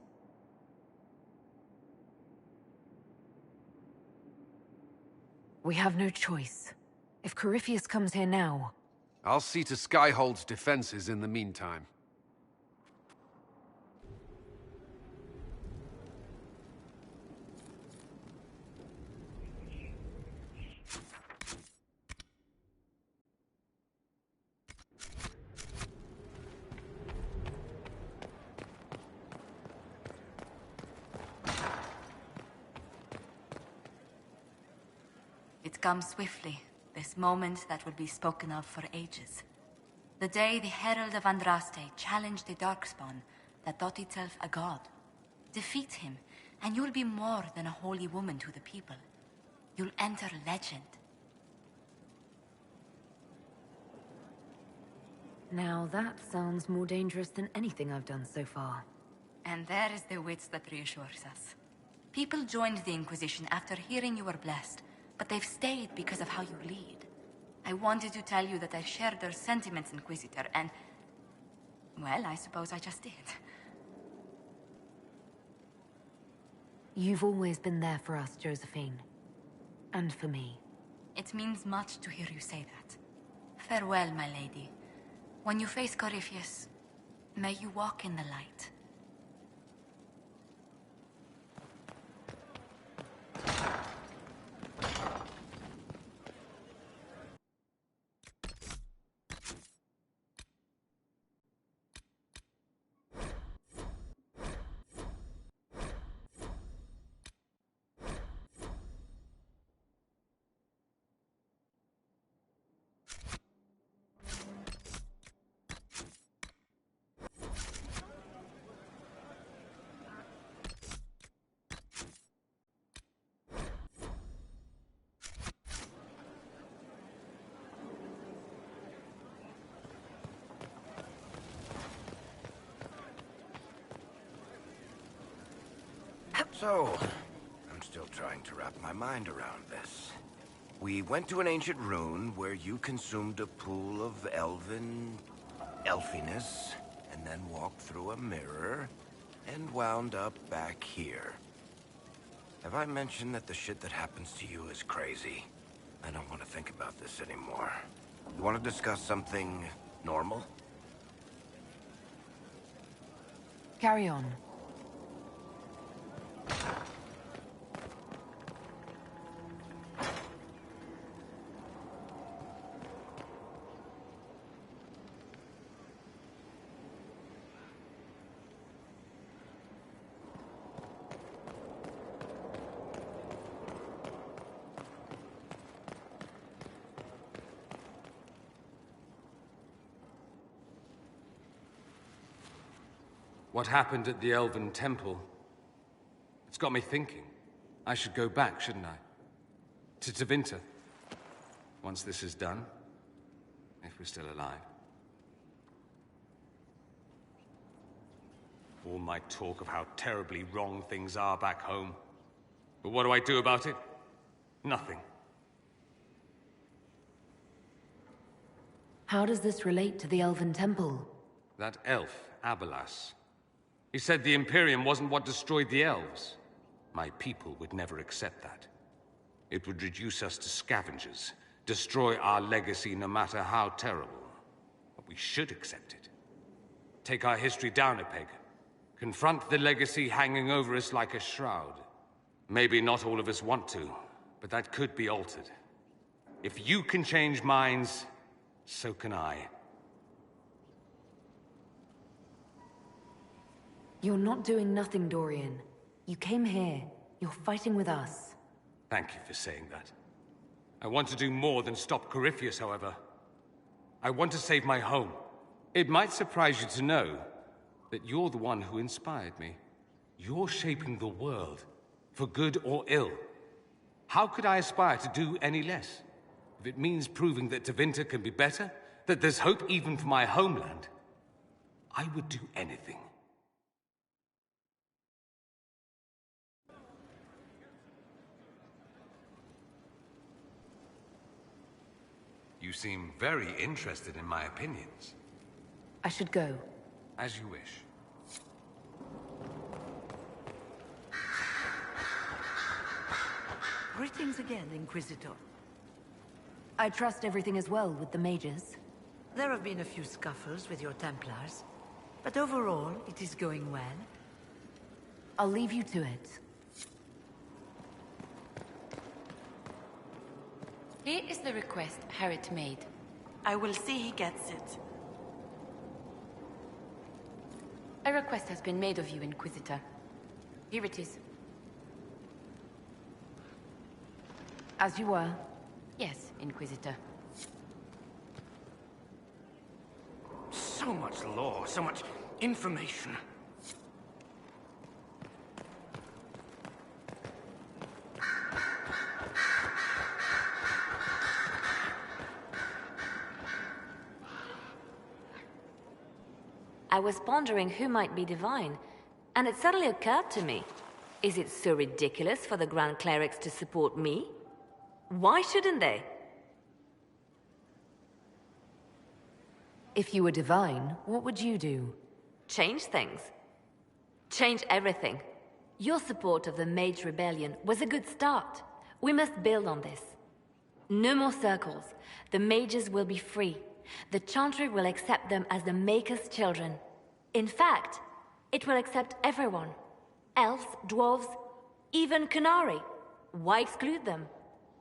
We have no choice. If Corypheus comes here now... I'll see to Skyhold's defenses in the meantime. It comes swiftly, this moment that will be spoken of for ages. The day the Herald of Andraste challenged the Darkspawn that thought itself a god. Defeat him, and you'll be more than a holy woman to the people. You'll enter legend. Now that sounds more dangerous than anything I've done so far. And there is the wits that reassures us. People joined the Inquisition after hearing you were blessed, but they've stayed because of how you lead. I wanted to tell you that I shared their sentiments, Inquisitor, and... well, I suppose I just did. You've always been there for us, Josephine. And for me. It means much to hear you say that. Farewell, my lady. When you face Corypheus, may you walk in the light. So, I'm still trying to wrap my mind around this. We went to an ancient rune where you consumed a pool of elfiness, and then walked through a mirror, and wound up back here. Have I mentioned that the shit that happens to you is crazy? I don't want to think about this anymore. You want to discuss something normal? Carry on. What happened at the Elven Temple? It's got me thinking. I should go back, shouldn't I? To Tevinter. Once this is done. If we're still alive. All my talk of how terribly wrong things are back home. But what do I do about it? Nothing. How does this relate to the Elven Temple? That elf, Abelas. He said the Imperium wasn't what destroyed the Elves. My people would never accept that. It would reduce us to scavengers, destroy our legacy no matter how terrible. But we should accept it. Take our history down a peg. Confront the legacy hanging over us like a shroud. Maybe not all of us want to, but that could be altered. If you can change minds, so can I. You're not doing nothing, Dorian. You came here. You're fighting with us. Thank you for saying that. I want to do more than stop Corypheus, however. I want to save my home. It might surprise you to know that you're the one who inspired me. You're shaping the world, for good or ill. How could I aspire to do any less? If it means proving that Tevinter can be better, that there's hope even for my homeland, I would do anything. You seem very interested in my opinions. I should go. As you wish. Greetings again, Inquisitor. I trust everything is well with the mages. There have been a few scuffles with your Templars, but overall, it is going well. I'll leave you to it. Here is the request Harriet made. I will see he gets it. A request has been made of you, Inquisitor. Here it is. As you were. Yes, Inquisitor. So much lore, so much information. I was pondering who might be divine, and it suddenly occurred to me. Is it so ridiculous for the Grand Clerics to support me? Why shouldn't they? If you were divine, what would you do? Change things. Change everything. Your support of the Mage Rebellion was a good start. We must build on this. No more circles. The mages will be free. The Chantry will accept them as the Maker's children. In fact, it will accept everyone. Elves, dwarves, even Qunari. Why exclude them?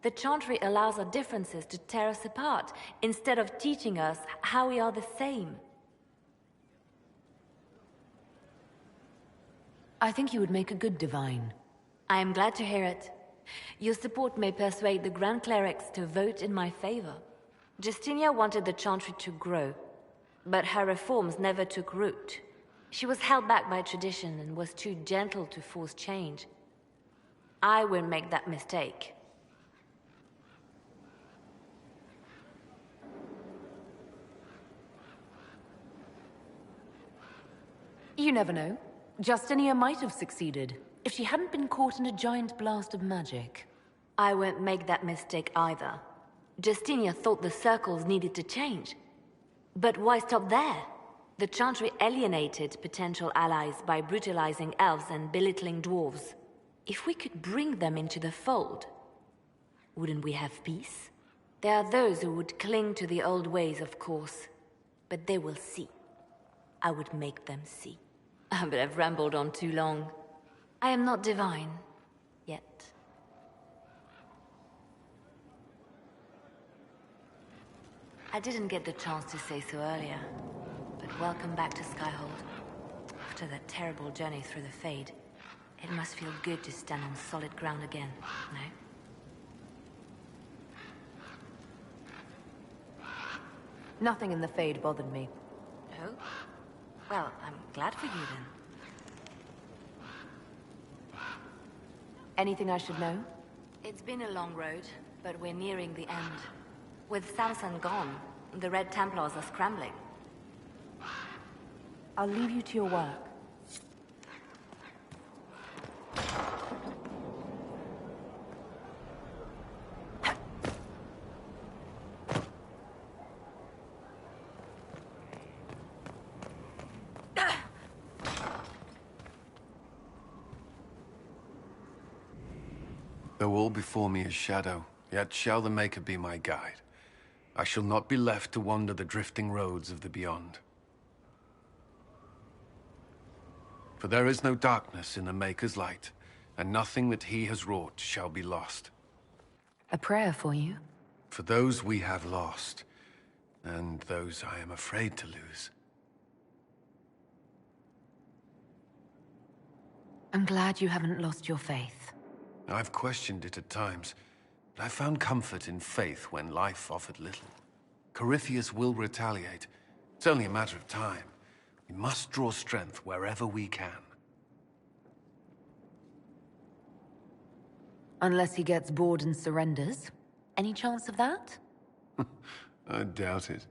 The Chantry allows our differences to tear us apart, instead of teaching us how we are the same. I think you would make a good divine. I am glad to hear it. Your support may persuade the Grand Clerics to vote in my favor. Justinia wanted the Chantry to grow, but her reforms never took root. She was held back by tradition and was too gentle to force change. I won't make that mistake. You never know. Justinia might have succeeded, if she hadn't been caught in a giant blast of magic. I won't make that mistake either. Justinia thought the circles needed to change. But why stop there? The Chantry alienated potential allies by brutalizing elves and belittling dwarves. If we could bring them into the fold, wouldn't we have peace? There are those who would cling to the old ways, of course. But they will see. I would make them see. But I've rambled on too long. I am not divine. Yet. I didn't get the chance to say so earlier, but welcome back to Skyhold. After that terrible journey through the Fade, it must feel good to stand on solid ground again, no? Nothing in the Fade bothered me. Oh? Well, I'm glad for you then. Anything I should know? It's been a long road, but we're nearing the end. With Samson gone, the Red Templars are scrambling. I'll leave you to your work. Though all before me is shadow, yet shall the Maker be my guide. I shall not be left to wander the drifting roads of the beyond. For there is no darkness in the Maker's light, and nothing that he has wrought shall be lost. A prayer for you? For those we have lost, and those I am afraid to lose. I'm glad you haven't lost your faith. I've questioned it at times, but I found comfort in faith when life offered little. Corypheus will retaliate. It's only a matter of time. We must draw strength wherever we can. Unless he gets bored and surrenders. Any chance of that? I doubt it.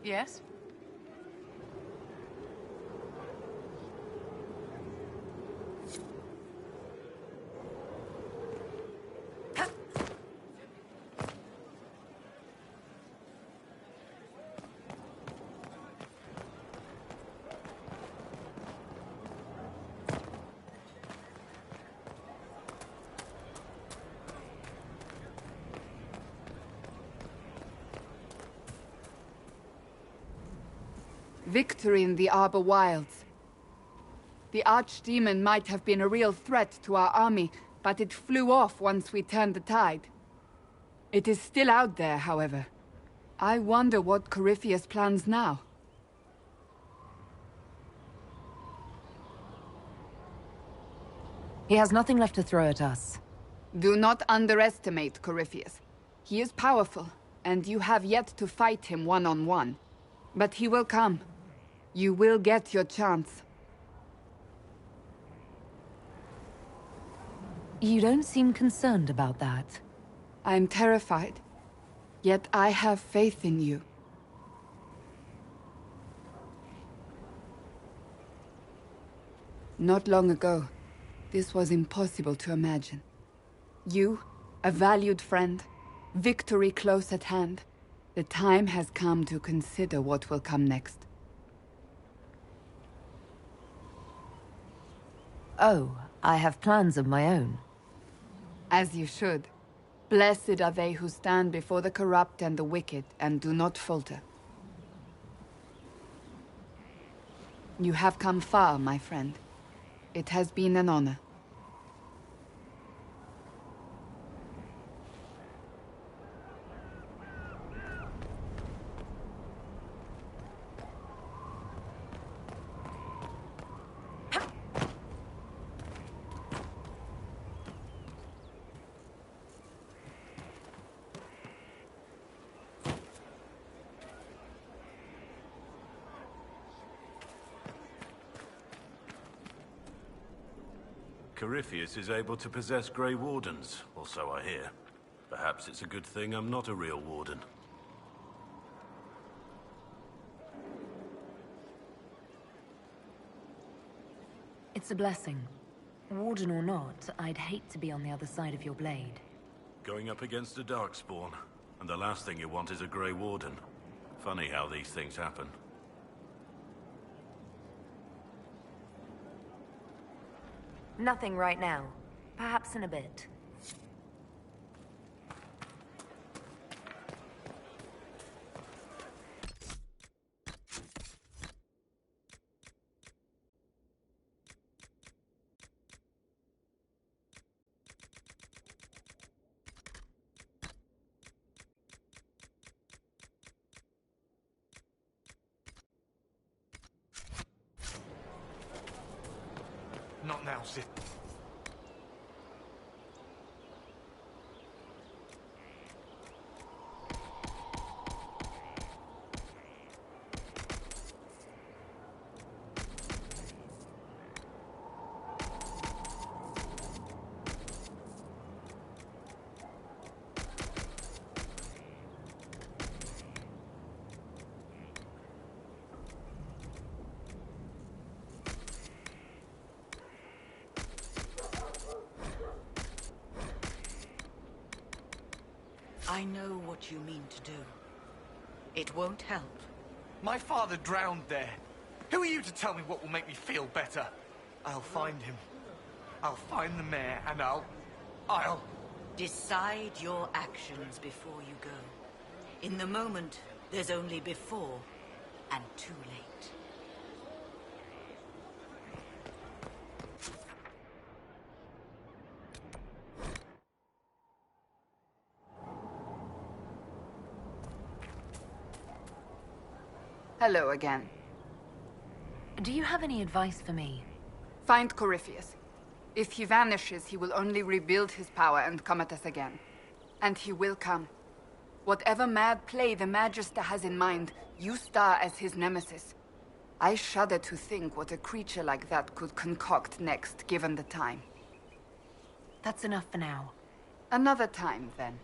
Yes? Victory in the Arbor Wilds. The archdemon might have been a real threat to our army, but it flew off once we turned the tide. It is still out there, however. I wonder what Corypheus plans now. He has nothing left to throw at us. Do not underestimate Corypheus. He is powerful, and you have yet to fight him one-on-one. But he will come. You will get your chance. You don't seem concerned about that. I'm terrified. Yet I have faith in you. Not long ago, this was impossible to imagine. You, a valued friend, victory close at hand. The time has come to consider what will come next. Oh, I have plans of my own. As you should. Blessed are they who stand before the corrupt and the wicked, and do not falter. You have come far, my friend. It has been an honor. Corypheus is able to possess Grey Wardens, or so I hear. Perhaps it's a good thing I'm not a real warden. It's a blessing. Warden or not, I'd hate to be on the other side of your blade. Going up against a Darkspawn, and the last thing you want is a Grey Warden. Funny how these things happen. Nothing right now. Perhaps in a bit. Not now, Sith. I know what you mean to do. It won't help. My father drowned there. Who are you to tell me what will make me feel better? I'll find him. I'll find the mayor, and I'll... Decide your actions before you go. In the moment, there's only before and too late. Hello again. Do you have any advice for me? Find Corypheus. If he vanishes, he will only rebuild his power and come at us again. And he will come. Whatever mad play the Magister has in mind, you star as his nemesis. I shudder to think what a creature like that could concoct next, given the time. That's enough for now. Another time, then.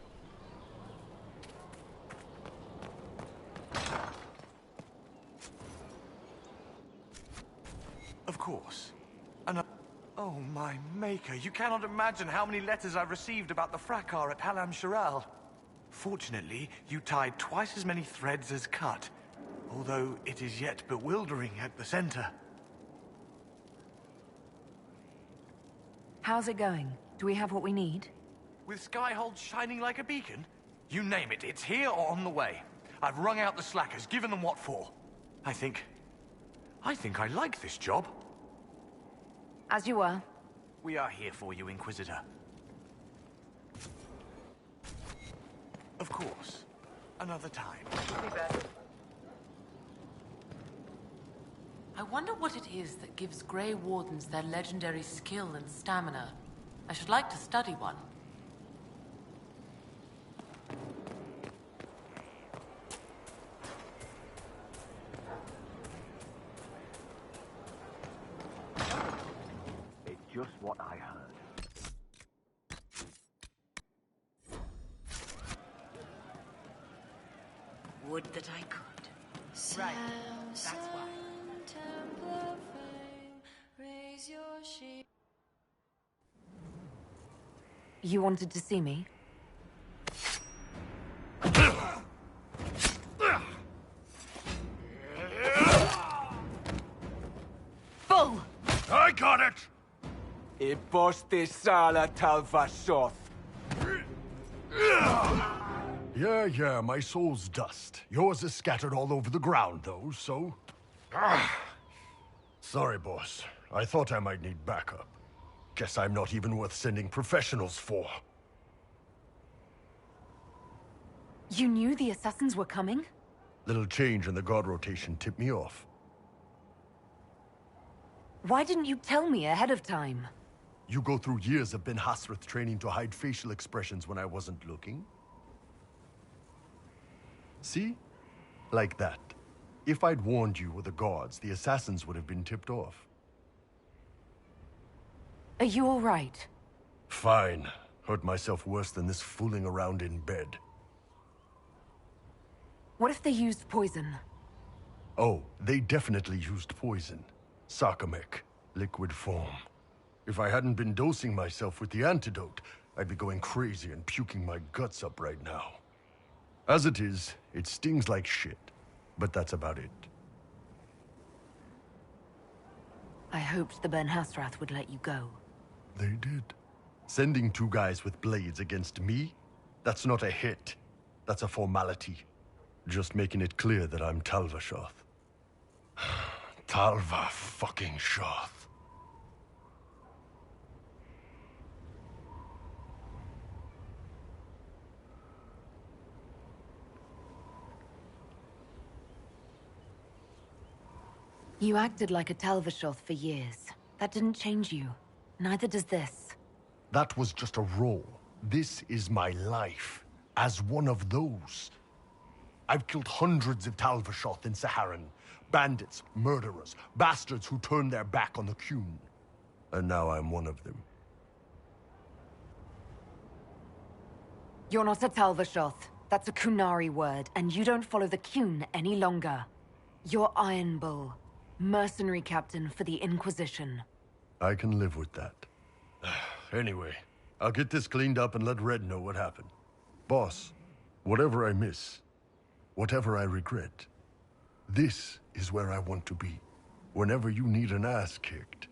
Of course. Oh, my maker, you cannot imagine how many letters I've received about the fracas at Halam Shiral. Fortunately, you tied twice as many threads as cut, although it is yet bewildering at the center. How's it going? Do we have what we need? With Skyhold shining like a beacon? You name it, it's here or on the way. I've wrung out the slackers, given them what for. I think I like this job. As you were. We are here for you, Inquisitor. Of course. Another time. I wonder what it is that gives Grey Wardens their legendary skill and stamina. I should like to study one. Just what I heard. Would that I could. Right. That's why. You wanted to see me? Bull! I got it! Iboste sala talvasoth. Yeah, my soul's dust. Yours is scattered all over the ground, though, so... Sorry, boss. I thought I might need backup. Guess I'm not even worth sending professionals for. You knew the assassins were coming? Little change in the guard rotation tipped me off. Why didn't you tell me ahead of time? You go through years of Ben Hasrath training to hide facial expressions when I wasn't looking? See? Like that. If I'd warned you were the guards, the assassins would have been tipped off. Are you all right? Fine. Hurt myself worse than this fooling around in bed. What if they used poison? Oh, they definitely used poison. Sarcomec. Liquid form. If I hadn't been dosing myself with the antidote, I'd be going crazy and puking my guts up right now. As it is, it stings like shit. But that's about it. I hoped the Ben Hasrath would let you go. They did. Sending 2 guys with blades against me? That's not a hit. That's a formality. Just making it clear that I'm Talvashoth. Talva fucking Shoth. You acted like a Talvashoth for years. That didn't change you. Neither does this. That was just a role. This is my life. As one of those. I've killed hundreds of Talvashoth in Saharan. Bandits, murderers, bastards who turned their back on the Qun. And now I'm one of them. You're not a Talvashoth. That's a Qunari word, and you don't follow the Qun any longer. You're Iron Bull. Mercenary captain for the Inquisition. I can live with that. Anyway, I'll get this cleaned up and let Red know what happened. Boss, whatever I miss, whatever I regret, this is where I want to be. Whenever you need an ass kicked,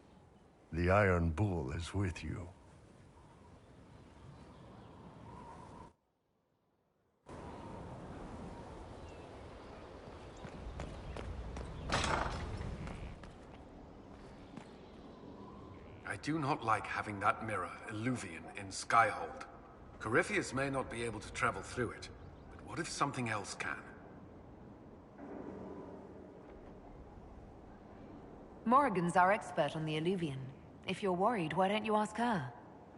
the Iron Bull is with you. I do not like having that mirror, Eluvian, in Skyhold. Corypheus may not be able to travel through it, but what if something else can? Morrigan's our expert on the Eluvian. If you're worried, why don't you ask her?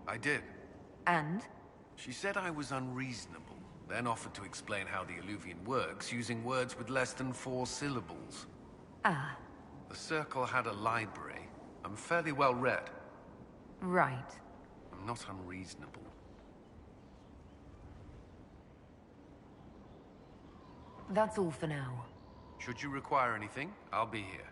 I did. And? She said I was unreasonable, then offered to explain how the Eluvian works using words with less than 4 syllables. Ah. The Circle had a library. I'm fairly well read. Right. I'm not unreasonable. That's all for now. Should you require anything, I'll be here.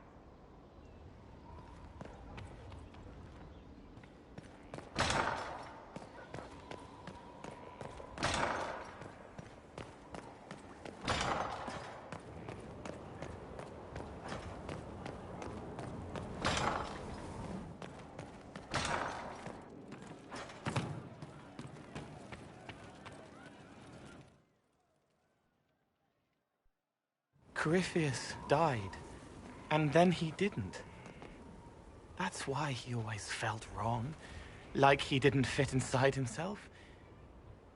Corypheus died, and then he didn't. That's why he always felt wrong, like he didn't fit inside himself.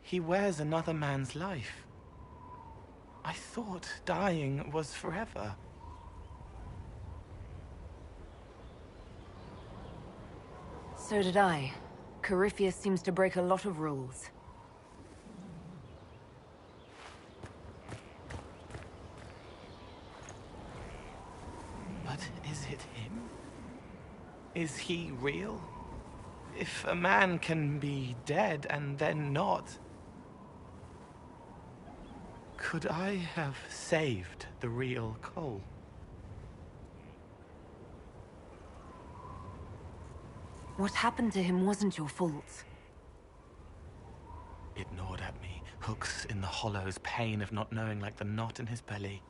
He wears another man's life. I thought dying was forever. So did I. Corypheus seems to break a lot of rules. Is it him? Is he real? If a man can be dead and then not, could I have saved the real Cole? What happened to him wasn't your fault. It gnawed at me, hooks in the hollows, pain of not knowing like the knot in his belly.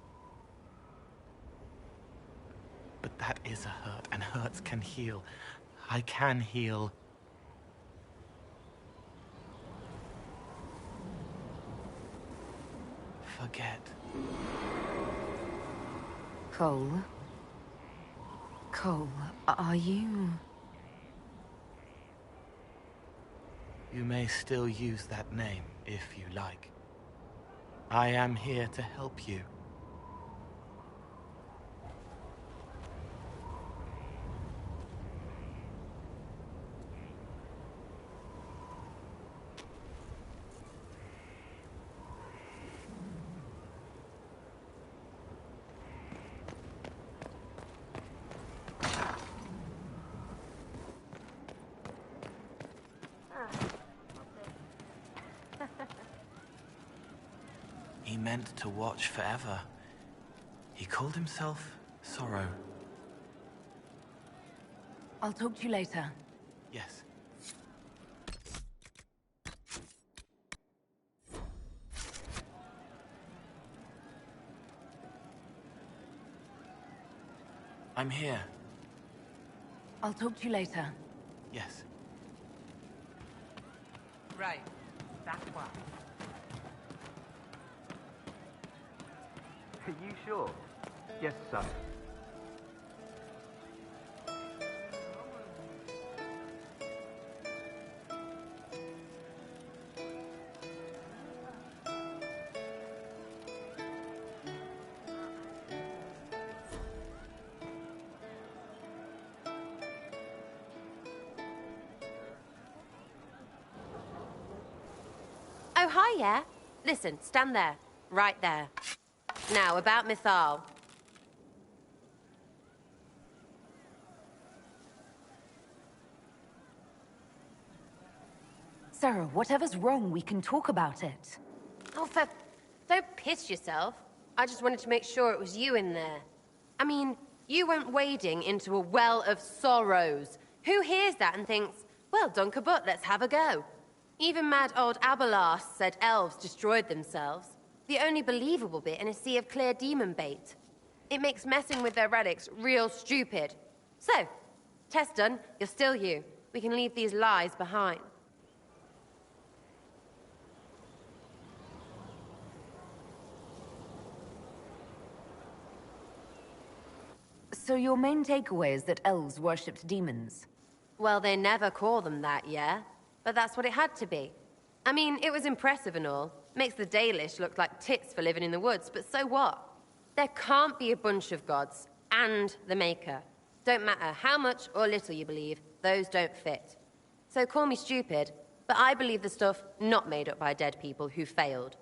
But that is a hurt, and hurts can heal. I can heal. Forget. Cole? Cole, are you... You may still use that name, if you like. I am here to help you. He meant to watch forever. He called himself Sorrow. I'll talk to you later. Yes. I'm here. I'll talk to you later. Yes. Right. That one. Are you sure? Yes, sir. Oh, hi, yeah? Listen, stand there. Right there. Now, about Mythal. Sera, whatever's wrong, we can talk about it. Oh, don't piss yourself. I just wanted to make sure it was you in there. I mean, you went wading into a well of sorrows. Who hears that and thinks, well, done kabut, let's have a go? Even mad old Abelas said elves destroyed themselves. The only believable bit in a sea of clear demon bait. It makes messing with their relics real stupid. So, test done, you're still you. We can leave these lies behind. So your main takeaway is that elves worshipped demons? Well, they never call them that, yeah? But that's what it had to be. I mean, it was impressive and all. Makes the Dalish look like tits for living in the woods, but so what? There can't be a bunch of gods and the Maker. Don't matter how much or little you believe, those don't fit. So call me stupid, but I believe the stuff not made up by dead people who failed.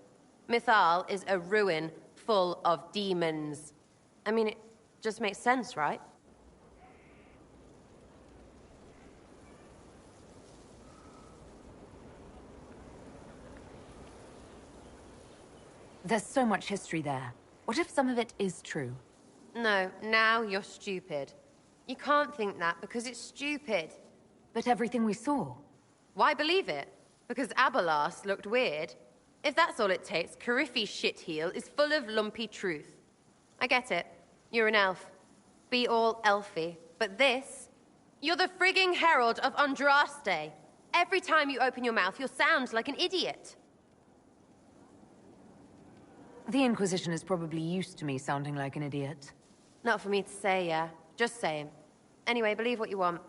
Mythal is a ruin full of demons. I mean, it just makes sense, right? There's so much history there. What if some of it is true? No, now you're stupid. You can't think that because it's stupid. But everything we saw. Why believe it? Because Abelas looked weird? If that's all it takes, Corypheus' shitheel is full of lumpy truth. I get it. You're an elf. Be all elfy. But this? You're the frigging herald of Andraste. Every time you open your mouth, you'll sound like an idiot. The Inquisition is probably used to me sounding like an idiot. Not for me to say, yeah. Just saying. Anyway, believe what you want.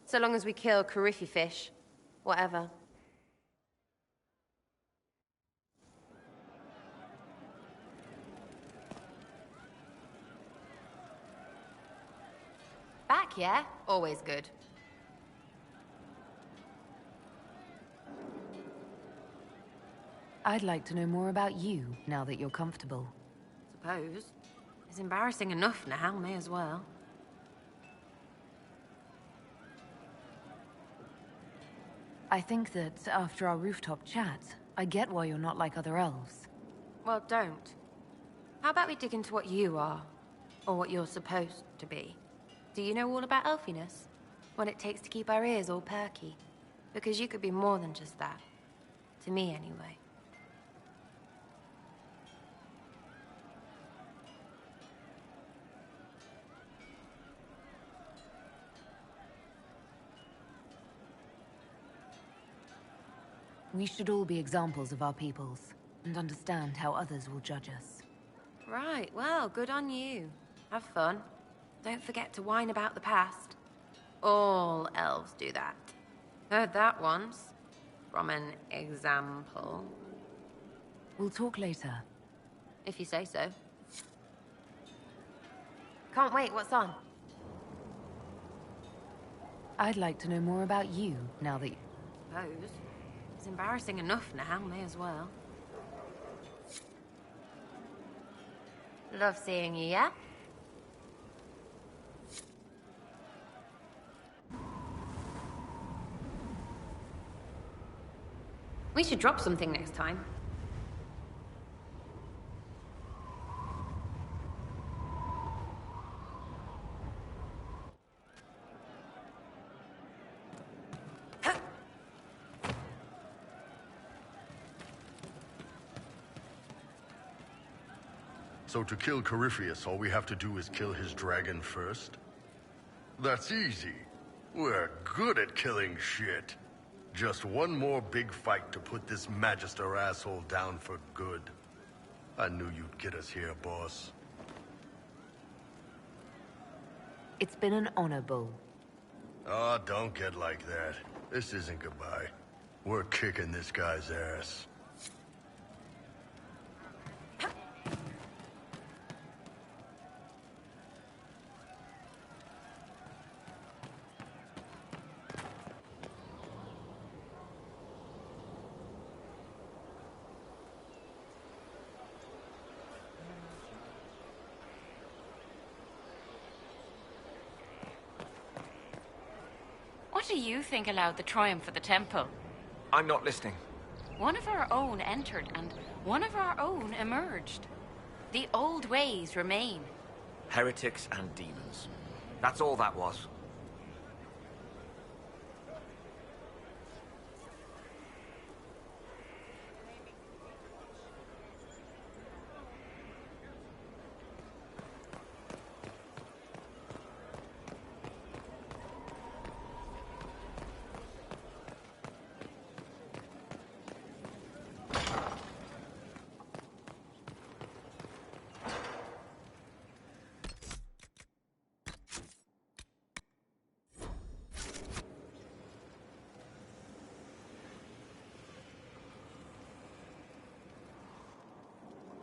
So long as we kill Corypheus, whatever. Back, yeah? Always good. I'd like to know more about you, now that you're comfortable. Suppose. It's embarrassing enough now, may as well. I think that after our rooftop chat, I get why you're not like other elves. Well, don't. How about we dig into what you are? Or what you're supposed to be? Do you know all about elfiness? What it takes to keep our ears all perky? Because you could be more than just that. To me, anyway. We should all be examples of our peoples, and understand how others will judge us. Right, well, good on you. Have fun. Don't forget to whine about the past. All elves do that. Heard that once. From an example. We'll talk later. If you say so. Can't wait, what's on? I'd like to know more about you, now that you... Suppose. It's embarrassing enough now, may as well. Love seeing you, yeah? We should drop something next time. So to kill Corypheus, all we have to do is kill his dragon first? That's easy. We're good at killing shit. Just one more big fight to put this Magister asshole down for good. I knew you'd get us here, boss. It's been an honor, Bull. Oh, don't get like that. This isn't goodbye. We're kicking this guy's ass. What do you think allowed the triumph of the temple? I'm not listening. One of our own entered, and one of our own emerged. The old ways remain. Heretics and demons. That's all that was.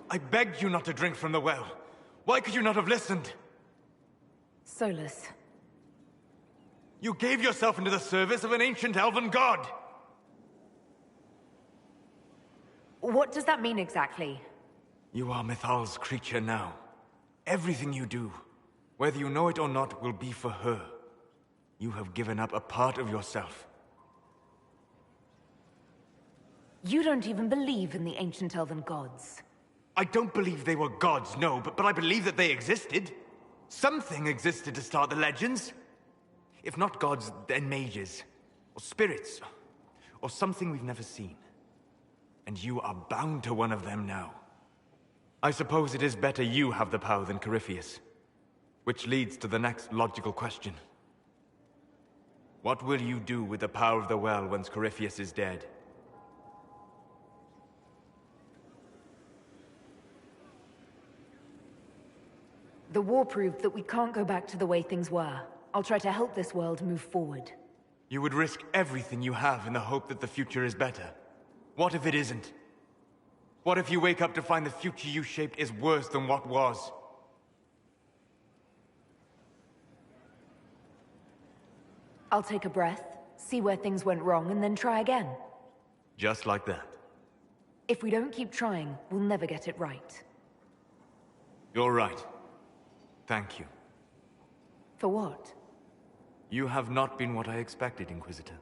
I begged you not to drink from the well. Why could you not have listened? Solas. You gave yourself into the service of an ancient elven god! What does that mean exactly? You are Mythal's creature now. Everything you do, whether you know it or not, will be for her. You have given up a part of yourself. You don't even believe in the ancient elven gods. I don't believe they were gods, no, but I believe that they existed. Something existed to start the legends. If not gods, then mages. Or spirits. Or something we've never seen. And you are bound to one of them now. I suppose it is better you have the power than Corypheus. Which leads to the next logical question. What will you do with the power of the well once Corypheus is dead? The war proved that we can't go back to the way things were. I'll try to help this world move forward. You would risk everything you have in the hope that the future is better. What if it isn't? What if you wake up to find the future you shaped is worse than what was? I'll take a breath, see where things went wrong, and then try again. Just like that. If we don't keep trying, we'll never get it right. You're right. Thank you. For what? You have not been what I expected, Inquisitor.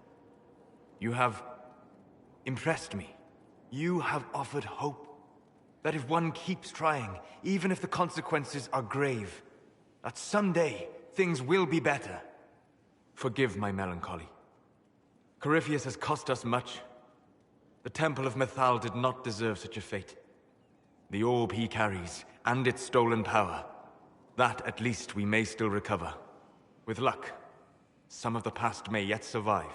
You have impressed me. You have offered hope. That if one keeps trying, even if the consequences are grave, that someday things will be better. Forgive my melancholy. Corypheus has cost us much. The Temple of Mythal did not deserve such a fate. The orb he carries, and its stolen power, that at least we may still recover. With luck, some of the past may yet survive.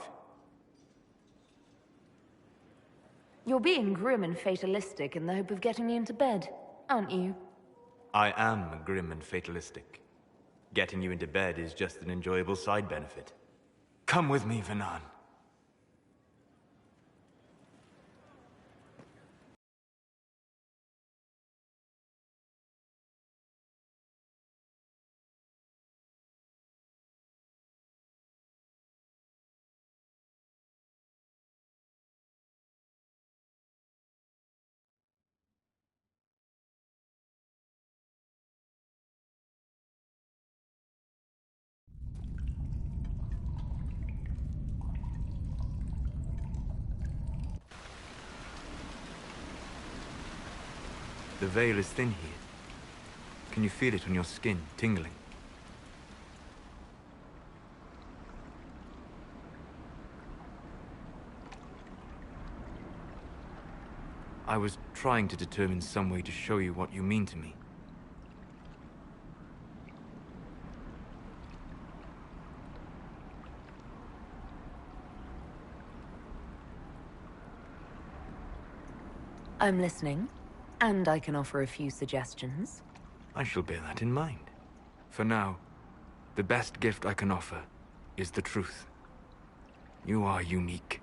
You're being grim and fatalistic in the hope of getting me into bed, aren't you? I am grim and fatalistic. Getting you into bed is just an enjoyable side benefit. Come with me, Vivienne. The veil is thin here. Can you feel it on your skin, tingling? I was trying to determine some way to show you what you mean to me. I'm listening, and I can offer a few suggestions. I shall bear that in mind. For now, the best gift I can offer is the truth. You are unique.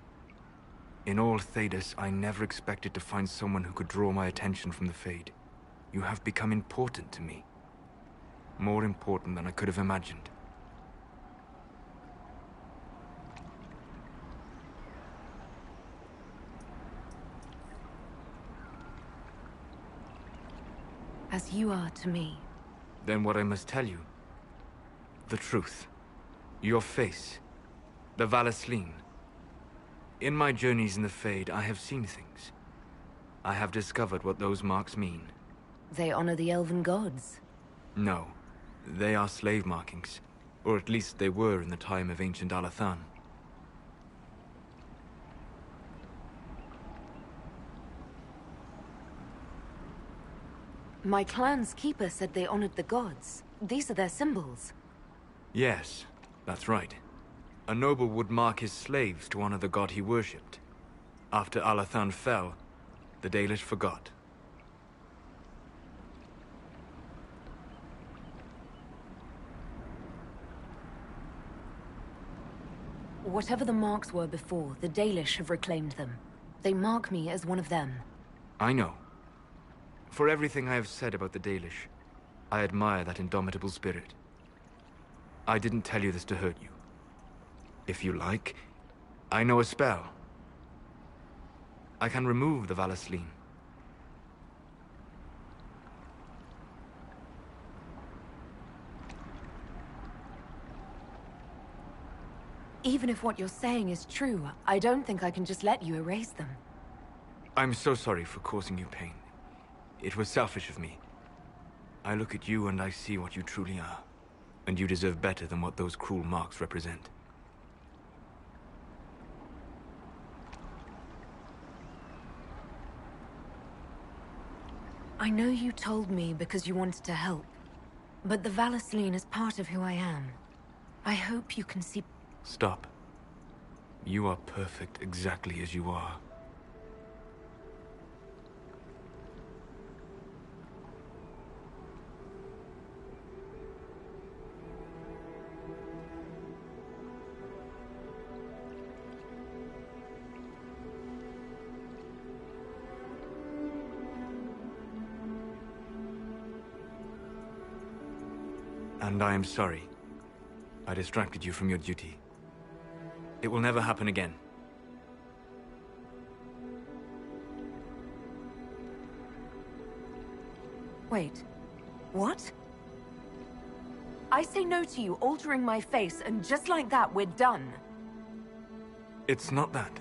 In all Thedas, I never expected to find someone who could draw my attention from the Fade. You have become important to me. More important than I could have imagined. As you are to me. Then what I must tell you. The truth. Your face. The vallislin. In my journeys in the Fade, I have seen things. I have discovered what those marks mean. They honor the elven gods. No. They are slave markings. Or at least they were in the time of ancient Alathan. My clan's keeper said they honored the gods. These are their symbols. Yes, that's right. A noble would mark his slaves to honor the god he worshipped. After Alathan fell, the Dalish forgot. Whatever the marks were before, the Dalish have reclaimed them. They mark me as one of them. I know. For everything I have said about the Dalish, I admire that indomitable spirit. I didn't tell you this to hurt you. If you like, I know a spell. I can remove the vallislin. Even if what you're saying is true, I don't think I can just let you erase them. I'm so sorry for causing you pain. It was selfish of me. I look at you and I see what you truly are. And you deserve better than what those cruel marks represent. I know you told me because you wanted to help. But the vallislin is part of who I am. I hope you can see... Stop. You are perfect exactly as you are. And I am sorry. I distracted you from your duty. It will never happen again. Wait. What? I say no to you altering my face, and just like that, we're done. It's not that.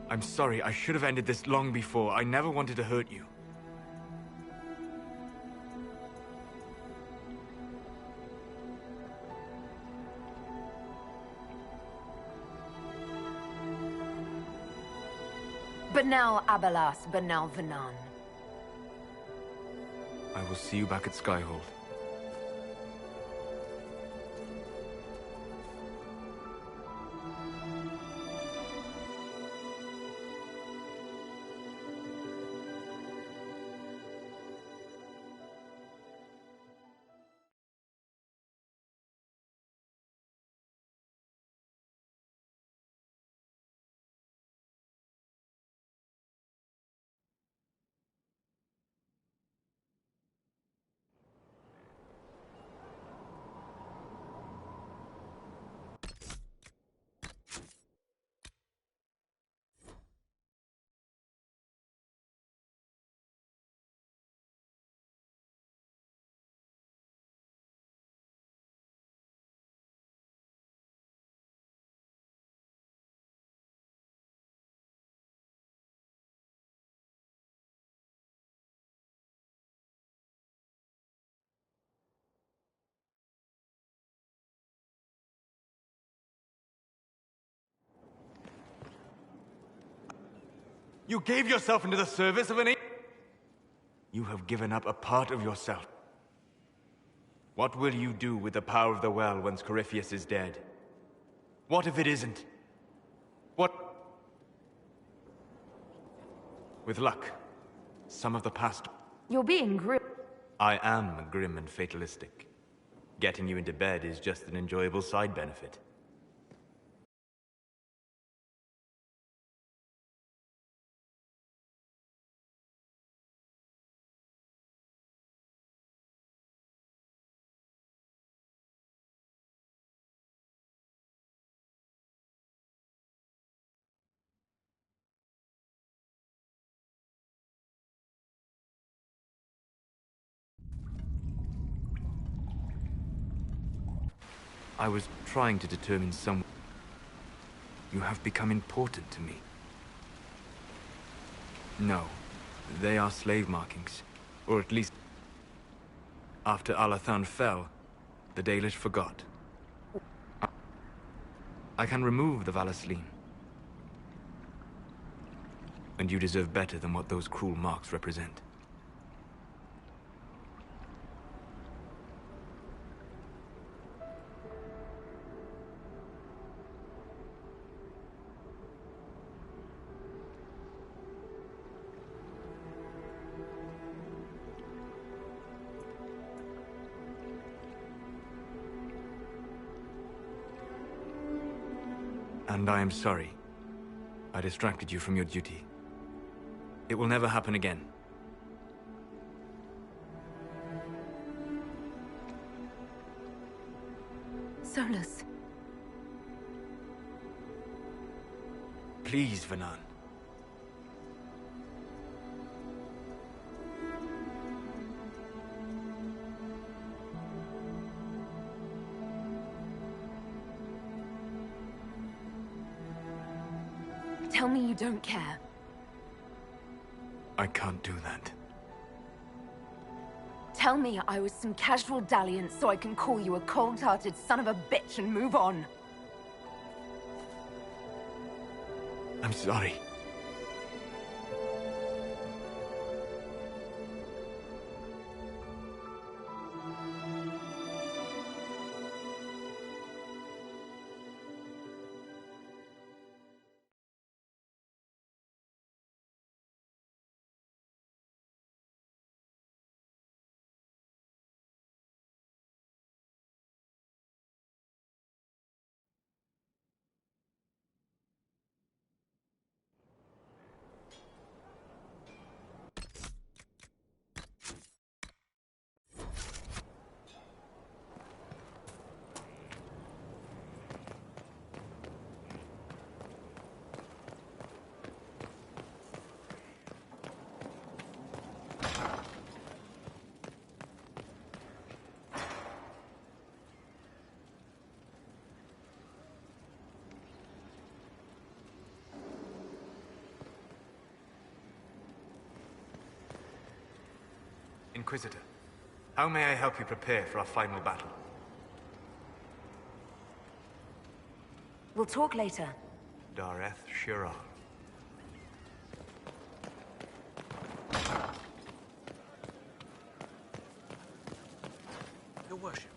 I'm sorry, I should have ended this long before. I never wanted to hurt you. But now Abelas, but now Vanan. I will see you back at Skyhold. You gave yourself into the service of an... You have given up a part of yourself. What will you do with the power of the well once Corypheus is dead? What if it isn't? What... With luck, some of the past... You're being grim. I am grim and fatalistic. Getting you into bed is just an enjoyable side benefit. I was trying to determine some... You have become important to me. No, they are slave markings. Or at least... After Alathan fell, the Dalish forgot. I can remove the vallislin. And you deserve better than what those cruel marks represent. And I am sorry. I distracted you from your duty. It will never happen again. Solas. Please, Vanan. Tell me you don't care. I can't do that. Tell me I was some casual dalliance so I can call you a cold-hearted son of a bitch and move on. I'm sorry. Inquisitor, how may I help you prepare for our final battle? We'll talk later. Dareth Shira. Your worship.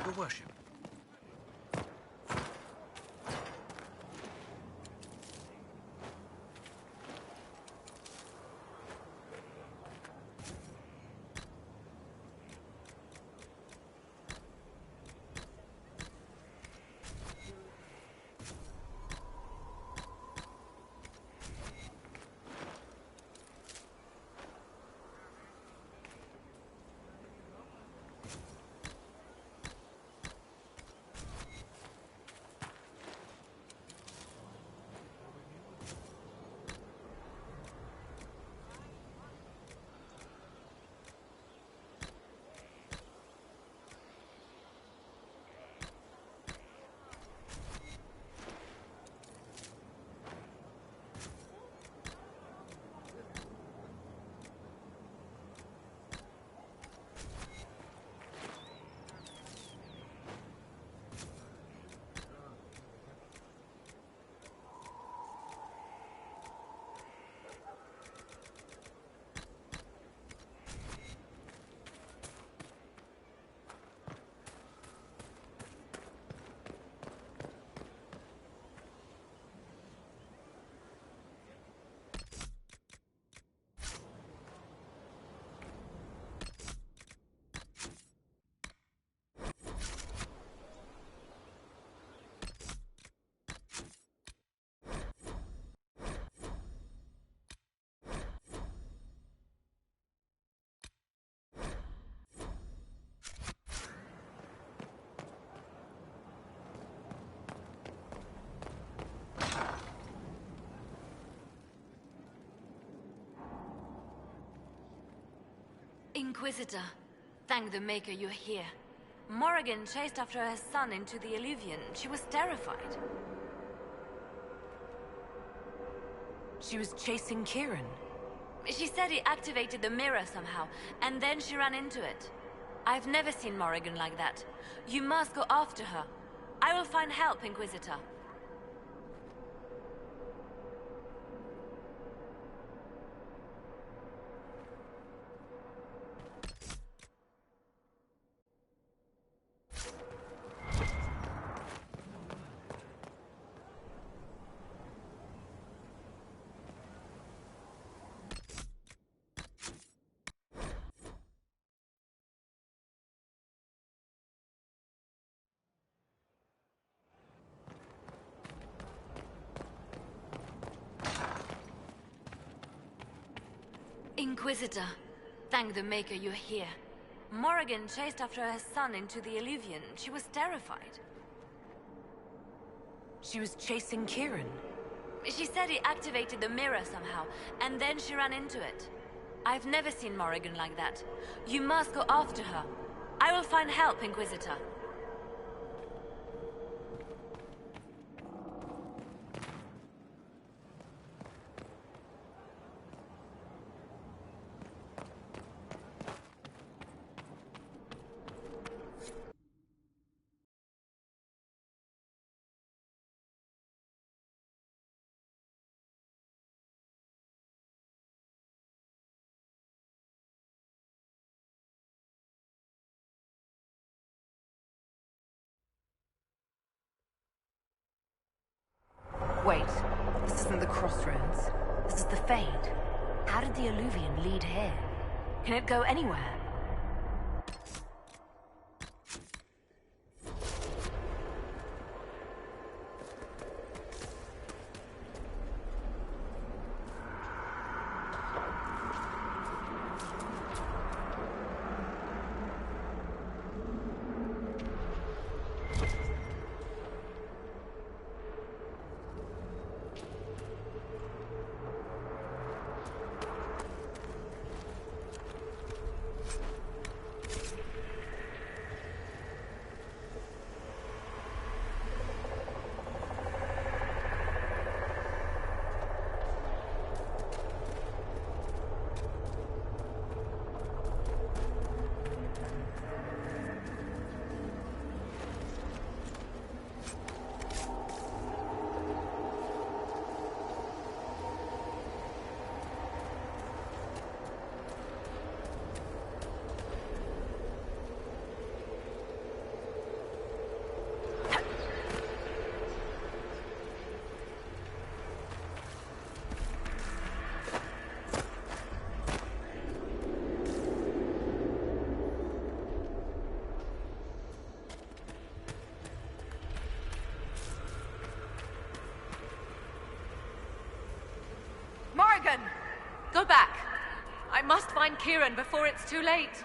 Your worship. Inquisitor, thank the Maker you're here. Morrigan chased after her son into the Eluvian. She was terrified. She was chasing Kieran. She said he activated the mirror somehow, and then she ran into it. I've never seen Morrigan like that. You must go after her. I will find help, Inquisitor. Inquisitor, thank the Maker you're here. Morrigan chased after her son into the Eluvian. She was terrified. She was chasing Kieran. She said he activated the mirror somehow, and then she ran into it. I've never seen Morrigan like that. You must go after her. I will find help, Inquisitor. Wait, this isn't the Crossroads. This is the Fade. How did the Eluvian lead here? Can it go anywhere? Go back! I must find Kieran before it's too late.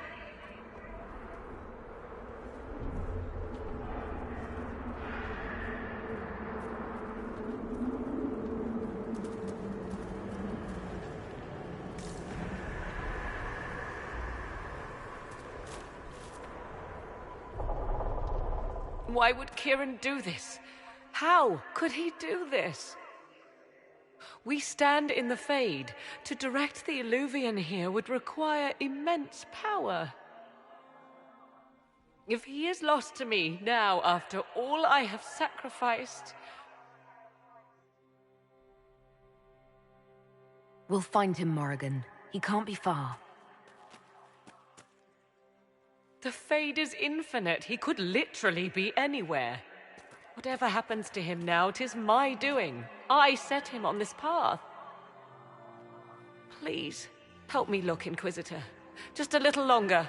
Why would Kieran do this? How could he do this? We stand in the Fade. To direct the Eluvian here would require immense power. If he is lost to me now after all I have sacrificed... We'll find him, Morrigan. He can't be far. The Fade is infinite. He could literally be anywhere. Whatever happens to him now, 'tis my doing. I set him on this path. Please, help me look, Inquisitor. Just a little longer.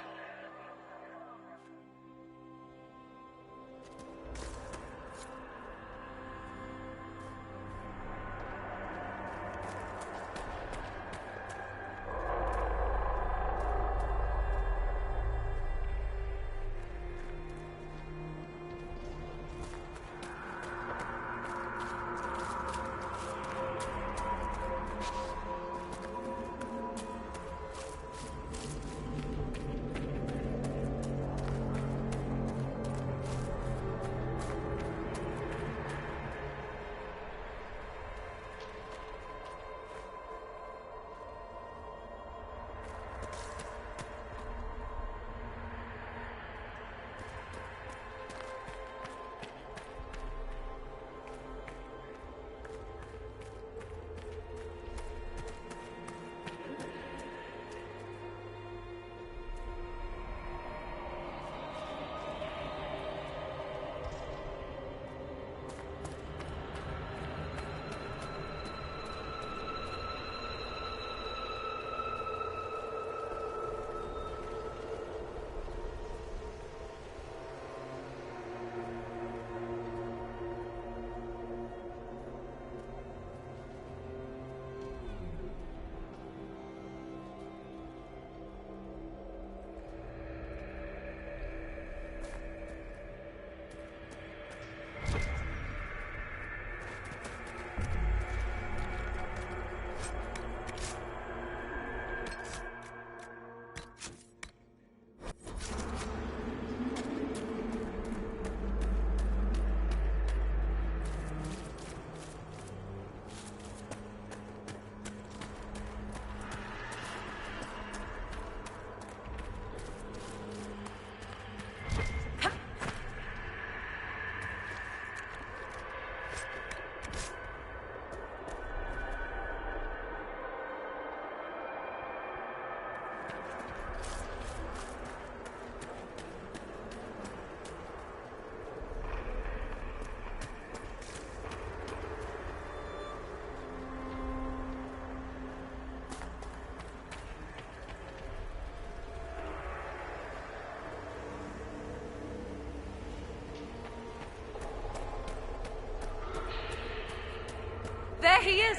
There he is!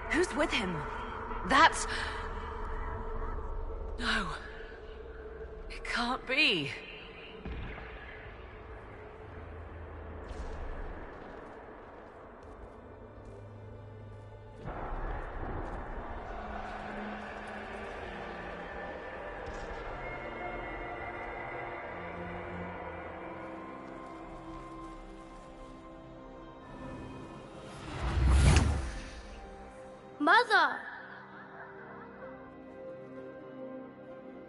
Who's with him? That's... No. It can't be. Mother!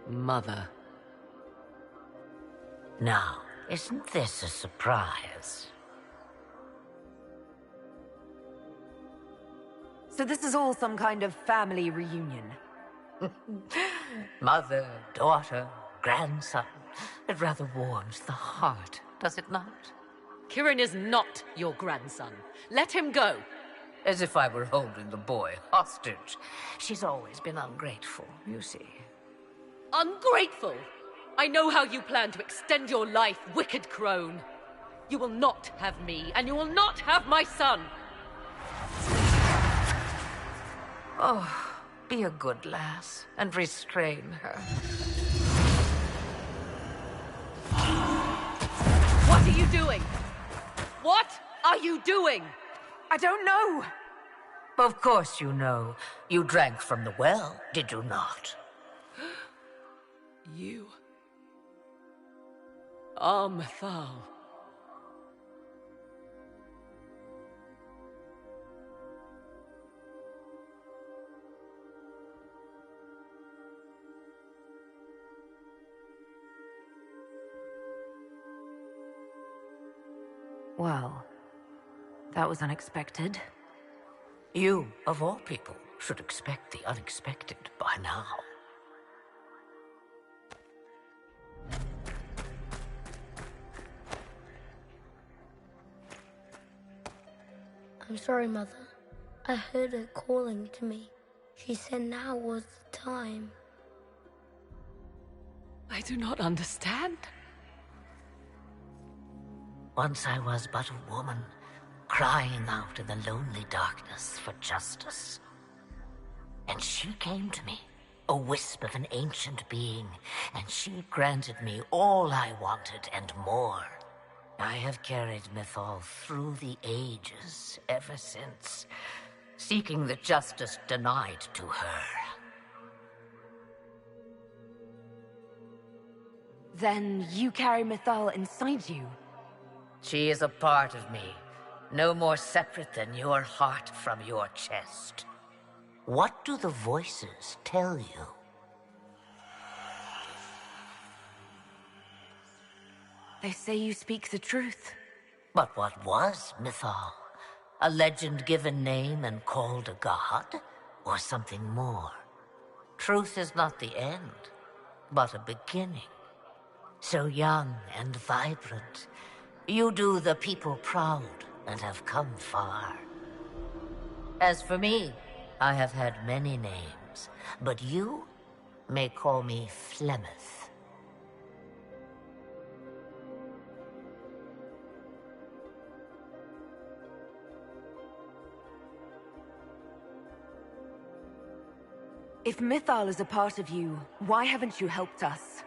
Mother. Now, isn't this a surprise? So this is all some kind of family reunion? Mother, daughter, grandson. It rather warms the heart, does it not? Kieran is not your grandson. Let him go. As if I were holding the boy hostage. She's always been ungrateful, you see. Ungrateful? I know how you plan to extend your life, wicked crone. You will not have me, and you will not have my son. Oh, Be a good lass and restrain her. What are you doing? What are you doing? I don't know. Of course you know. You drank from the well, did you not? You are Mythal. Well, that was unexpected. You, of all people, should expect the unexpected by now. I'm sorry, Mother. I heard her calling to me. She said now was the time. I do not understand. Once I was but a woman, crying out in the lonely darkness for justice. And she came to me, a wisp of an ancient being, and she granted me all I wanted and more. I have carried Mythal through the ages ever since, seeking the justice denied to her. Then you carry Mythal inside you? She is a part of me, no more separate than your heart from your chest. What do the voices tell you? They say you speak the truth. But what was Mythal? A legend given name and called a god? Or something more? Truth is not the end, but a beginning. So young and vibrant, you do the people proud and have come far. As for me, I have had many names, but you may call me Flemeth. If Mythal is a part of you, why haven't you helped us?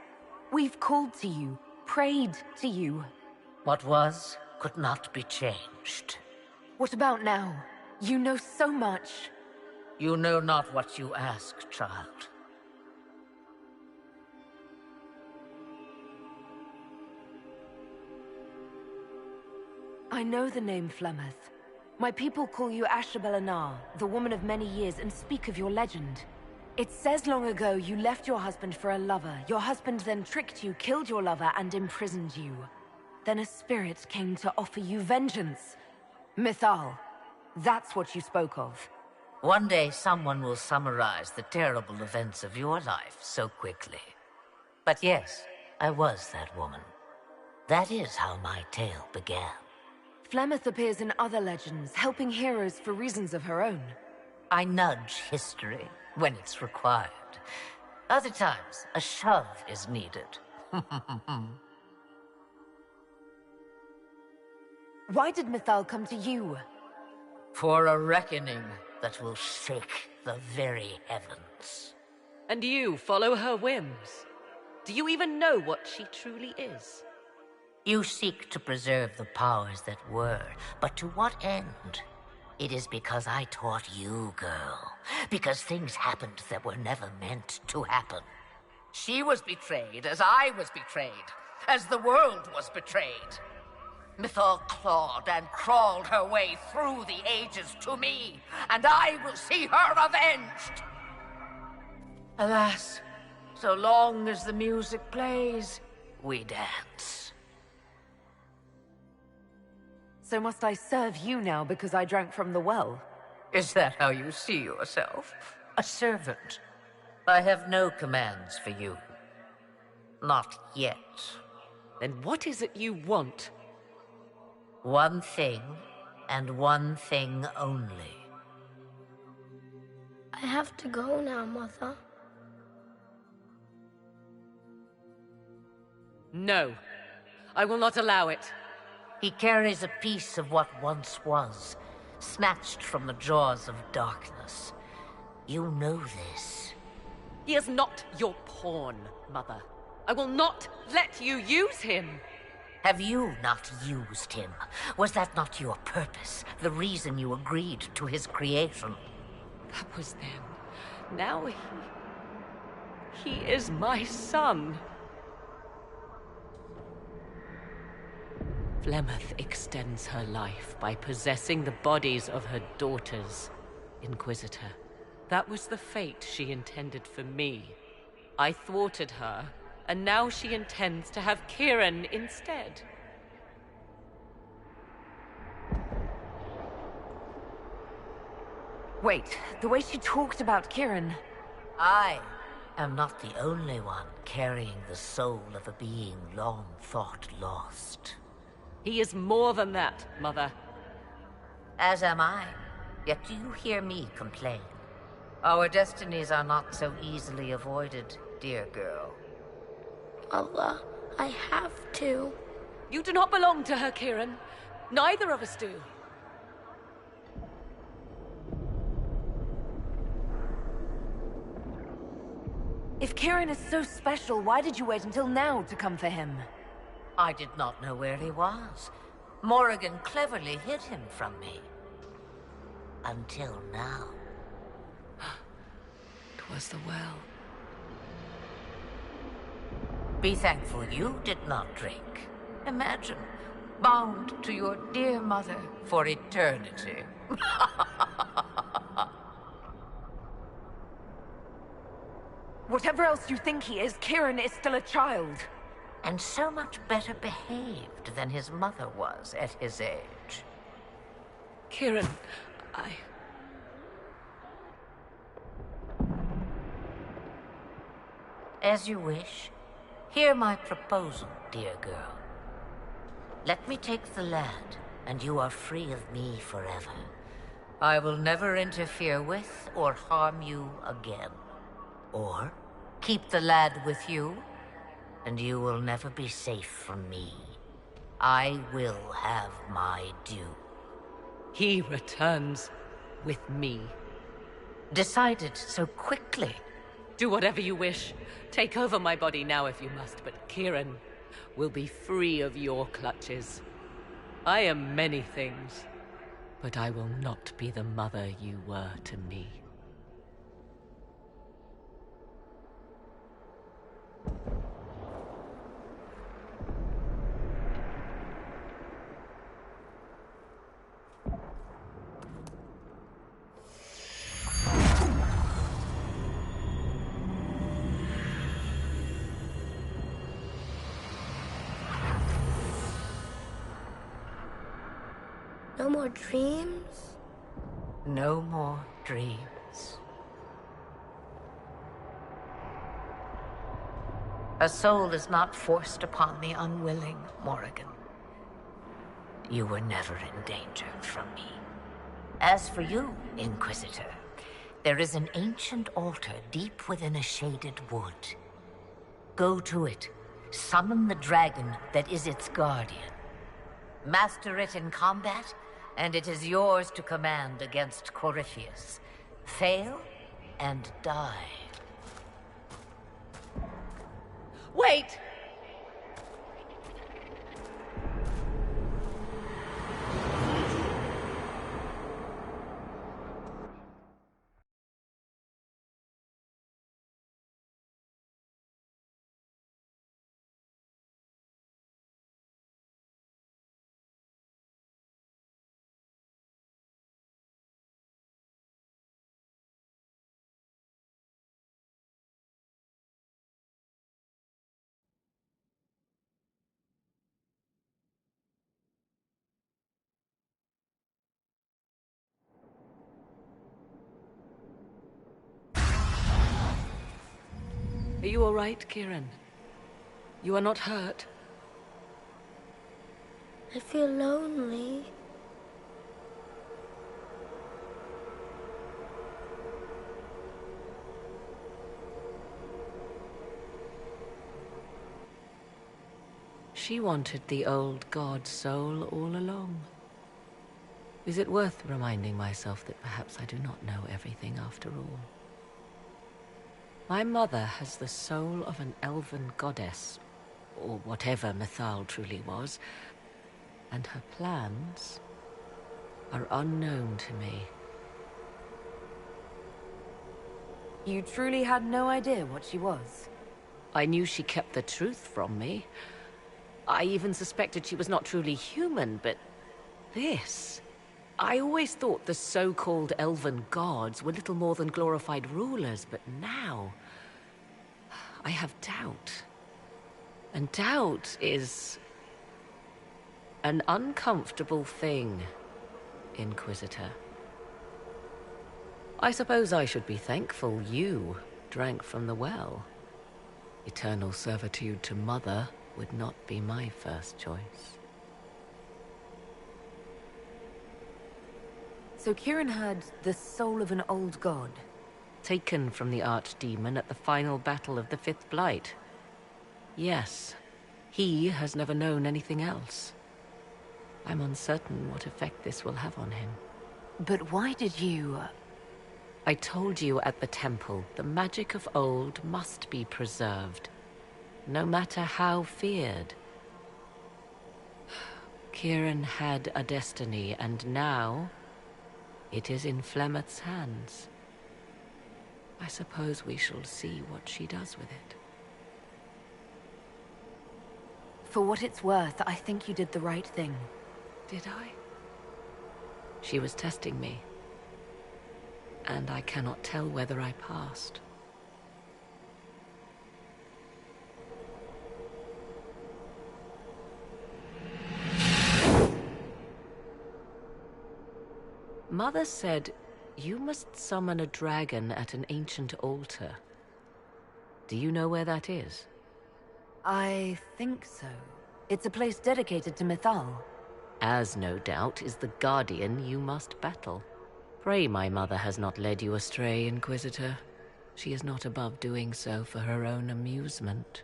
We've called to you, prayed to you. What was could not be changed. What about now? You know so much. You know not what you ask, child. I know the name Flemeth. My people call you Ashabelanar, the woman of many years, and speak of your legend. It says long ago you left your husband for a lover. Your husband then tricked you, killed your lover, and imprisoned you. Then a spirit came to offer you vengeance. Mythal, that's what you spoke of. One day someone will summarize the terrible events of your life so quickly. But yes, I was that woman. That is how my tale began. Flemeth appears in other legends, helping heroes for reasons of her own. I nudge history when it's required. Other times, a shove is needed. Why did Mythal come to you? For a reckoning that will shake the very heavens. And you follow her whims? Do you even know what she truly is? You seek to preserve the powers that were, but to what end? It is because I taught you, girl. Because things happened that were never meant to happen. She was betrayed as I was betrayed, as the world was betrayed. Mythal clawed and crawled her way through the ages to me, and I will see her avenged! Alas, so long as the music plays, we dance. So must I serve you now because I drank from the well? Is that how you see yourself? A servant? I have no commands for you. Not yet. Then what is it you want? One thing, and one thing only. I have to go now, Mother. No. I will not allow it. He carries a piece of what once was, snatched from the jaws of darkness. You know this. He is not your pawn, Mother. I will not let you use him. Have you not used him? Was that not your purpose? The reason you agreed to his creation? That was then. Now he is my son. Flemeth extends her life by possessing the bodies of her daughters, Inquisitor. That was the fate she intended for me. I thwarted her, and now she intends to have Kieran instead. Wait, the way she talked about Kieran... I am not the only one carrying the soul of a being long thought lost. He is more than that, Mother. As am I. Yet do you hear me complain? Our destinies are not so easily avoided, dear girl. Mother, I have to. You do not belong to her, Kieran. Neither of us do. If Kieran is so special, why did you wait until now to come for him? I did not know where he was. Morrigan cleverly hid him from me. Until now. It was the well. Be thankful you did not drink. Imagine, bound to your dear mother for eternity. Whatever else you think he is, Kieran is still a child. And so much better behaved than his mother was at his age. Kieran, As you wish. Hear my proposal, dear girl. Let me take the lad, and you are free of me forever. I will never interfere with or harm you again. Or keep the lad with you, and you will never be safe from me. I will have my due. He returns with me. Decided so quickly. Do whatever you wish. Take over my body now if you must, but Kieran will be free of your clutches. I am many things, but I will not be the mother you were to me. No more dreams? No more dreams. A soul is not forced upon the unwilling, Morrigan. You were never in danger from me. As for you, Inquisitor, there is an ancient altar deep within a shaded wood. Go to it. Summon the dragon that is its guardian. Master it in combat, and it is yours to command against Corypheus. Fail, and die. Wait! Are you all right, Kieran? You are not hurt? I feel lonely. She wanted the old god soul all along. Is it worth reminding myself that perhaps I do not know everything after all? My mother has the soul of an elven goddess, or whatever Mythal truly was, and her plans are unknown to me. You truly had no idea what she was? I knew she kept the truth from me. I even suspected she was not truly human, but this... I always thought the so-called elven gods were little more than glorified rulers, but now... I have doubt. And doubt is... an uncomfortable thing, Inquisitor. I suppose I should be thankful you drank from the well. Eternal servitude to Mother would not be my first choice. So Kieran had the soul of an old god? Taken from the archdemon at the final battle of the Fifth Blight. Yes, he has never known anything else. I'm uncertain what effect this will have on him. But why did you... I told you at the temple, the magic of old must be preserved, no matter how feared. Kieran had a destiny, and now it is in Flemeth's hands. I suppose we shall see what she does with it. For what it's worth, I think you did the right thing. Did I? She was testing me, and I cannot tell whether I passed. Mother said you must summon a dragon at an ancient altar. Do you know where that is? I think so. It's a place dedicated to Mythal. As no doubt is the guardian you must battle. Pray my mother has not led you astray, Inquisitor. She is not above doing so for her own amusement.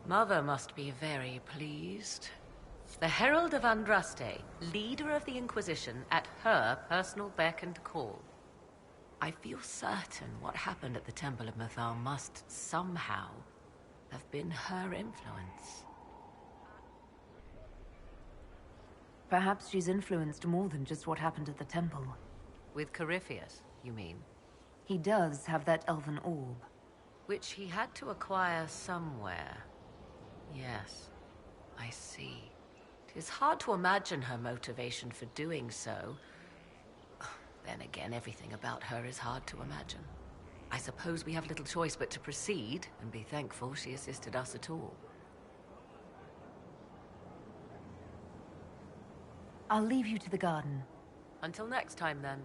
Mother must be very pleased. The Herald of Andraste, leader of the Inquisition, at her personal beck and call. I feel certain what happened at the Temple of Mythal must somehow have been her influence. Perhaps she's influenced more than just what happened at the temple. With Corypheus, you mean? He does have that elven orb. Which he had to acquire somewhere. Yes, I see. It is hard to imagine her motivation for doing so. Then again, everything about her is hard to imagine. I suppose we have little choice but to proceed, and be thankful she assisted us at all. I'll leave you to the garden. Until next time, then.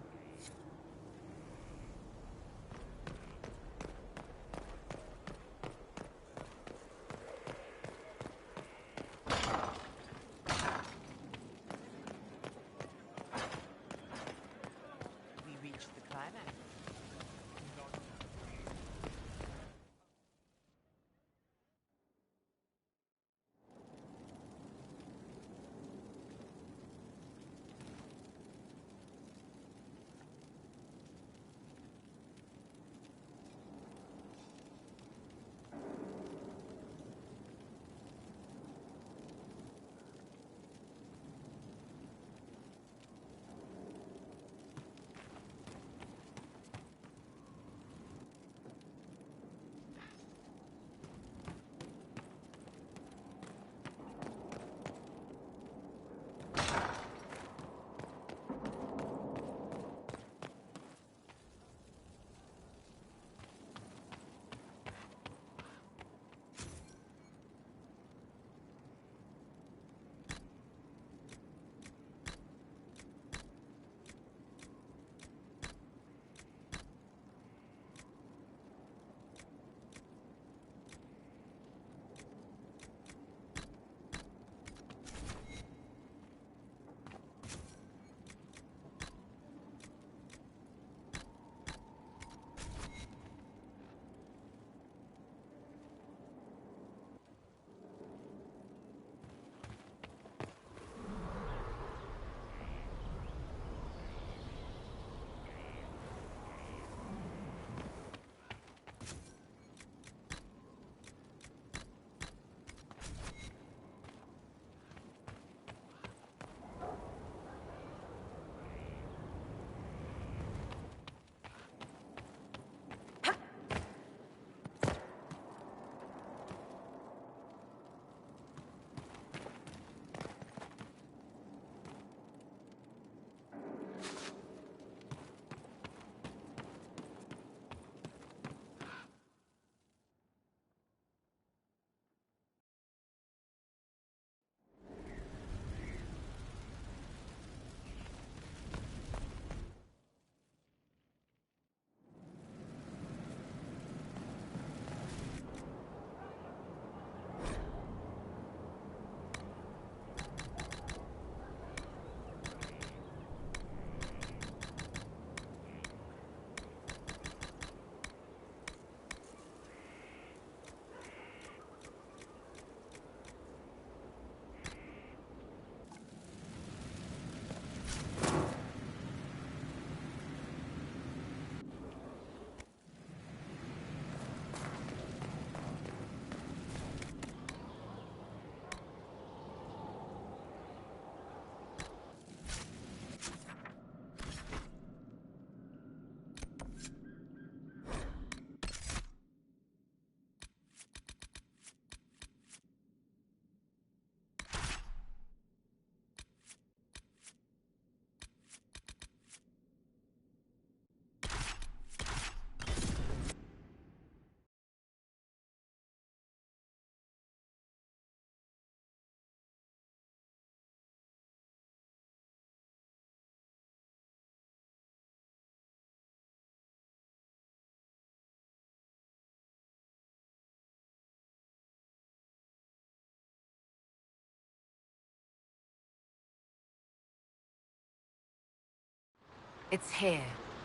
It's here.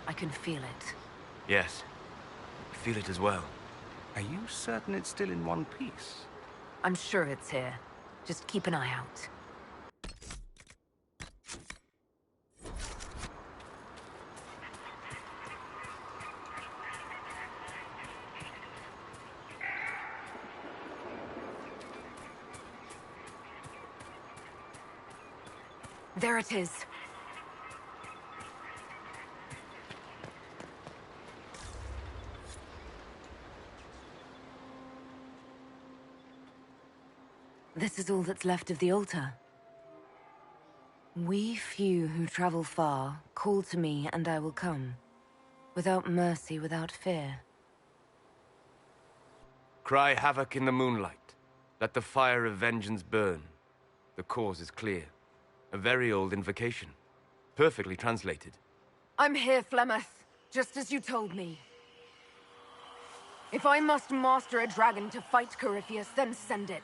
I can feel it. Yes. I feel it as well. Are you certain it's still in one piece? I'm sure it's here. Just keep an eye out. There it is. This is all that's left of the altar. We few who travel far, call to me and I will come. Without mercy, without fear. Cry havoc in the moonlight. Let the fire of vengeance burn. The cause is clear. A very old invocation. Perfectly translated. I'm here, Flemeth, just as you told me. If I must master a dragon to fight Corypheus, then send it.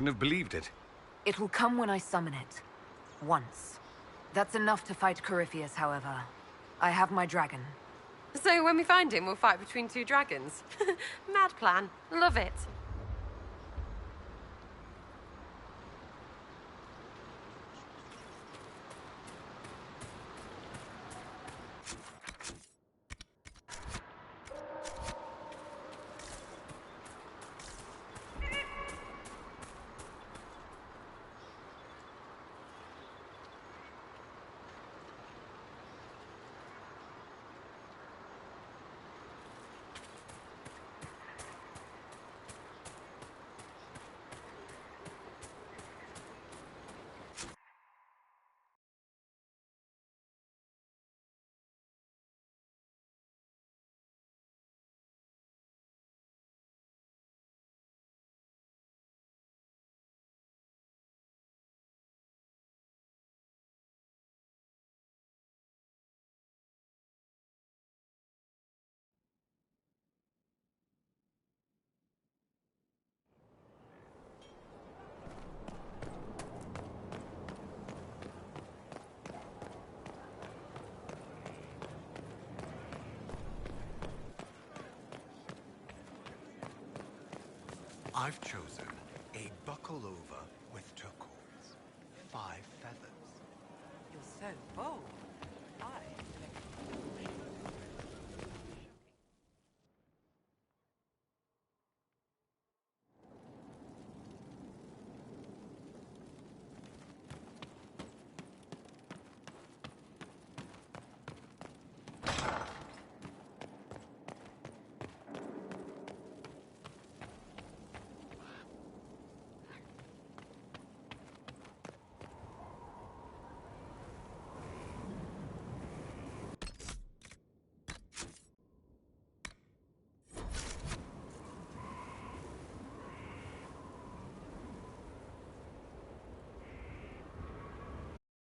wouldn't have believed it. It will come when I summon it. Once. That's enough to fight Corypheus, however. I have my dragon. So when we find him, we'll fight between two dragons. Mad plan. Love it. I've chosen a buckle over with turquoise. 5 feathers. You're so bold.